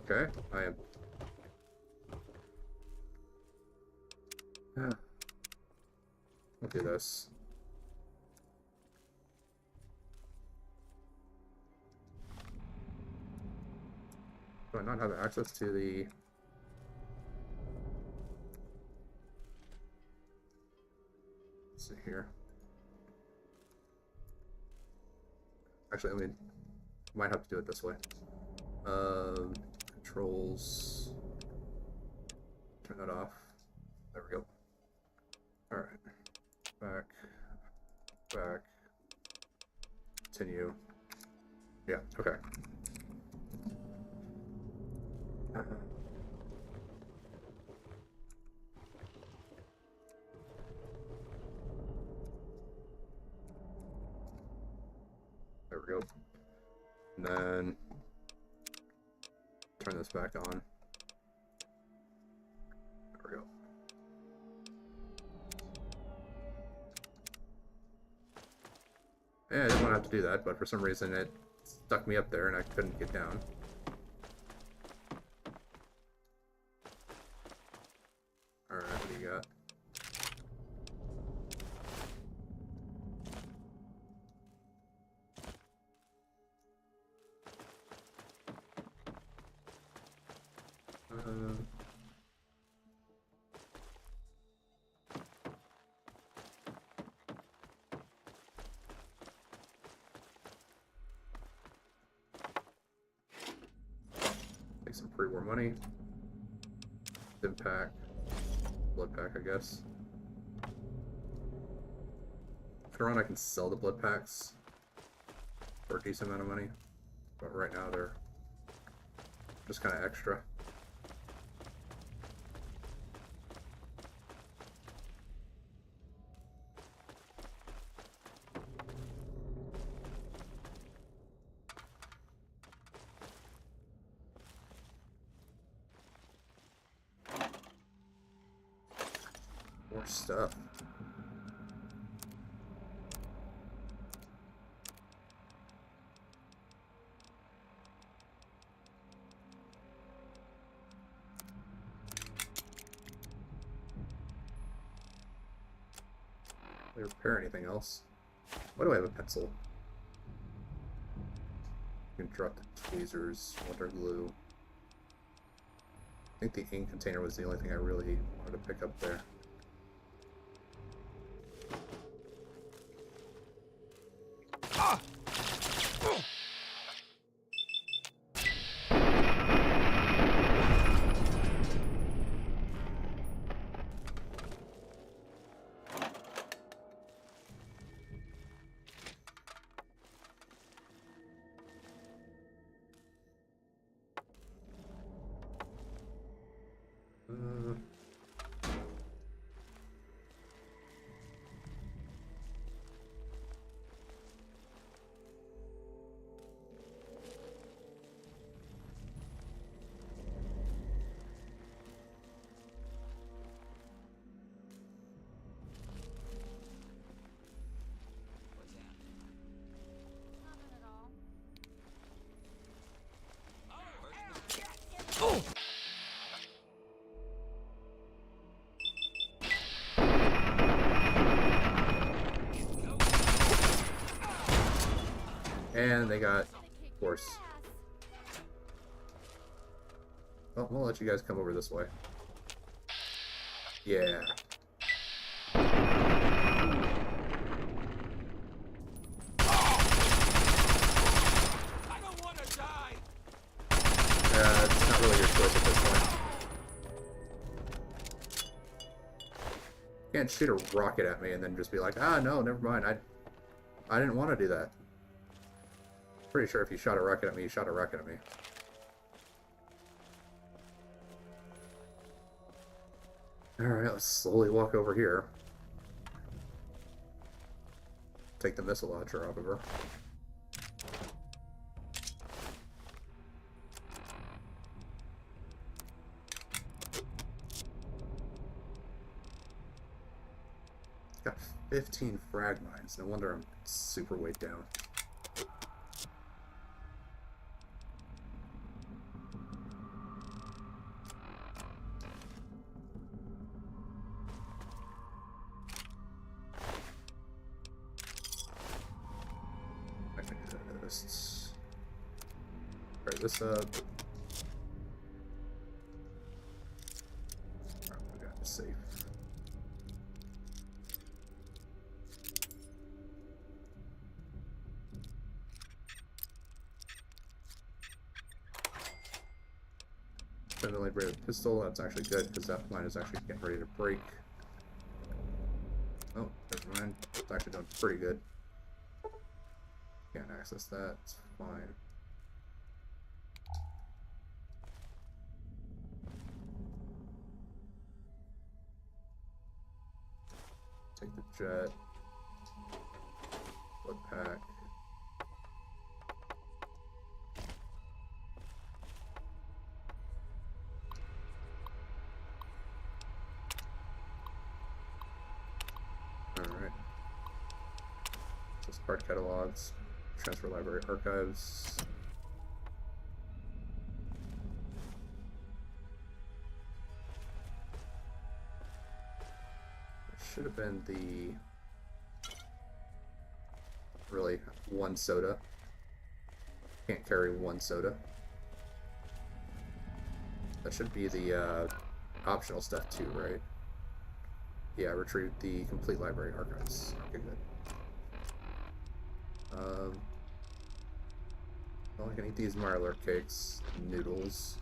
Okay, I am. I'll do this. Do I not have access to the... Let's see here. Actually, I mean, might have to do it this way. Controls. Turn that off. There we go. Alright. Back. Back. Continue. Yeah, okay. There we go. And then turn this back on. There we go. Yeah, I didn't want to have to do that, but for some reason it stuck me up there and I couldn't get down. Alright, what do you got? Take some pre-war money. Stim pack. Blood pack, I guess. Later on I can sell the blood packs for a decent amount of money. But right now they're just kind of extra. More stuff. Really repair anything else. Why do I have a pencil? You can drop the tweezers, water glue. I think the ink container was the only thing I really wanted to pick up there. Ah! And they got, of course. Well, we'll let you guys come over this way. Yeah. It's not really your choice at this point. You can't shoot a rocket at me and then just be like, ah, no, never mind. I didn't want to do that. Pretty sure if you shot a rocket at me, you shot a rocket at me. Alright, let's slowly walk over here. Take the missile launcher off of her. Got 15 frag mines. No wonder I'm super weighed down. Fire this up. Alright, we got it safe. Suddenly rated pistol, that's actually good because that line is actually getting ready to break. Oh, never mind. It's actually doing pretty good. Can't access that, it's fine. Take the jet. Blood pack. Alright. Just part catalogs. Transfer library archives. It should have been the really one soda. Can't carry one soda. That should be the optional stuff too, right? Yeah, retrieve the complete library archives. Okay, good. Well, I can eat these Marlar cakes, noodles.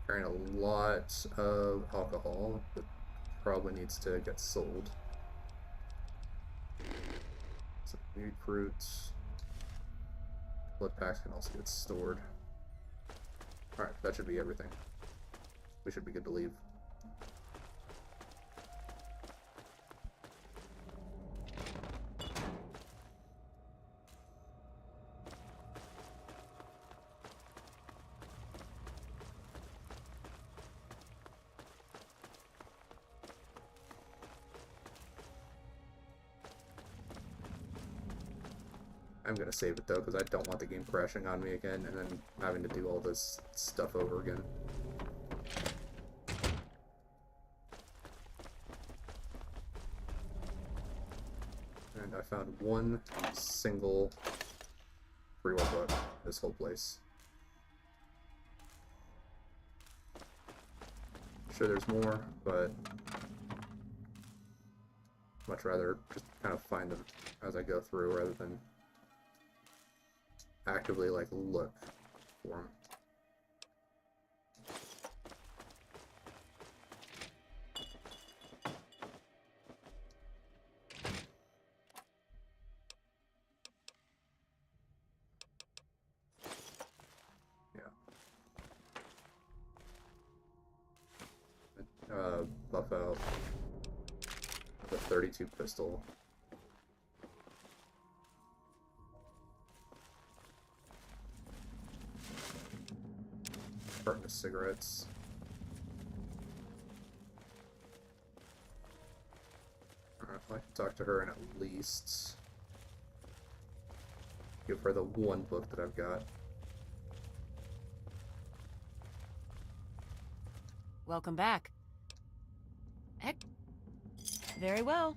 Carrying a lot of alcohol that probably needs to get sold. Some new fruits. Blood packs can also get stored. Alright, that should be everything. We should be good to leave. I'm gonna save it though, because I don't want the game crashing on me again and then having to do all this stuff over again. And I found one single pre-war book this whole place. Sure, there's more, but much rather just kind of find them as I go through rather than actively like look for them. Buff out the 32 pistol. Carton of cigarettes. Alright, I can talk to her and at least give her the one book that I've got. Welcome back. Heck. Very well.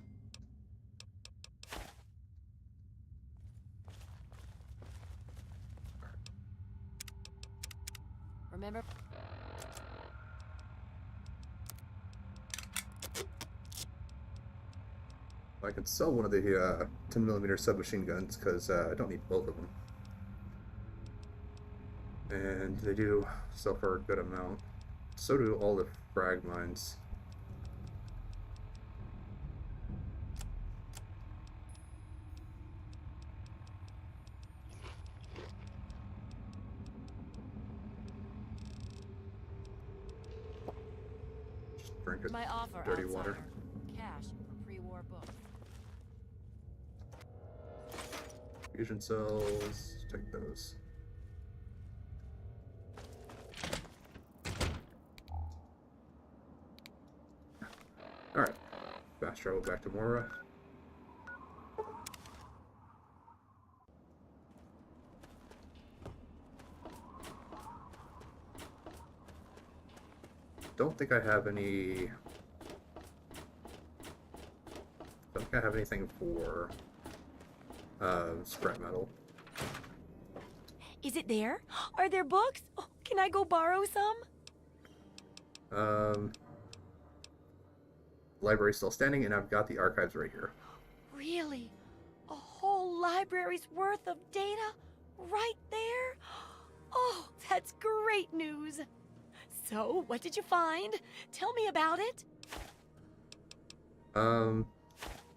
Remember? I could sell one of the 10mm submachine guns because I don't need both of them. And they do sell for a good amount. So do all the frag mines. Just drink My offer, dirty outsider. water. Cash for pre-war books. Fusion cells, take those. Alright, fast travel back to Moira. Don't think I have any... Don't think I have anything for scrap metal. Is it there? Are there books? Oh, can I go borrow some? Library's still standing, and I've got the archives right here. Really? A whole library's worth of data? Right there? Oh, that's great news. So, what did you find? Tell me about it.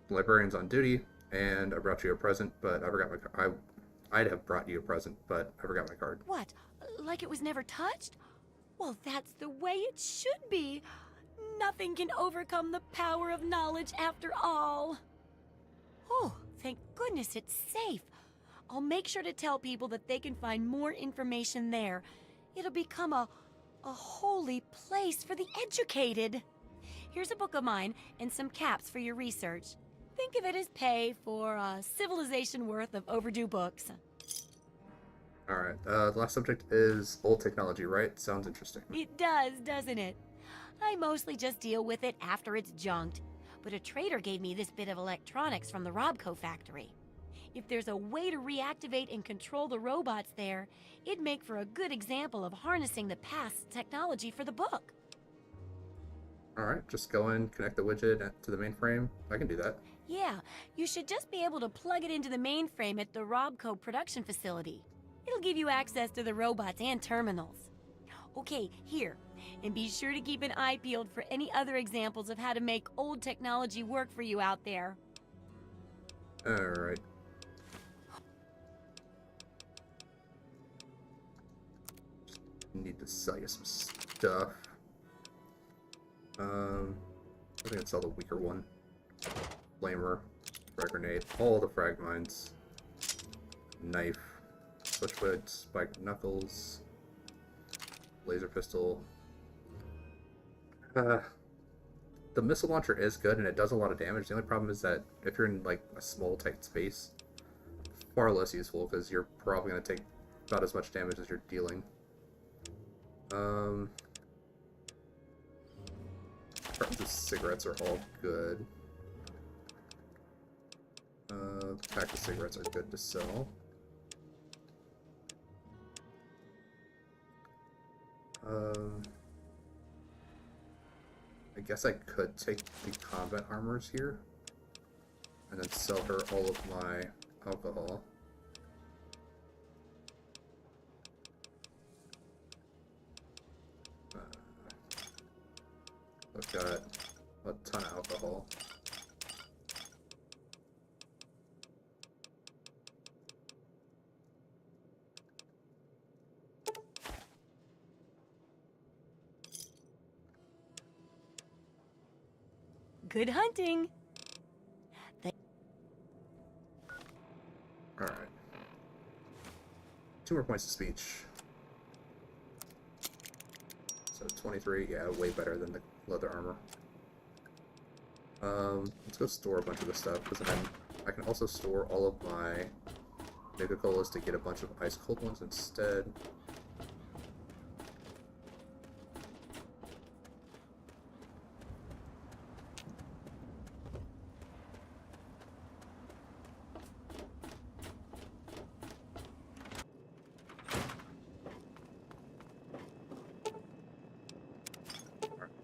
Librarian's on duty, and I brought you a present, but I forgot my I'd have brought you a present, but I forgot my card. What? Like it was never touched? Well, that's the way it should be. Nothing can overcome the power of knowledge after all. Oh, thank goodness it's safe. I'll make sure to tell people that they can find more information there. It'll become a holy place for the educated. Here's a book of mine and some caps for your research. Think of it as pay for a civilization worth of overdue books. Alright, the last subject is old technology, right? Sounds interesting. It does, doesn't it? I mostly just deal with it after it's junked. But a trader gave me this bit of electronics from the Robco factory. If there's a way to reactivate and control the robots there, it'd make for a good example of harnessing the past technology for the book. Alright, just go in, connect the widget to the mainframe. I can do that. Yeah, you should just be able to plug it into the mainframe at the Robco production facility. It'll give you access to the robots and terminals. Okay, here. And be sure to keep an eye peeled for any other examples of how to make old technology work for you out there. Alright. Need to sell you some stuff. I think I'd sell the weaker one. Flamer, frag grenade, all the frag mines. Knife, switchblade, spiked knuckles, laser pistol. The missile launcher is good and it does a lot of damage. The only problem is that if you're in like a small tight space, far less useful because you're probably going to take about as much damage as you're dealing. Cartons of cigarettes are all good. Pack of cigarettes are good to sell. I guess I could take the combat armors here and then sell her all of my alcohol. I've got a ton of alcohol. Good hunting. Alright. 2 more points of speech. So 23, yeah, way better than the leather armor. Let's go store a bunch of this stuff, because then I can also store all of my Nuka-Colas to get a bunch of ice cold ones instead.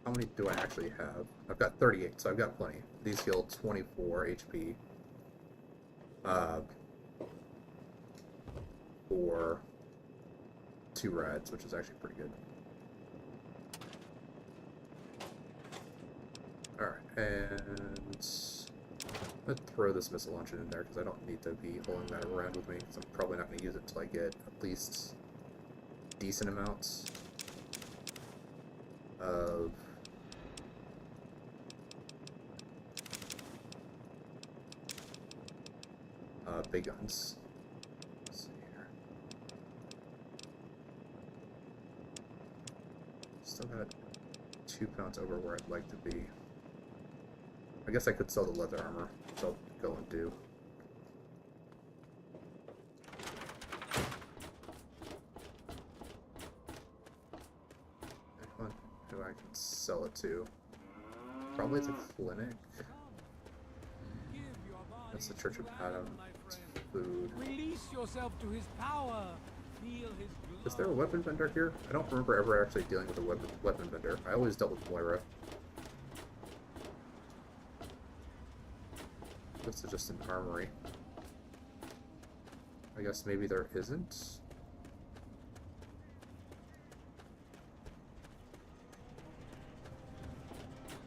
How many do I actually have? I've got 38, so I've got plenty. These heal 24 HP. For 2 rides, which is actually pretty good. Alright, and let's throw this missile launcher in there because I don't need to be holding that around with me, because I'm probably not going to use it until I get at least decent amounts of big guns. Let's see here. Still got 2 pounds over where I'd like to be. I guess I could sell the leather armor, which I'll go and do. Anyone who I can sell it to? Probably the clinic. That's the Church of Adam. Food. Release yourself to his power. Feel his blood. Is there a weapon vendor here? I don't remember ever actually dealing with a weapon vendor. I always dealt with Moira. This is just an armory. I guess maybe there isn't.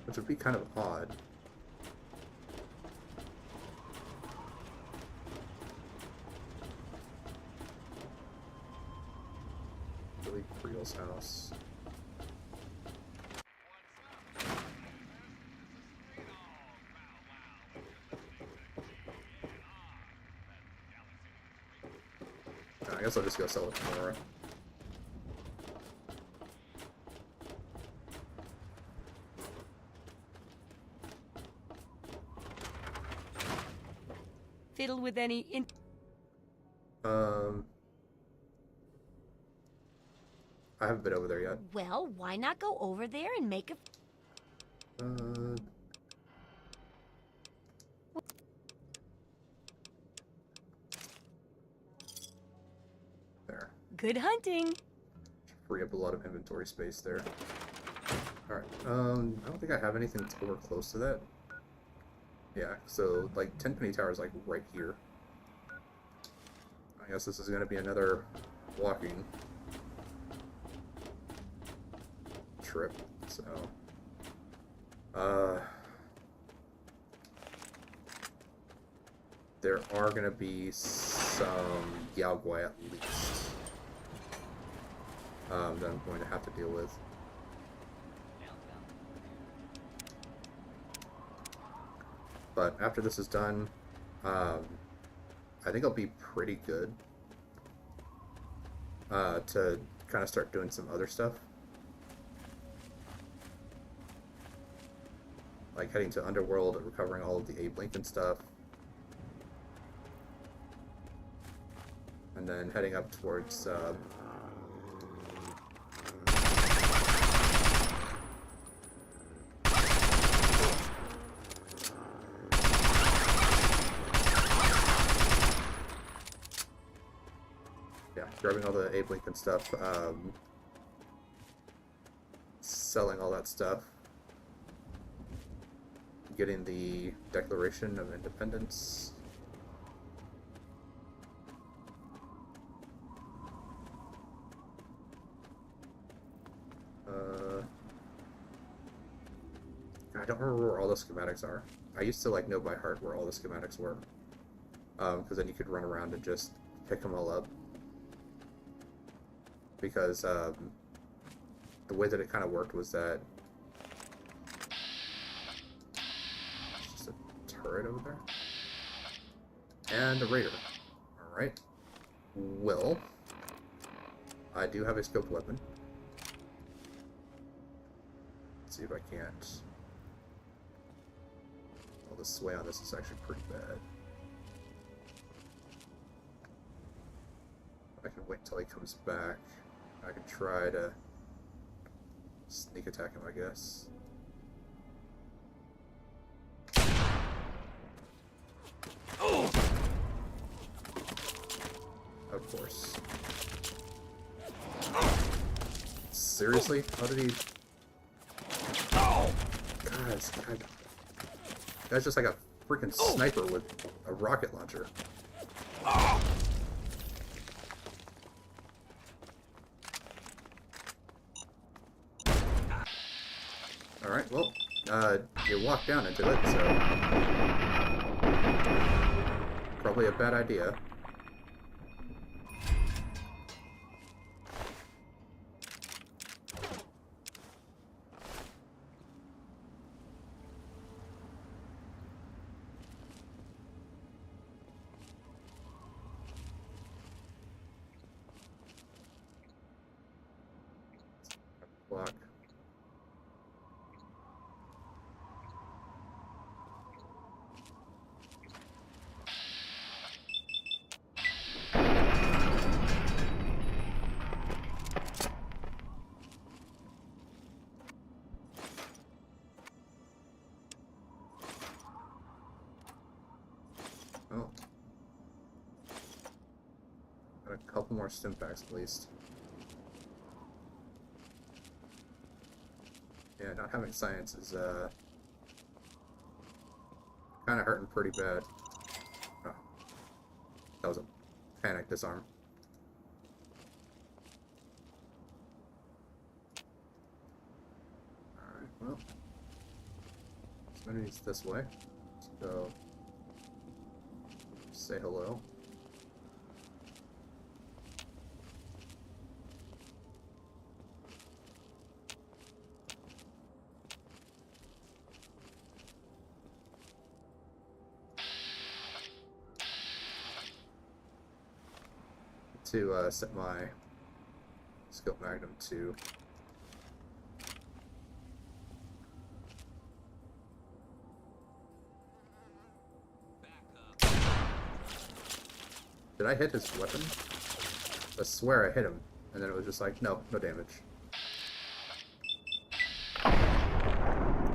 Which would be kind of odd. Creel's house. I guess I'll just go sell it to Moira. Fiddle with any I haven't been over there yet. Well, why not go over there and make a... There. Good hunting. Free up a lot of inventory space there. Alright, I don't think I have anything that's over close to that. Yeah, so, like, Tenpenny Tower is, like, right here. I guess this is gonna be another walking trip, so there are gonna be some Yao Guai at least that I'm going to have to deal with. But after this is done, I think I'll be pretty good to kind of start doing some other stuff. Like heading to Underworld and recovering all of the Abe Lincoln stuff. And then heading up towards grabbing all the Abe Lincoln stuff, selling all that stuff, getting the Declaration of Independence. I don't remember where all the schematics are. I used to like know by heart where all the schematics were, because then you could run around and just pick them all up. Because the way that it kind of worked was that there's just a turret over there and a raider. All right. Well, I do have a scoped weapon. Let's see if I can't. All the sway on this is actually pretty bad. I can wait until he comes back. I can try to sneak attack him, I guess. Oh! Of course. Seriously? How did he... Guys, guy's just like a freaking sniper with a rocket launcher. Alright, well, you walked down into it, so probably a bad idea. Block. Oh. Got a couple more stim packs at least. Yeah, not having science is kind of hurting pretty bad. Oh, that was a panic disarm. Alright, well, somebody's this way. Let's go say hello. To set my scope magnum to Did I hit his weapon? I swear I hit him, and then it was just like, no, no damage.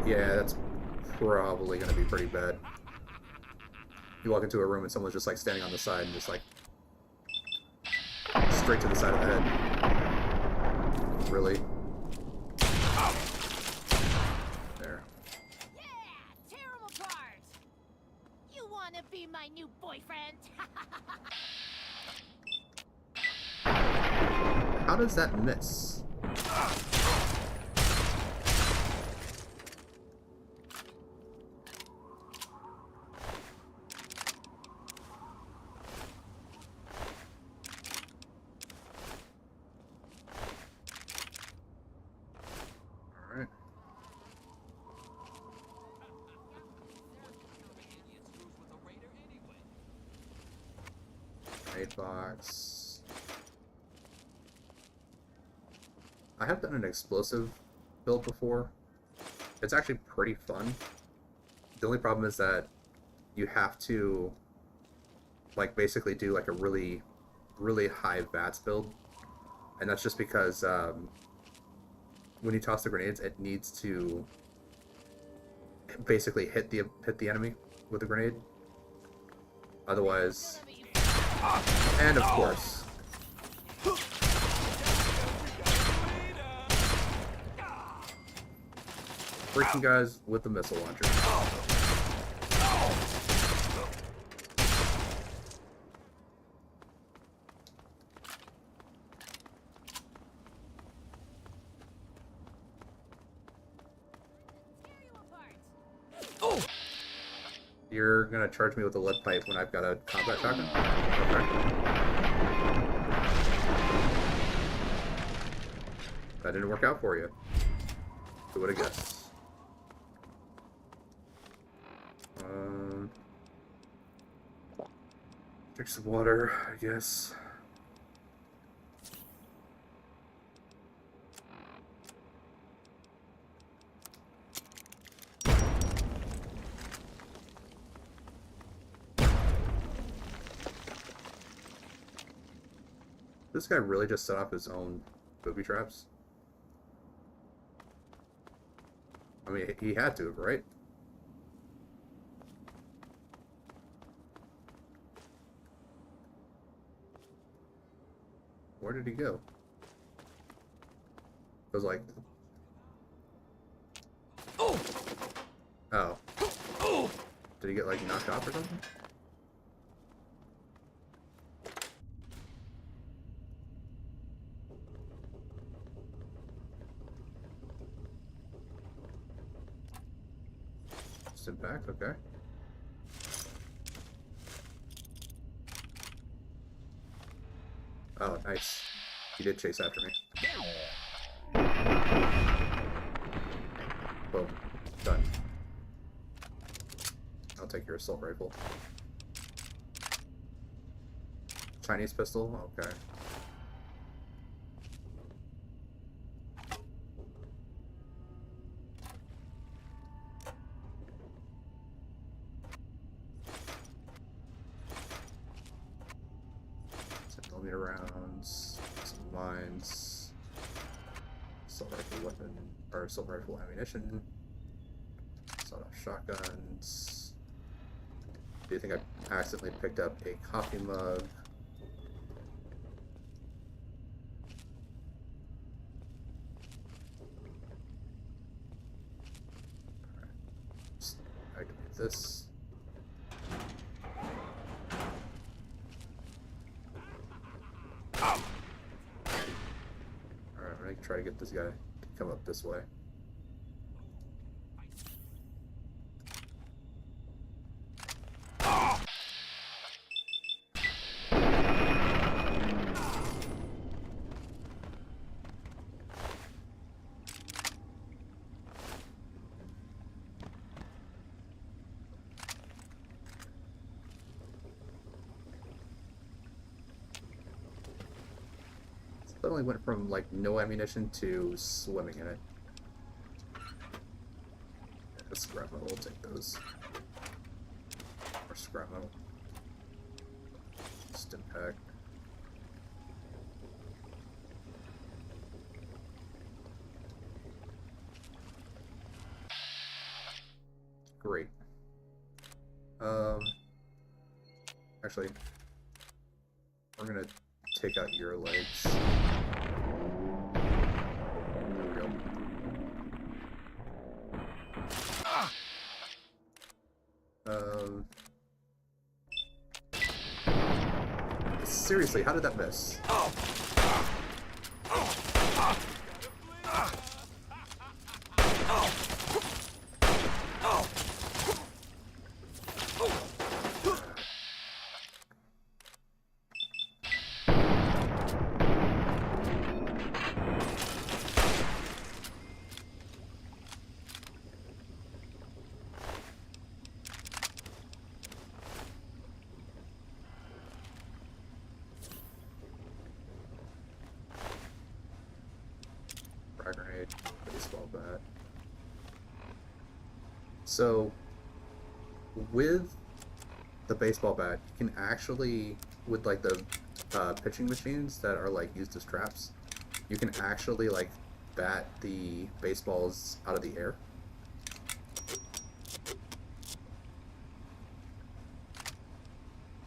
Yeah, that's probably gonna be pretty bad. You walk into a room and someone's just like standing on the side and just like straight to the side of the head. Really? There. Yeah, terrible part. You wanna be my new boyfriend? How does that miss? Box. I have done an explosive build before. It's actually pretty fun. The only problem is that you have to like basically do like a really high VATS build, and that's just because when you toss the grenades, it needs to basically hit the enemy with the grenade. Otherwise. And of course. freaking guys with the missile launcher. You're gonna charge me with a lead pipe when I've got a combat shotgun? Okay. That didn't work out for you. Who would have guessed? Drink some water, I guess. This guy really just set off his own booby traps? I mean, he had to, right? Where did he go? It was like... Oh! Did he get, like, knocked off or something? Back, okay. Oh, nice. He did chase after me. Boom. Done. I'll take your assault rifle. Chinese pistol? Okay. Rounds, some mines, assault rifle weapon, or assault rifle ammunition, sawed-off shotguns. Do you think I accidentally picked up a coffee mug? Just activate this. Try to get this guy to come up this way. Suddenly went from like no ammunition to swimming in it. Yeah, scrap metal, we'll take those. Or scrap metal. Stim pack. Great. Actually, we're gonna take out your legs. There we go. Seriously, how did that miss? Grenade, baseball bat. So, with the baseball bat, you can actually, with like the pitching machines that are like used as traps, you can actually like bat the baseballs out of the air.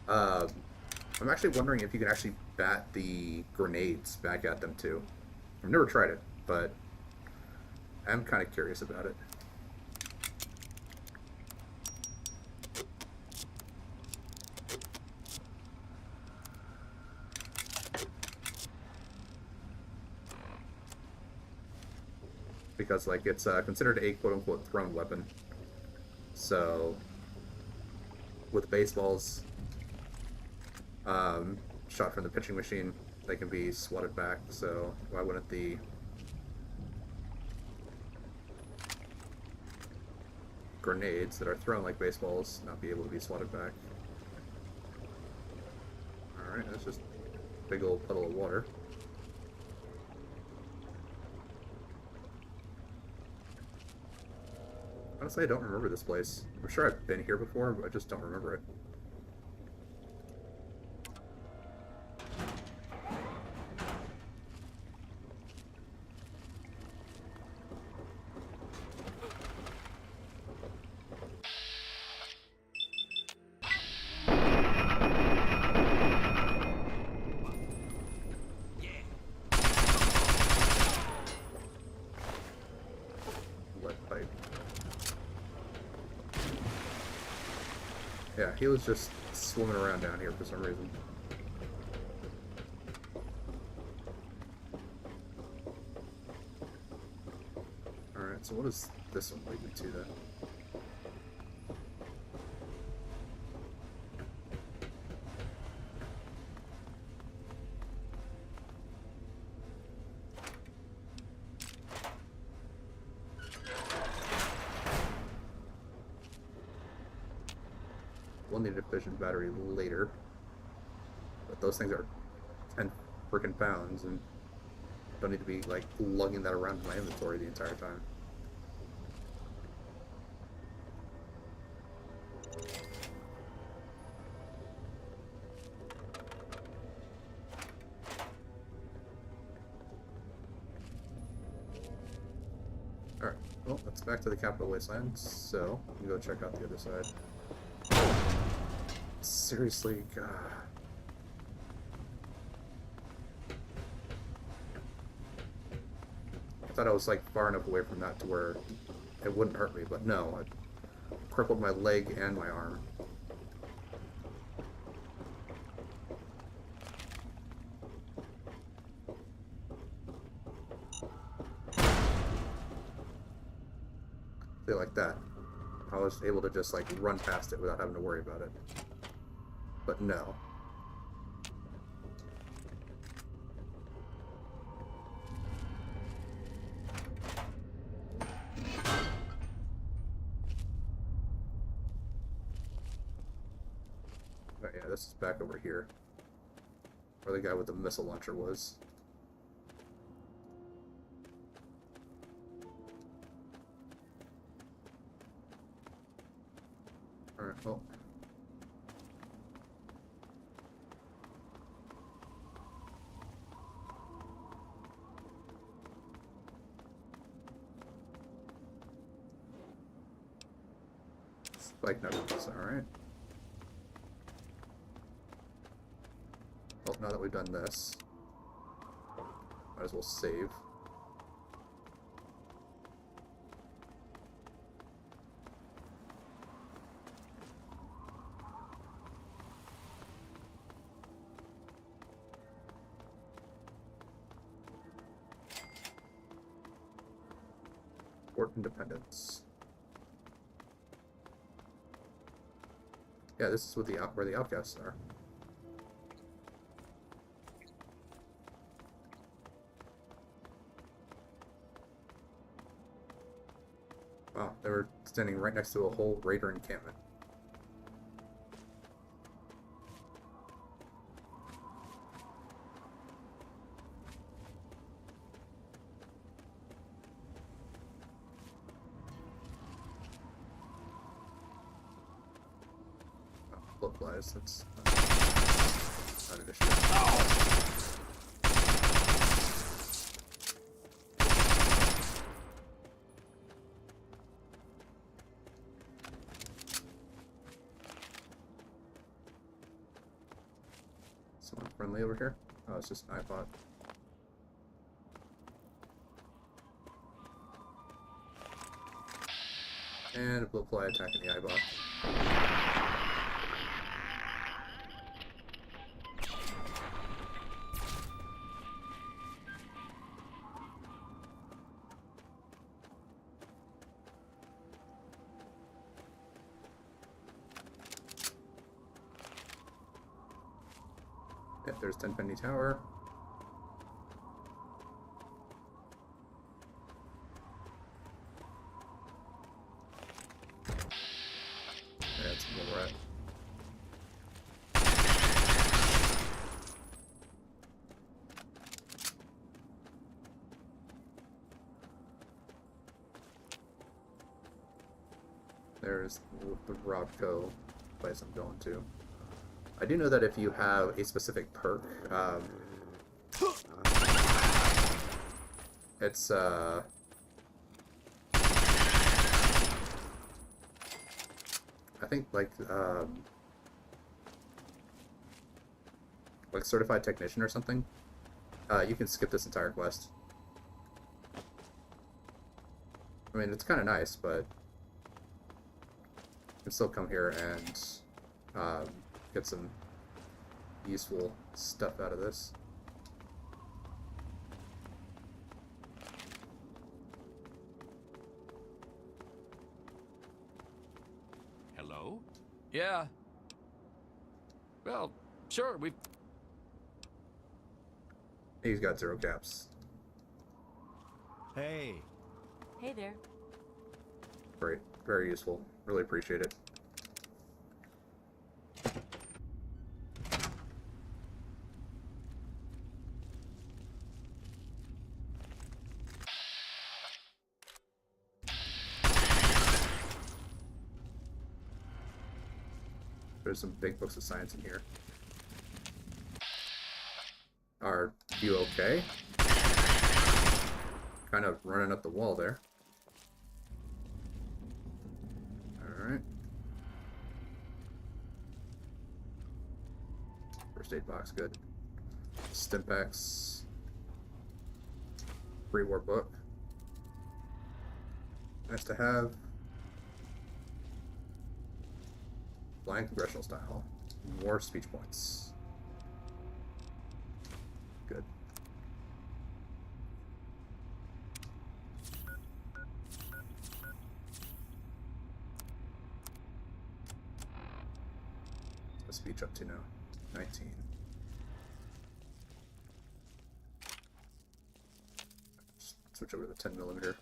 I'm actually wondering if you can actually bat the grenades back at them too. I've never tried it, but I'm kind of curious about it. because like it's considered a quote-unquote thrown weapon. So with baseballs shot from the pitching machine, they can be swatted back. So why wouldn't the grenades that are thrown like baseballs not be able to be swatted back? Alright, that's just a big old puddle of water. Honestly, I don't remember this place. I'm sure I've been here before, but I just don't remember it. Yeah, he was just swimming around down here for some reason. Alright, so what does this one lead me to then? We'll need a fission battery later, but those things are 10 freaking pounds and don't need to be like lugging that around in my inventory the entire time. Alright, well, that's back to the capital wasteland, so we can go check out the other side. Seriously, God. I thought I was like far enough away from that to where it wouldn't hurt me, but no, it crippled my leg and my arm. Feel like that. I was able to just like run past it without having to worry about it. But no. Oh yeah, this is back over here, where the guy with the missile launcher was. Alright, well. Spike nuggets, alright. Well, now that we've done this, might as well save. Fort Independence. Yeah, this is what where the outcasts are. Wow, they were standing right next to a whole raider encampment. Applies. That's not an issue. Someone friendly over here? Oh, it's just an iPod. And a blowfly attacking the iBot. Yep, there's Tenpenny Tower. That's more rat. There's the Robco place I'm going to. I do know that if you have a specific perk, it's I think like certified technician or something. You can skip this entire quest. I mean, it's kind of nice, but you can still come here and get some useful stuff out of this. Hello? Yeah. Well, sure, we've... He's got 0 caps. Hey. Hey there. Great. Very useful. Really appreciate it. There's some big books of science in here. Are you okay? Kind of running up the wall there. Alright. First aid box, good. Stimpaks. Pre-war book. Nice to have. Flying congressional style. More speech points. Good. What's the speech up to now? 19. Just switch over to the 10mm.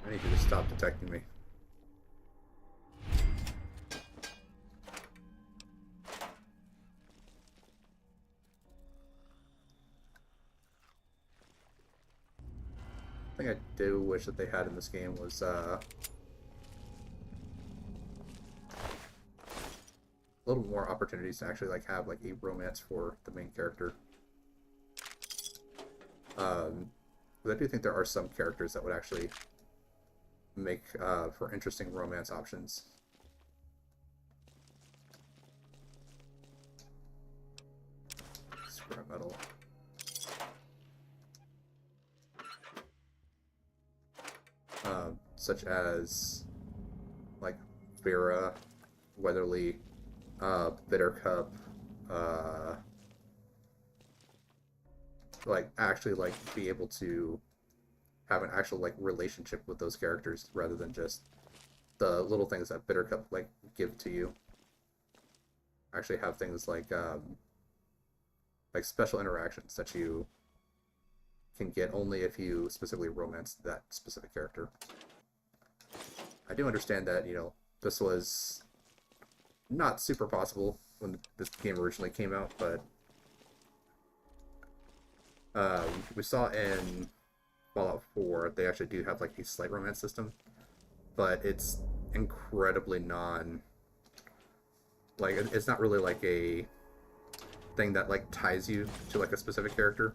I need you to stop detecting me. The thing I do wish that they had in this game was a little more opportunities to actually like have like a romance for the main character. But I do think there are some characters that would actually make for interesting romance options. Scrap metal. Such as like Vera, Weatherly, Bittercup, like actually like be able to have an actual like relationship with those characters rather than just the little things that Bittercup like give to you. Actually have things like special interactions that you can get only if you specifically romance that specific character. I do understand that, you know, this was not super possible when this game originally came out, but we saw in Fallout 4 they actually do have like a slight romance system, but it's incredibly it's not really like a thing that like ties you to like a specific character,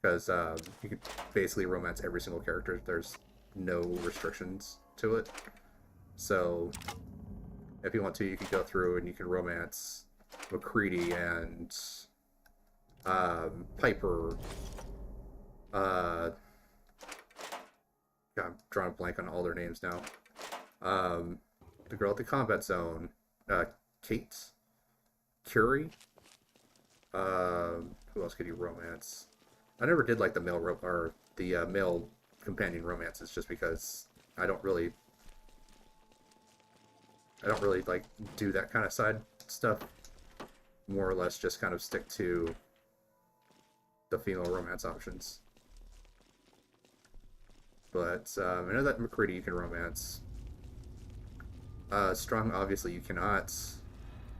because you can basically romance every single character. There's no restrictions to it, so if you want to, you can go through and you can romance McCready and Piper, God, I'm drawing a blank on all their names now. The girl at the combat zone, Kate, Curie. Who else could you romance? I never did like the male companion romances, just because I don't really like do that kind of side stuff. More or less, just kind of stick to the female romance options. But I know that McCready you can romance. Strong, obviously, you cannot,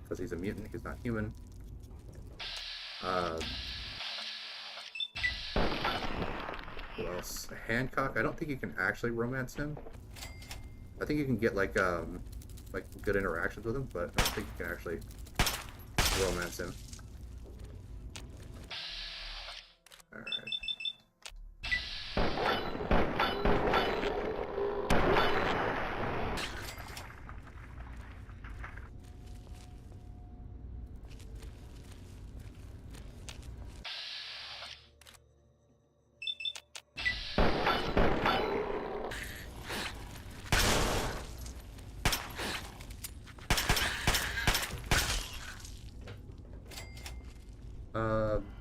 because he's a mutant. He's not human. Who else? Hancock. I don't think you can actually romance him. I think you can get like good interactions with him, but I don't think you can actually romance him. All right.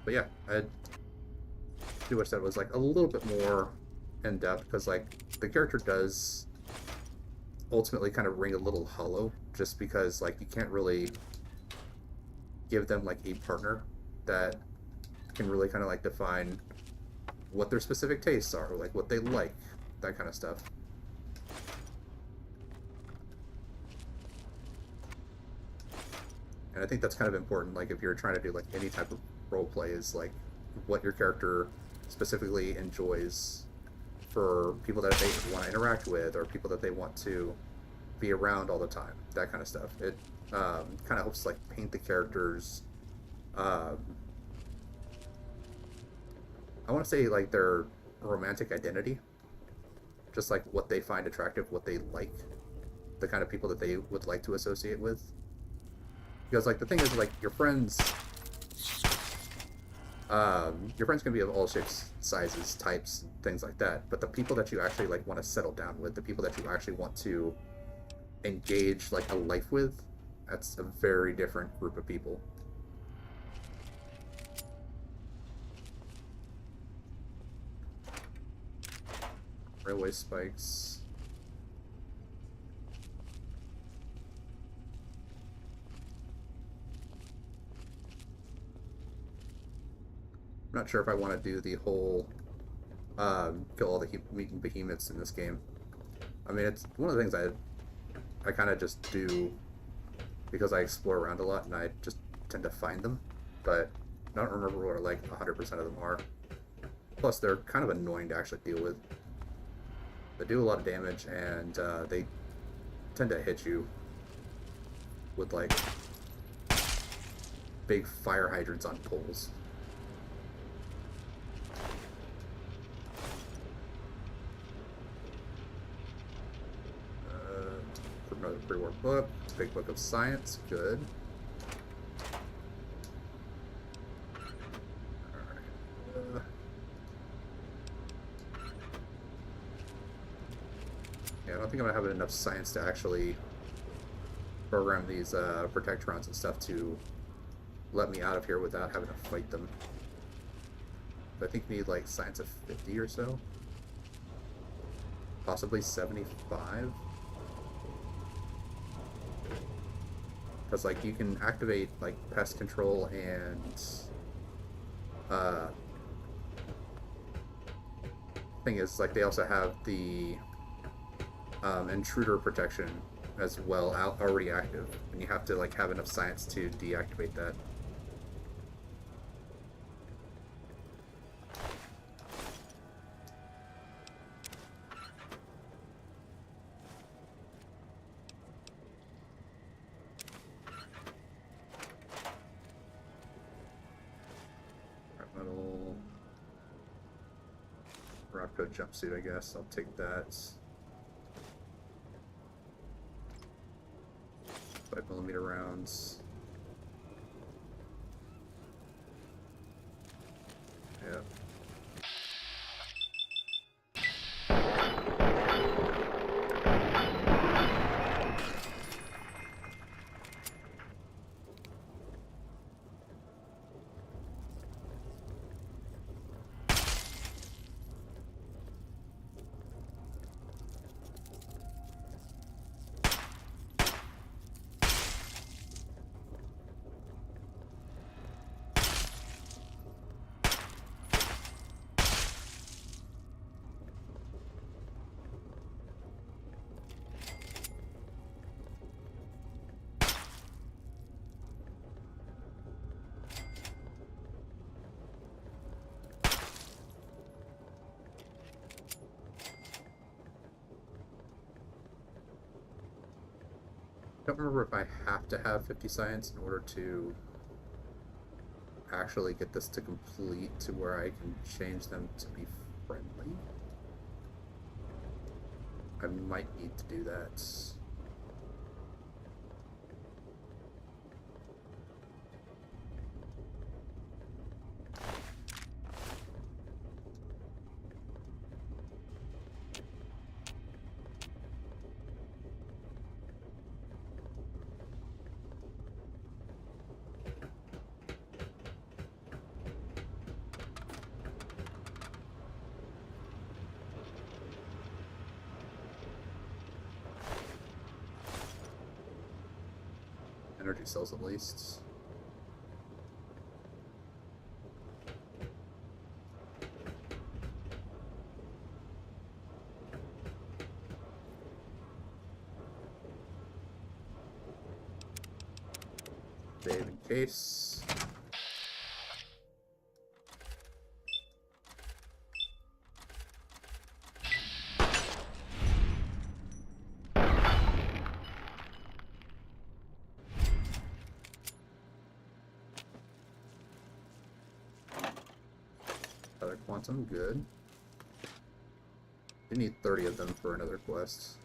But yeah, I do wish that was like a little bit more in depth, because like the character does ultimately kind of ring a little hollow, just because like you can't really give them like a partner that can really kind of like define what their specific tastes are, like what they like, that kind of stuff. And I think that's kind of important, like if you're trying to do like any type of role play, is like what your character specifically enjoys for people that they want to interact with, or people that they want to be around all the time, that kind of stuff. It kind of helps like paint the characters, I want to say like their romantic identity, just like what they find attractive, what they like, the kind of people that they would like to associate with. Because like the thing is, like your friends can be of all shapes, sizes, types, things like that, but the people that you actually like want to settle down with, the people that you actually want to engage like a life with, that's a very different group of people. Railway spikes. I'm not sure if I want to do the whole kill all the mutant behemoths in this game. I mean, it's one of the things I kind of just do because I explore around a lot and I just tend to find them, but I don't remember where like 100% of them are. Plus, they're kind of annoying to actually deal with. They do a lot of damage, and they tend to hit you with like big fire hydrants on poles. Another pre-war book, big book of science, good. Alright. Yeah, I don't think I'm gonna have enough science to actually program these protectrons and stuff to let me out of here without having to fight them. But I think you need like science of 50 or so. Possibly 75. Because like you can activate like pest control and thing is like they also have the intruder protection as well already active, and you have to like have enough science to deactivate that. Rockcoat jumpsuit, I guess. I'll take that. 5mm rounds. Yeah. don't remember if I have to have 50 science in order to actually get this to complete to where I can change them to be friendly. I might need to do that. Energy cells at least. Save in case. Other quantum, good. We need 30 of them for another quest.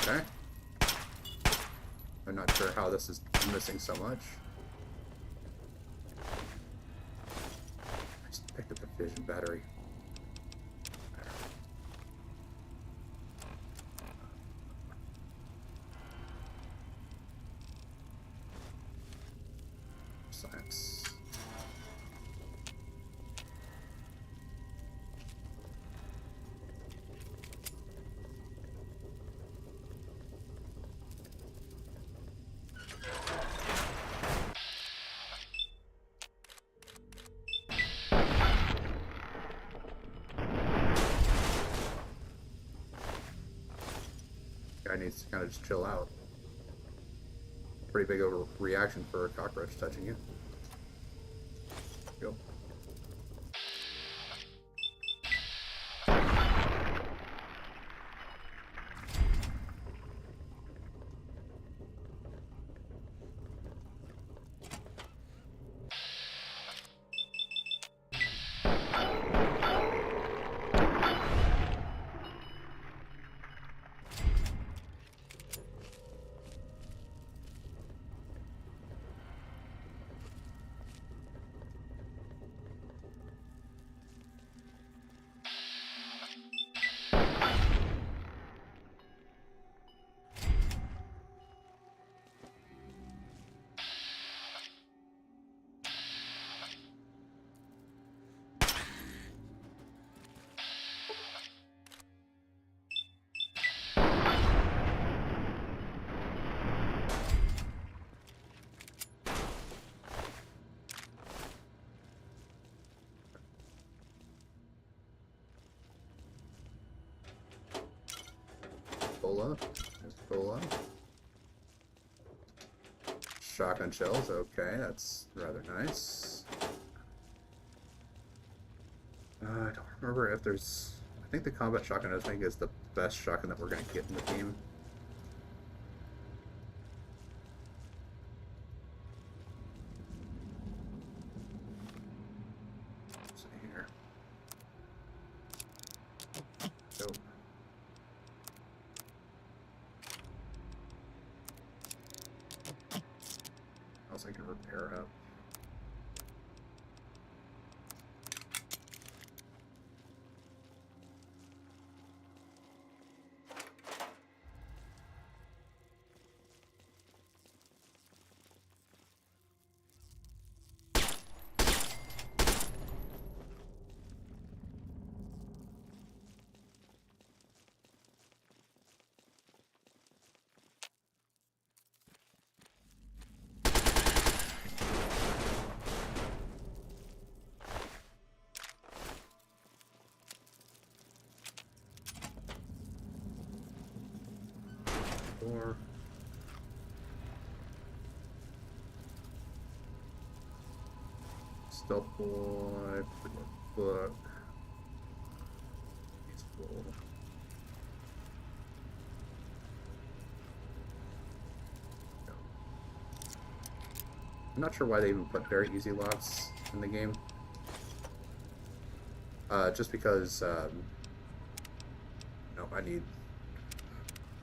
Okay. I'm not sure how this is missing so much. I just picked up a fission battery. Science. Guy needs to kind of just chill out. Pretty big overreaction for a cockroach touching you. Go. Cola. There's cola. Shotgun shells. Okay, that's rather nice. I don't remember if there's... I think the combat shotgun, I think, is the best shotgun that we're going to get in the team. Let's see here. Go. I can repair up. door. Stealth boy, book. Peaceful. No. I'm not sure why they even put very easy locks in the game. Just because, no, I need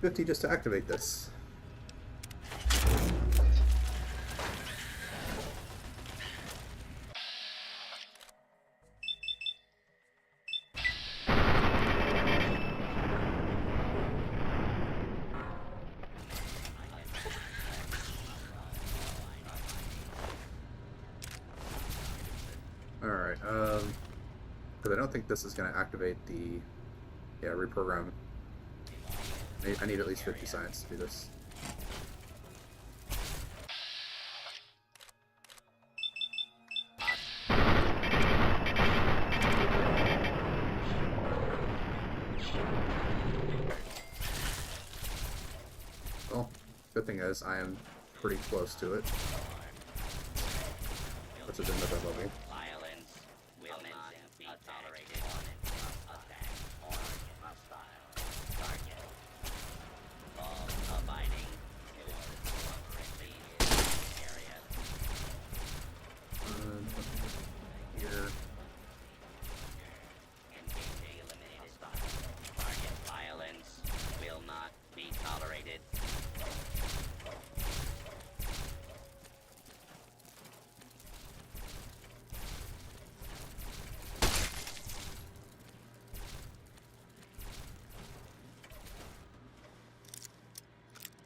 50 just to activate this. Alright, because I don't think this is going to activate the, reprogram. I need at least 50 science to do this. Well, good thing is I am pretty close to it, which is another level. Violence will not be tolerated. Attack on hostile target. All abiding to area. Here. Engage eliminated. Target violence will not be tolerated.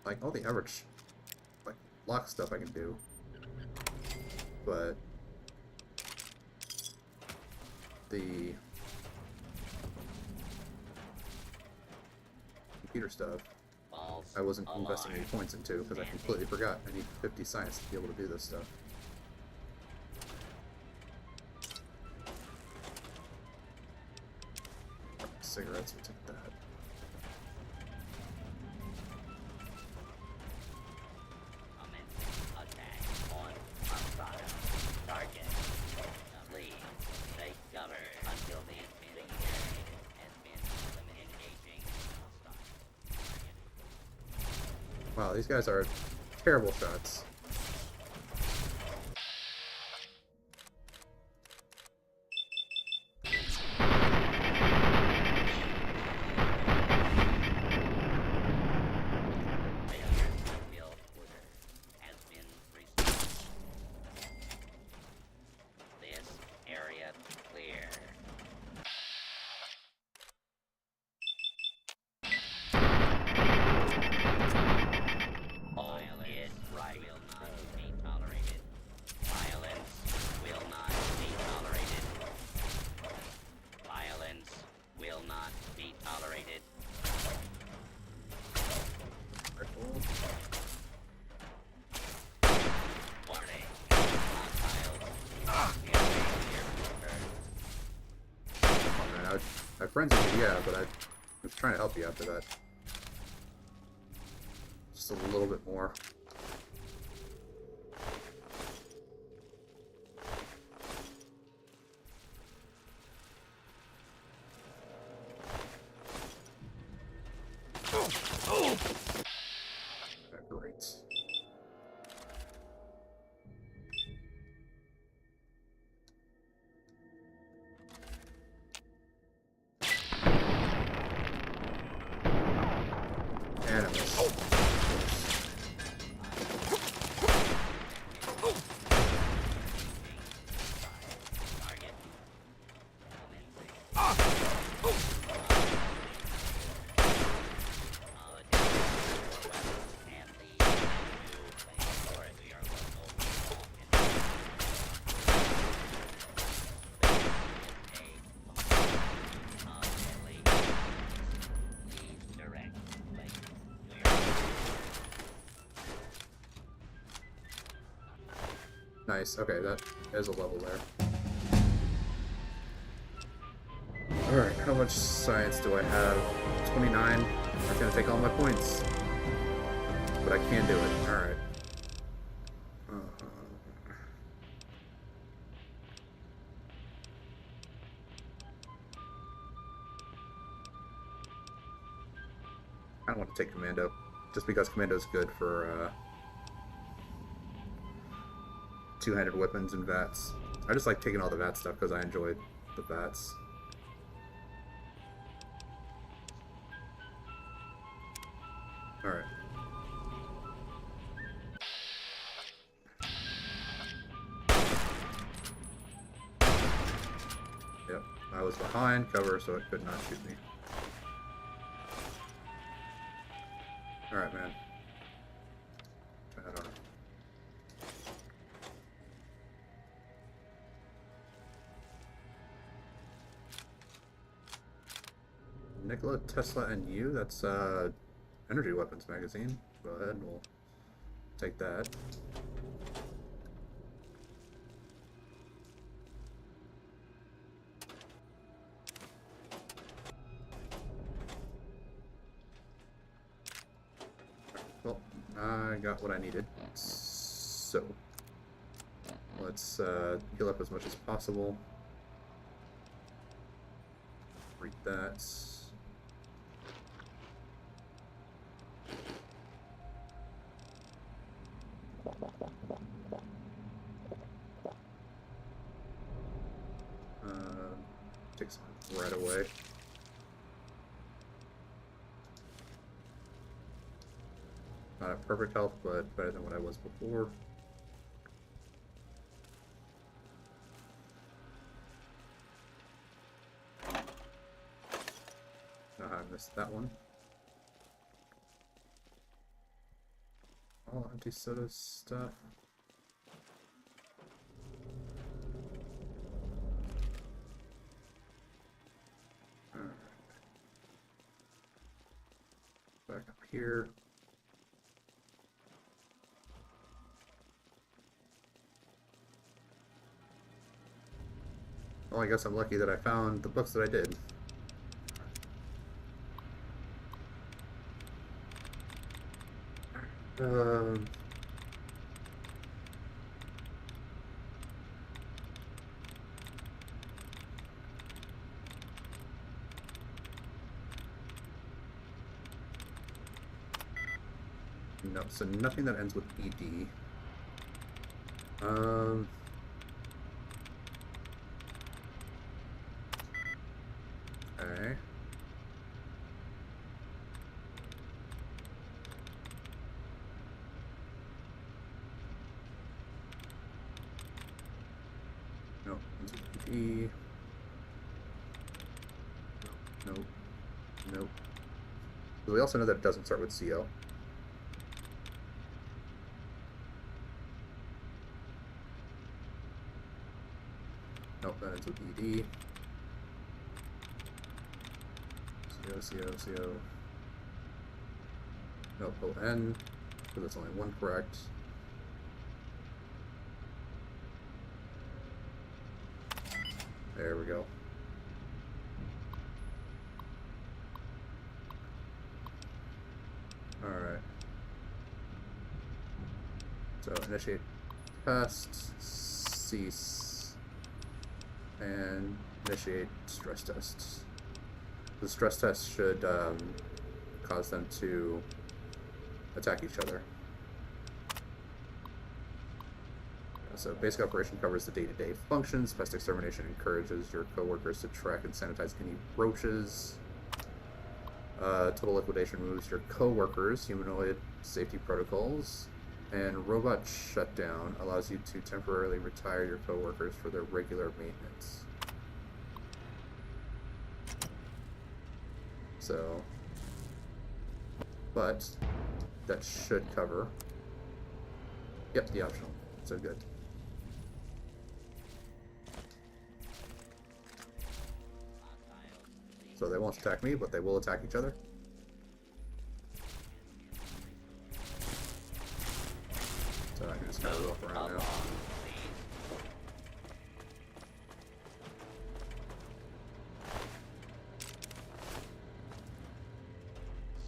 Like all the average, like lock stuff I can do, but the computer stuff I wasn't investing any points into because I completely forgot I need 50 science to be able to do this stuff. Cigarettes, we'll take that. Attack on hostile target. Leave. Take cover until the enemy has been engaging hostile. Wow, these guys are terrible shots. This area clear. All is right will not be tolerated. Violence will not be tolerated. Violence will not be tolerated. Warning. Man, I frenzied you, yeah, but I was trying to help you after that. Just a little bit more. Great. Animals. Nice. Okay, that is a level there. Alright, how much science do I have? 29. That's gonna take all my points. but I can do it. Alright. I don't want to take Commando, just because Commando's good for two-handed weapons and VATs. I just like taking all the VAT stuff because I enjoy the VATs. Alright. Yep, I was behind cover, so it could not shoot me. Alright, man. Try that on. Nikola, Tesla, and you? That's, energy weapons magazine. Go ahead, we'll take that. Well, I got what I needed. So, let's heal up as much as possible. Read that. Take some right away. Not at perfect health, but better than what I was before. I missed that one. All empty soda stuff. Back up here. Well, I guess I'm lucky that I found the books that I did. No, so nothing that ends with ED. Okay. No, ends with ED. Nope. Nope. But we also know that it doesn't start with CO. Nope, that ends with ED. CO. Nope, ON, because that's only one correct. There we go. Alright. So initiate test, cease, and initiate stress tests. The stress test should cause them to attack each other. So basic operation covers the day-to-day functions. Pest extermination encourages your coworkers to track and sanitize any roaches. Total liquidation moves your coworkers. Humanoid safety protocols. And robot shutdown allows you to temporarily retire your coworkers for their regular maintenance. So, but that should cover. Yep, the optional. So good. So they won't attack me, but they will attack each other. So I can just kind of walk around now.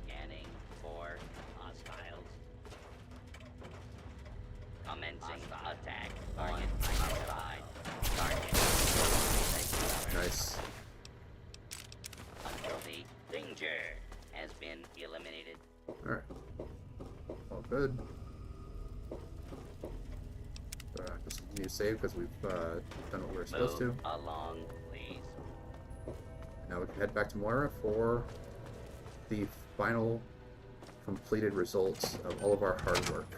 Scanning for hostiles. good. Just new save because we've done what we were supposed to. Along, please. Now we can head back to Moira for the final completed results of all of our hard work.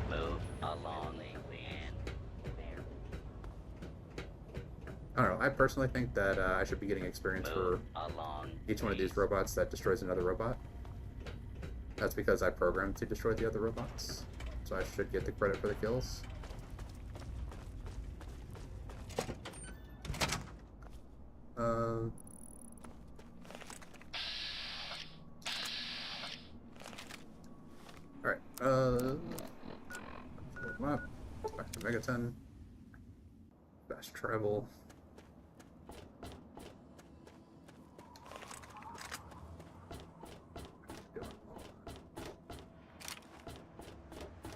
Move along, and there. I don't know. I personally think that I should be getting experience for each one of these robots that destroys another robot. That's because I programmed to destroy the other robots, so I should get the credit for the kills. Alright, map, back to Megaton, fast travel.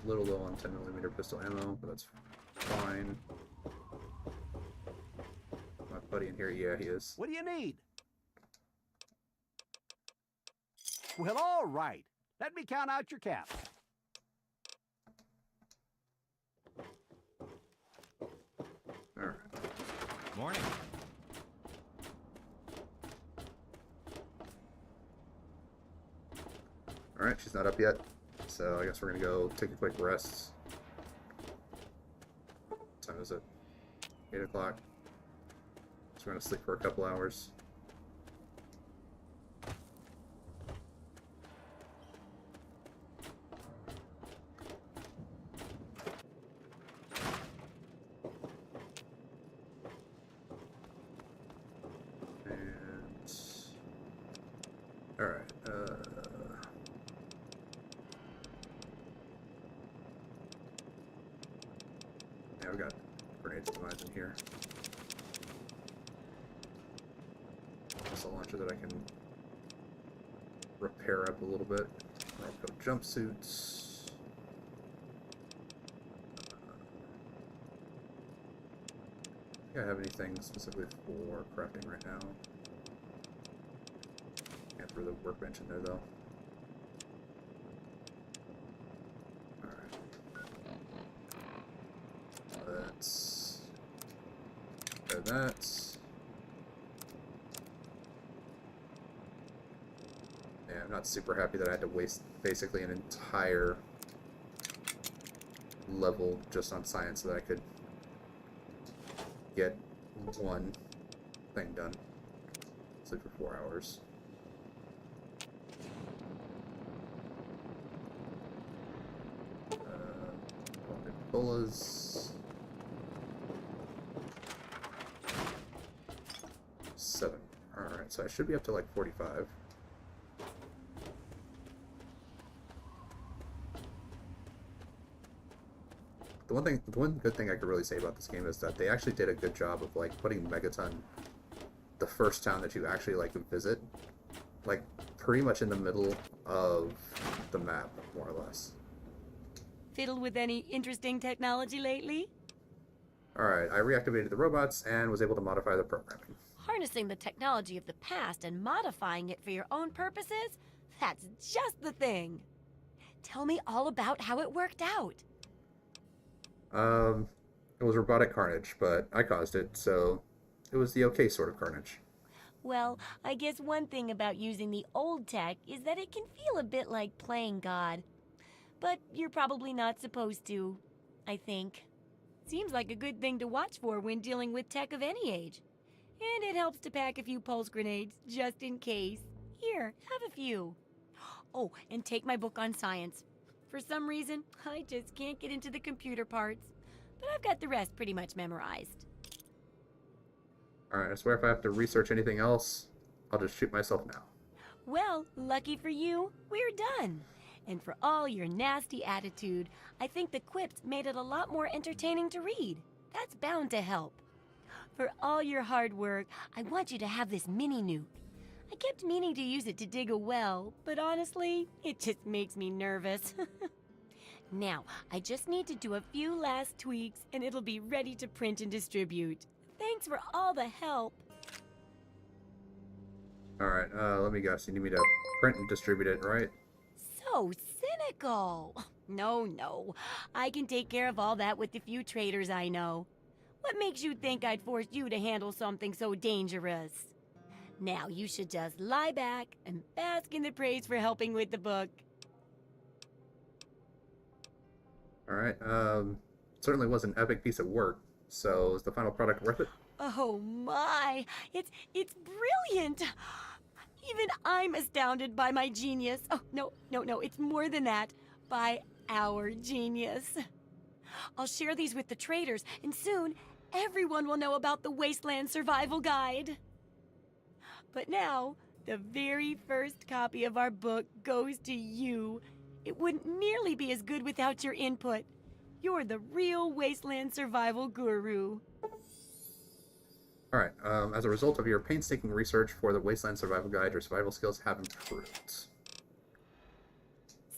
A little low on 10mm pistol ammo, but that's fine. My buddy in here, yeah, he is. What do you need? Well, all right. Let me count out your caps. All right. Morning. All right, she's not up yet, so I guess we're gonna go take a quick rest. What time is it? 8 o'clock. So we're gonna sleep for a couple hours. Alright, yeah, we got grenades and mines in here. Missile launcher that I can repair up a little bit. Raincoat jumpsuits. I don't have anything specifically for crafting right now. Can't throw the workbench in there though. Alright. Let's do that. Yeah, I'm not super happy that I had to waste basically an entire level just on science so that I could get one thing done. Sleep for 4 hours. Colas. 7. Alright, so I should be up to like 45. The one good thing I could really say about this game is that they actually did a good job of like putting Megaton, the first town that you actually like visit, like pretty much in the middle of the map, more or less. Fiddled with any interesting technology lately? Alright, I reactivated the robots and was able to modify the programming. Harnessing the technology of the past and modifying it for your own purposes? That's just the thing. Tell me all about how it worked out. It was robotic carnage, but I caused it, so it was the okay sort of carnage. Well, I guess one thing about using the old tech is that it can feel a bit like playing God. But you're probably not supposed to, I think. Seems like a good thing to watch for when dealing with tech of any age. And it helps to pack a few pulse grenades, just in case. Here, have a few. Oh, and take my book on science. For some reason, I just can't get into the computer parts. But I've got the rest pretty much memorized. Alright, I swear if I have to research anything else, I'll just shoot myself now. Well, lucky for you, we're done. And for all your nasty attitude, I think the quips made it a lot more entertaining to read. That's bound to help. For all your hard work, I want you to have this mini nuke. I kept meaning to use it to dig a well, but honestly, it just makes me nervous. Now, I just need to do a few last tweaks and it'll be ready to print and distribute. Thanks for all the help. Alright, let me guess. You need me to print and distribute it, right? So cynical. No, no. I can take care of all that with the few traders I know. What makes you think I'd force you to handle something so dangerous? Now you should just lie back and bask in the praise for helping with the book. Alright, certainly was an epic piece of work. So, is the final product worth it? Oh my! It's brilliant! Even I'm astounded by my genius. Oh, no, it's more than that. By our genius. I'll share these with the traders, and soon everyone will know about the Wasteland Survival Guide. But now, the very first copy of our book goes to you. It wouldn't nearly be as good without your input. You're the real Wasteland Survival Guru. Alright, as a result of your painstaking research for the Wasteland Survival Guide, your survival skills have improved.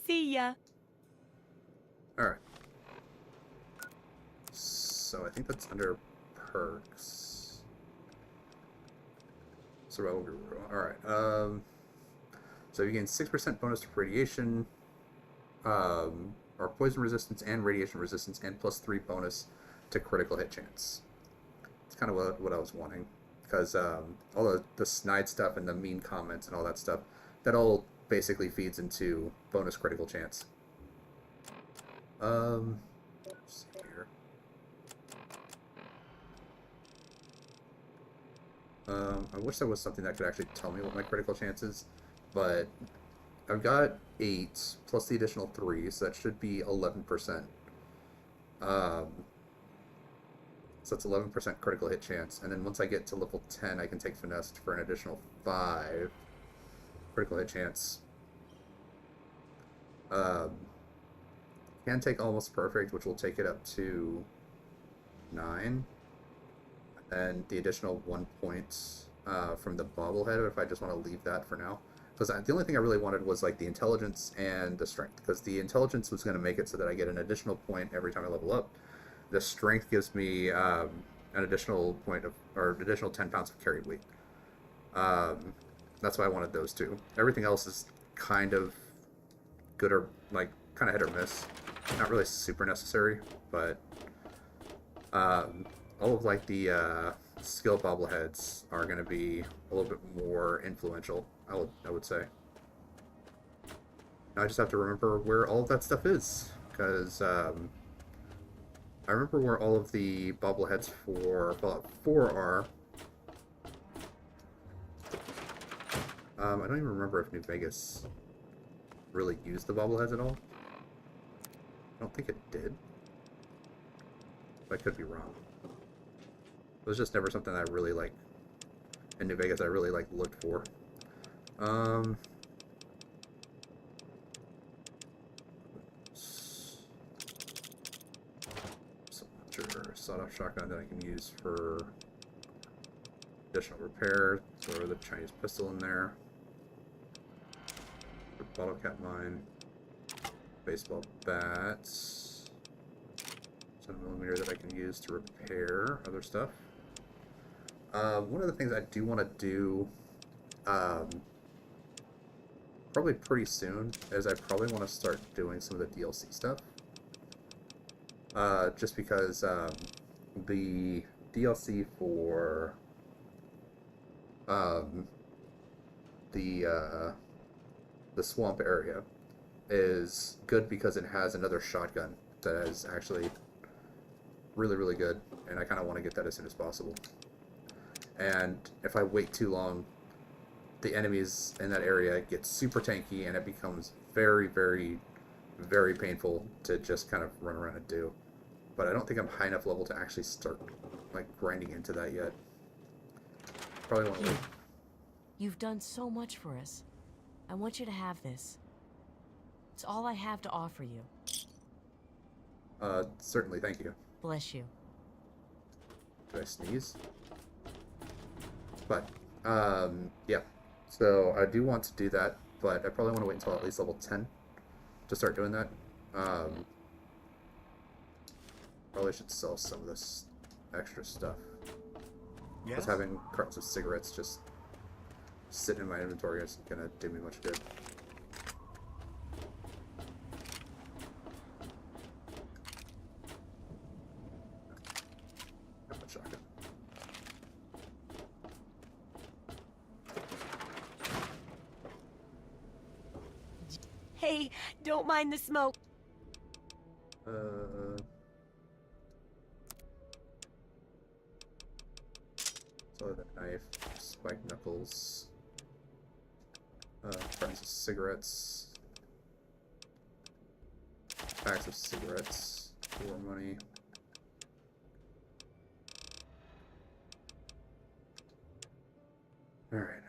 See ya. Alright. So I think that's under perks. Survival Guru. Alright, so you gain 6% bonus to radiation, or poison resistance and radiation resistance, and +3 bonus to critical hit chance. It's kind of what I was wanting, because all the snide stuff and the mean comments and all that stuff, that all basically feeds into bonus critical chance. Let's see here. I wish there was something that could actually tell me what my critical chance is, but I've got 8 plus the additional 3, so that should be 11%. So that's 11% critical hit chance, and then once I get to level 10, I can take Finessed for an additional 5 critical hit chance. Can take Almost Perfect, which will take it up to 9. And the additional 1 point from the bobblehead, if I just want to leave that for now. Because the only thing I really wanted was like the intelligence and the strength. Because the intelligence was going to make it so that I get an additional point every time I level up. The strength gives me an additional point of, or additional 10 pounds of carried weight. That's why I wanted those two. Everything else is kind of good, or like kind of hit or miss. Not really super necessary, but all of like the skill bobbleheads are going to be a little bit more influential, I would say. Now I just have to remember where all of that stuff is, because I remember where all of the bobbleheads for Fallout 4 are. I don't even remember if New Vegas really used the bobbleheads at all. I don't think it did. But I could be wrong. It was just never something I really like in New Vegas. I really like looked for. Sawed-off shotgun that I can use for additional repair. Throw the Chinese pistol in there. Bottle cap mine. Baseball bats. 7mm that I can use to repair other stuff. One of the things I do want to do, probably pretty soon, is I probably want to start doing some of the DLC stuff. Just because the DLC for the swamp area is good because it has another shotgun that is actually really, really good, and I kind of want to get that as soon as possible. And if I wait too long, the enemies in that area get super tanky, and it becomes very, very, very painful to just kind of run around and do. But I don't think I'm high enough level to actually start like grinding into that yet. Probably want to wait. You've done so much for us. I want you to have this. It's all I have to offer you. Certainly, thank you. Bless you. Did I sneeze? But, yeah. So I do want to do that, but I probably want to wait until at least level 10 to start doing that. Probably should sell some of this extra stuff. Because having cartons of cigarettes just sitting in my inventory isn't gonna do me much good. Shotgun. Hey, don't mind the smoke. So the knife, spiked knuckles, friends of cigarettes, packs of cigarettes, more money. All right.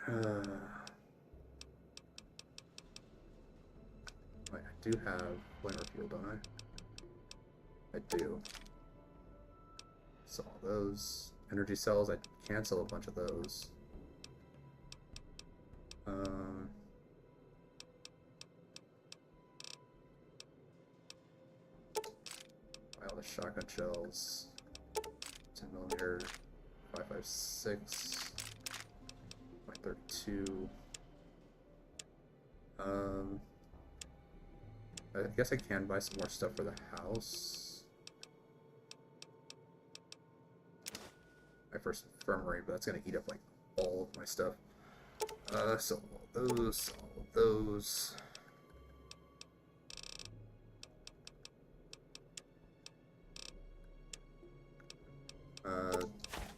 Wait, I do have flamer fuel, don't I? I do. Sell those. Energy cells, I can sell a bunch of those. Buy all the shotgun shells. 10mm, 5.56, 0.32. I guess I can buy some more stuff for the house. My first infirmary, but that's gonna eat up like all of my stuff. So all of those.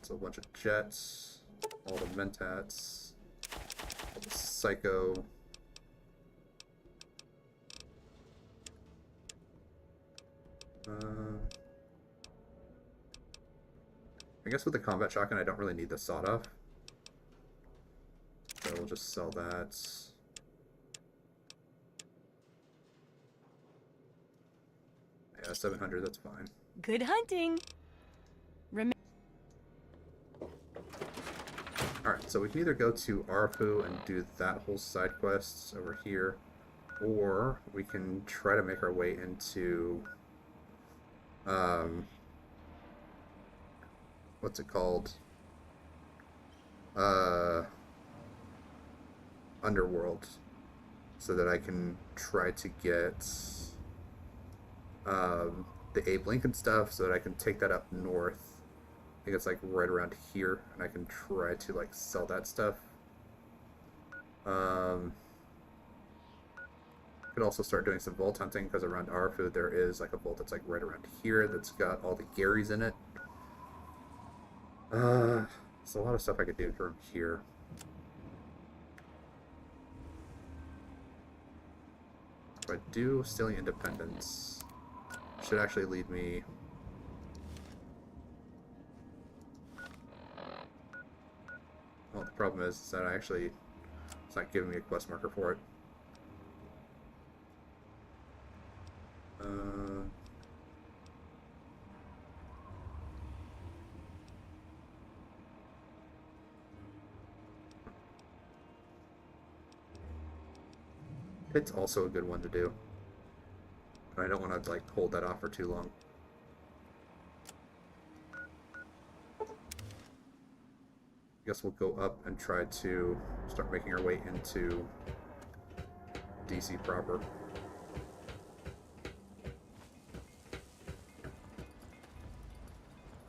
So a bunch of jets, all the mentats, all the psycho. I guess with the combat shotgun, I don't really need the sawed-off. So we'll just sell that. Yeah, 700, that's fine. Good hunting. Alright, so we can either go to Arfu and do that whole side quest over here, or we can try to make our way into what's it called? Underworld, so that I can try to get the Abe Lincoln stuff, so that I can take that up north. I think it's like right around here, and I can try to like sell that stuff. Could also start doing some vault hunting, because around Arfu there is like a vault that's like right around here that's got all the Garys in it. There's a lot of stuff I could do from here. If I do Stealing Independence, should actually lead me. Well, the problem is that it's not giving me a quest marker for it. It's also a good one to do. But I don't want to like hold that off for too long. I guess we'll go up and try to start making our way into DC proper.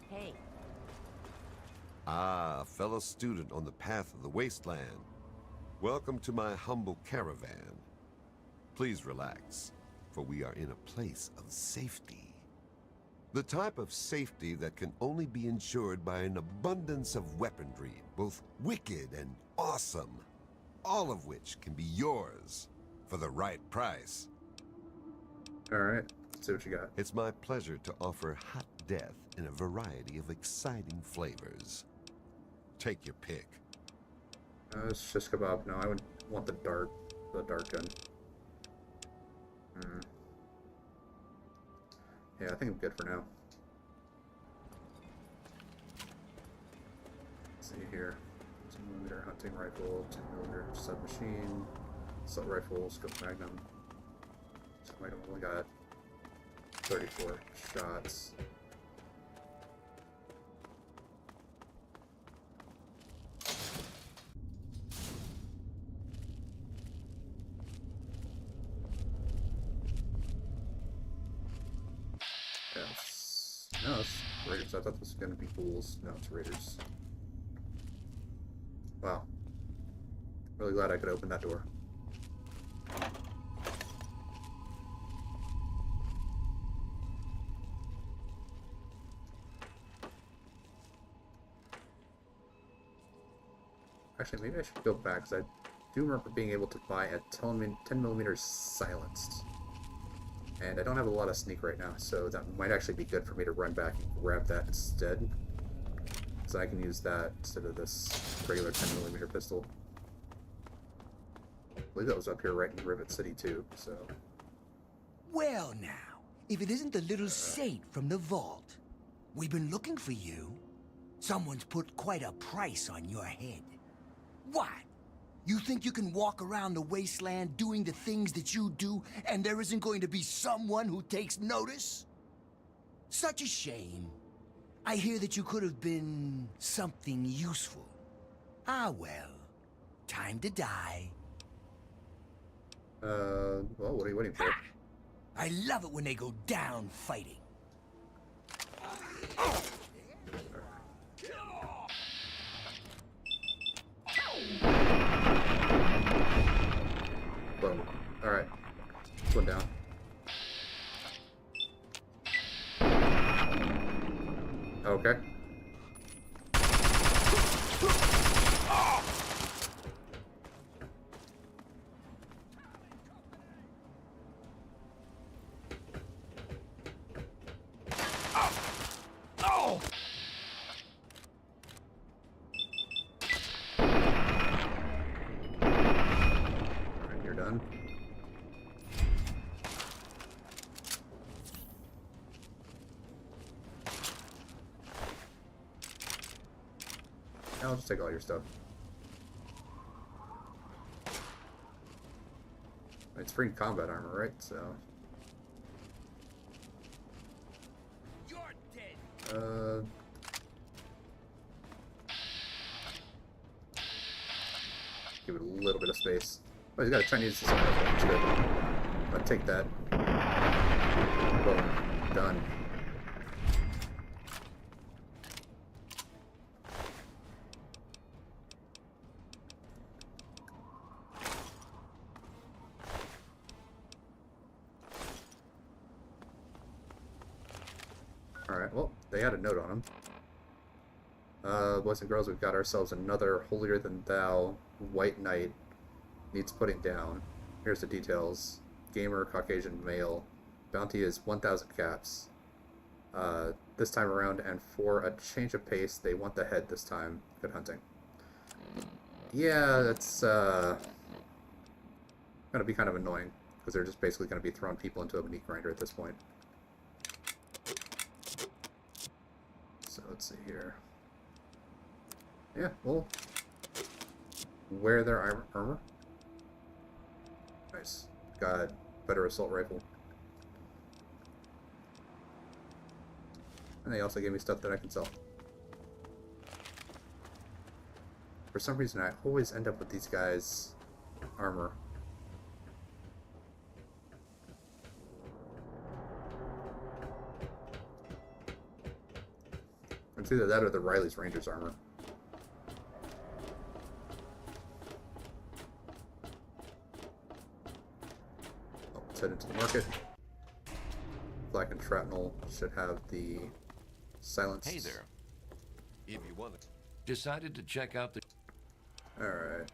Hey. Ah, fellow student on the path of the Wasteland. Welcome to my humble caravan. Please relax, for we are in a place of safety. The type of safety that can only be ensured by an abundance of weaponry, both wicked and awesome, all of which can be yours for the right price. Alright, let's see what you got. It's my pleasure to offer hot death in a variety of exciting flavors. Take your pick. It's shish kebab. No, I would want the dart gun. Yeah, I think I'm good for now. Let's see here. 2mm hunting rifle, 10mm submachine, assault rifle, scope magnum. So Magnum only got 34 shots. No, it's raiders. I thought this was gonna be ghouls. No, it's raiders. Wow. Really glad I could open that door. Actually, maybe I should go back, because I do remember being able to buy a 10mm silenced. And I don't have a lot of sneak right now, so that might actually be good for me to run back and grab that instead. So I can use that instead of this regular 10mm pistol. I believe that was up here right in Rivet City too, so... Well now, if it isn't the little saint from the vault. We've been looking for you. Someone's put quite a price on your head. What? You think you can walk around the wasteland doing the things that you do, and there isn't going to be someone who takes notice? Such a shame. I hear that you could have been something useful. Ah well, time to die. Well, what are you waiting for? I love it when they go down fighting. Boom. Alright. This one down. Okay. Alright, you're done. I'll just take all your stuff. It's free combat armor, right? So. You're dead. Give it a little bit of space. Oh, he's got a Chinese system. That's good. I'll take that. Boom. Done. Alright, well, they had a note on them. Boys and girls, we've got ourselves another holier-than-thou white knight. Needs putting down. Here's the details. Gamer, Caucasian, male. Bounty is 1,000 caps. This time around, and for a change of pace, they want the head this time. Good hunting. Yeah, that's gonna be kind of annoying, because they're just basically gonna be throwing people into a meat grinder at this point. So let's see here. Yeah, we'll wear their armor. Nice. Got better assault rifle. And they also gave me stuff that I can sell. For some reason, I always end up with these guys' armor. It's either that or the Riley's Rangers armor. Let's head into the market. Black and Shrapnel should have the silence. Hey there. If you want it. Decided to check out the... Alright.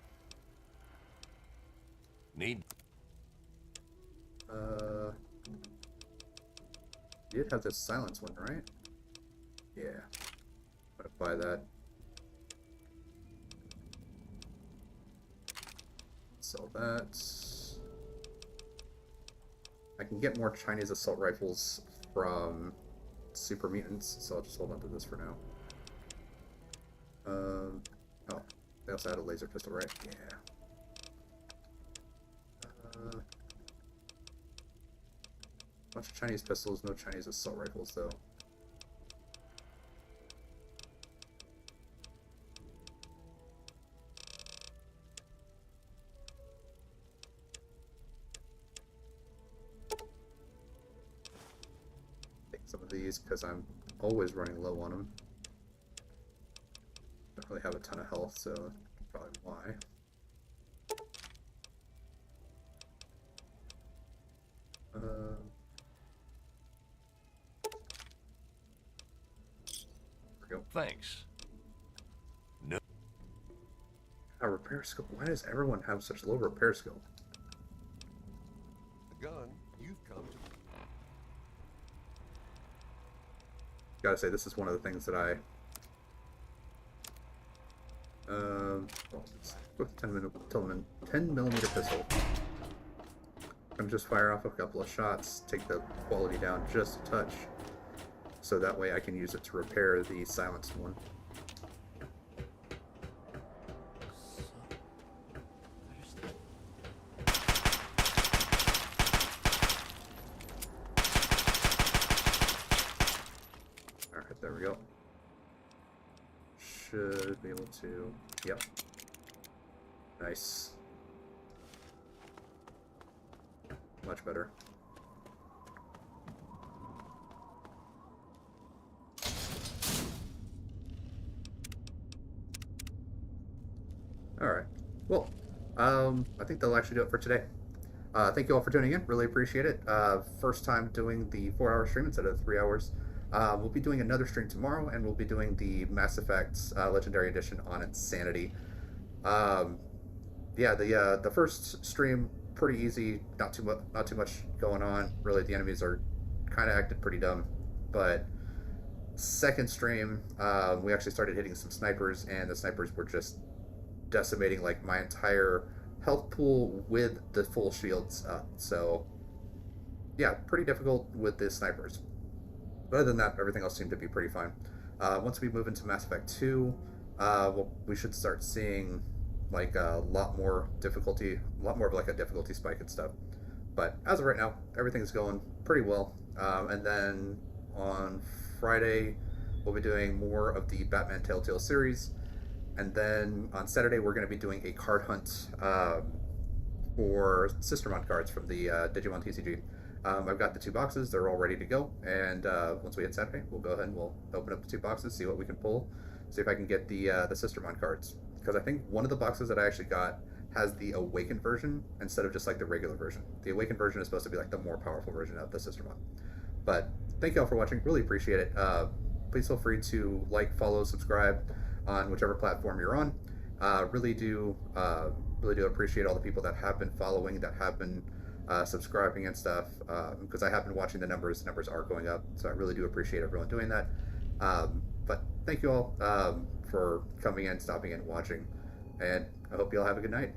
Need... You did have this silence one, right? Yeah. I'm gonna buy that. Sell that. I can get more Chinese assault rifles from Super Mutants, so I'll just hold on to this for now. Oh, they also had a laser pistol, right? Yeah. Bunch of Chinese pistols, no Chinese assault rifles, though. some of these because I'm always running low on them. Don't really have a ton of health, so that's probably why. There we go. Thanks. No. A repair skill. Why does everyone have such low repair skill? The gun you've come to. Gotta say, this is one of the things that I with 10 millimeter pistol. I'm gonna just fire off a couple of shots, take the quality down just a touch, so that way I can use it to repair the silenced one. Alright, there we go. Should be able to... Yep. Nice. Much better. Alright. Well, I think that'll actually do it for today. Thank you all for tuning in. Really appreciate it. First time doing the 4-hour stream instead of 3 hours. We'll be doing another stream tomorrow, and we'll be doing the Mass Effect Legendary Edition on Insanity. Yeah, the first stream, pretty easy, not too much going on. Really, the enemies are kind of acted pretty dumb. But second stream, we actually started hitting some snipers, and the snipers were just decimating like my entire health pool with the full shields up. So yeah, pretty difficult with the snipers. But other than that, everything else seemed to be pretty fine. Once we move into Mass Effect 2, well, we should start seeing like a lot more difficulty, a lot more of like a difficulty spike and stuff. But as of right now, everything's going pretty well. And then on Friday, we'll be doing more of the Batman Telltale series. And then on Saturday, we're going to be doing a card hunt for Sistermon cards from the Digimon TCG. I've got the 2 boxes, they're all ready to go, and once we hit Saturday, we'll go ahead and we'll open up the 2 boxes, see what we can pull, see if I can get the Sistermon cards. Because I think one of the boxes that I actually got has the Awakened version instead of just like the regular version. The Awakened version is supposed to be like the more powerful version of the Sistermon. But thank you all for watching, really appreciate it. Please feel free to like, follow, subscribe on whichever platform you're on. Really do appreciate all the people that have been following, that have been subscribing and stuff, because I have been watching the numbers. The numbers are going up, so I really do appreciate everyone doing that. But thank you all for coming in, stopping in, watching, and I hope you all have a good night.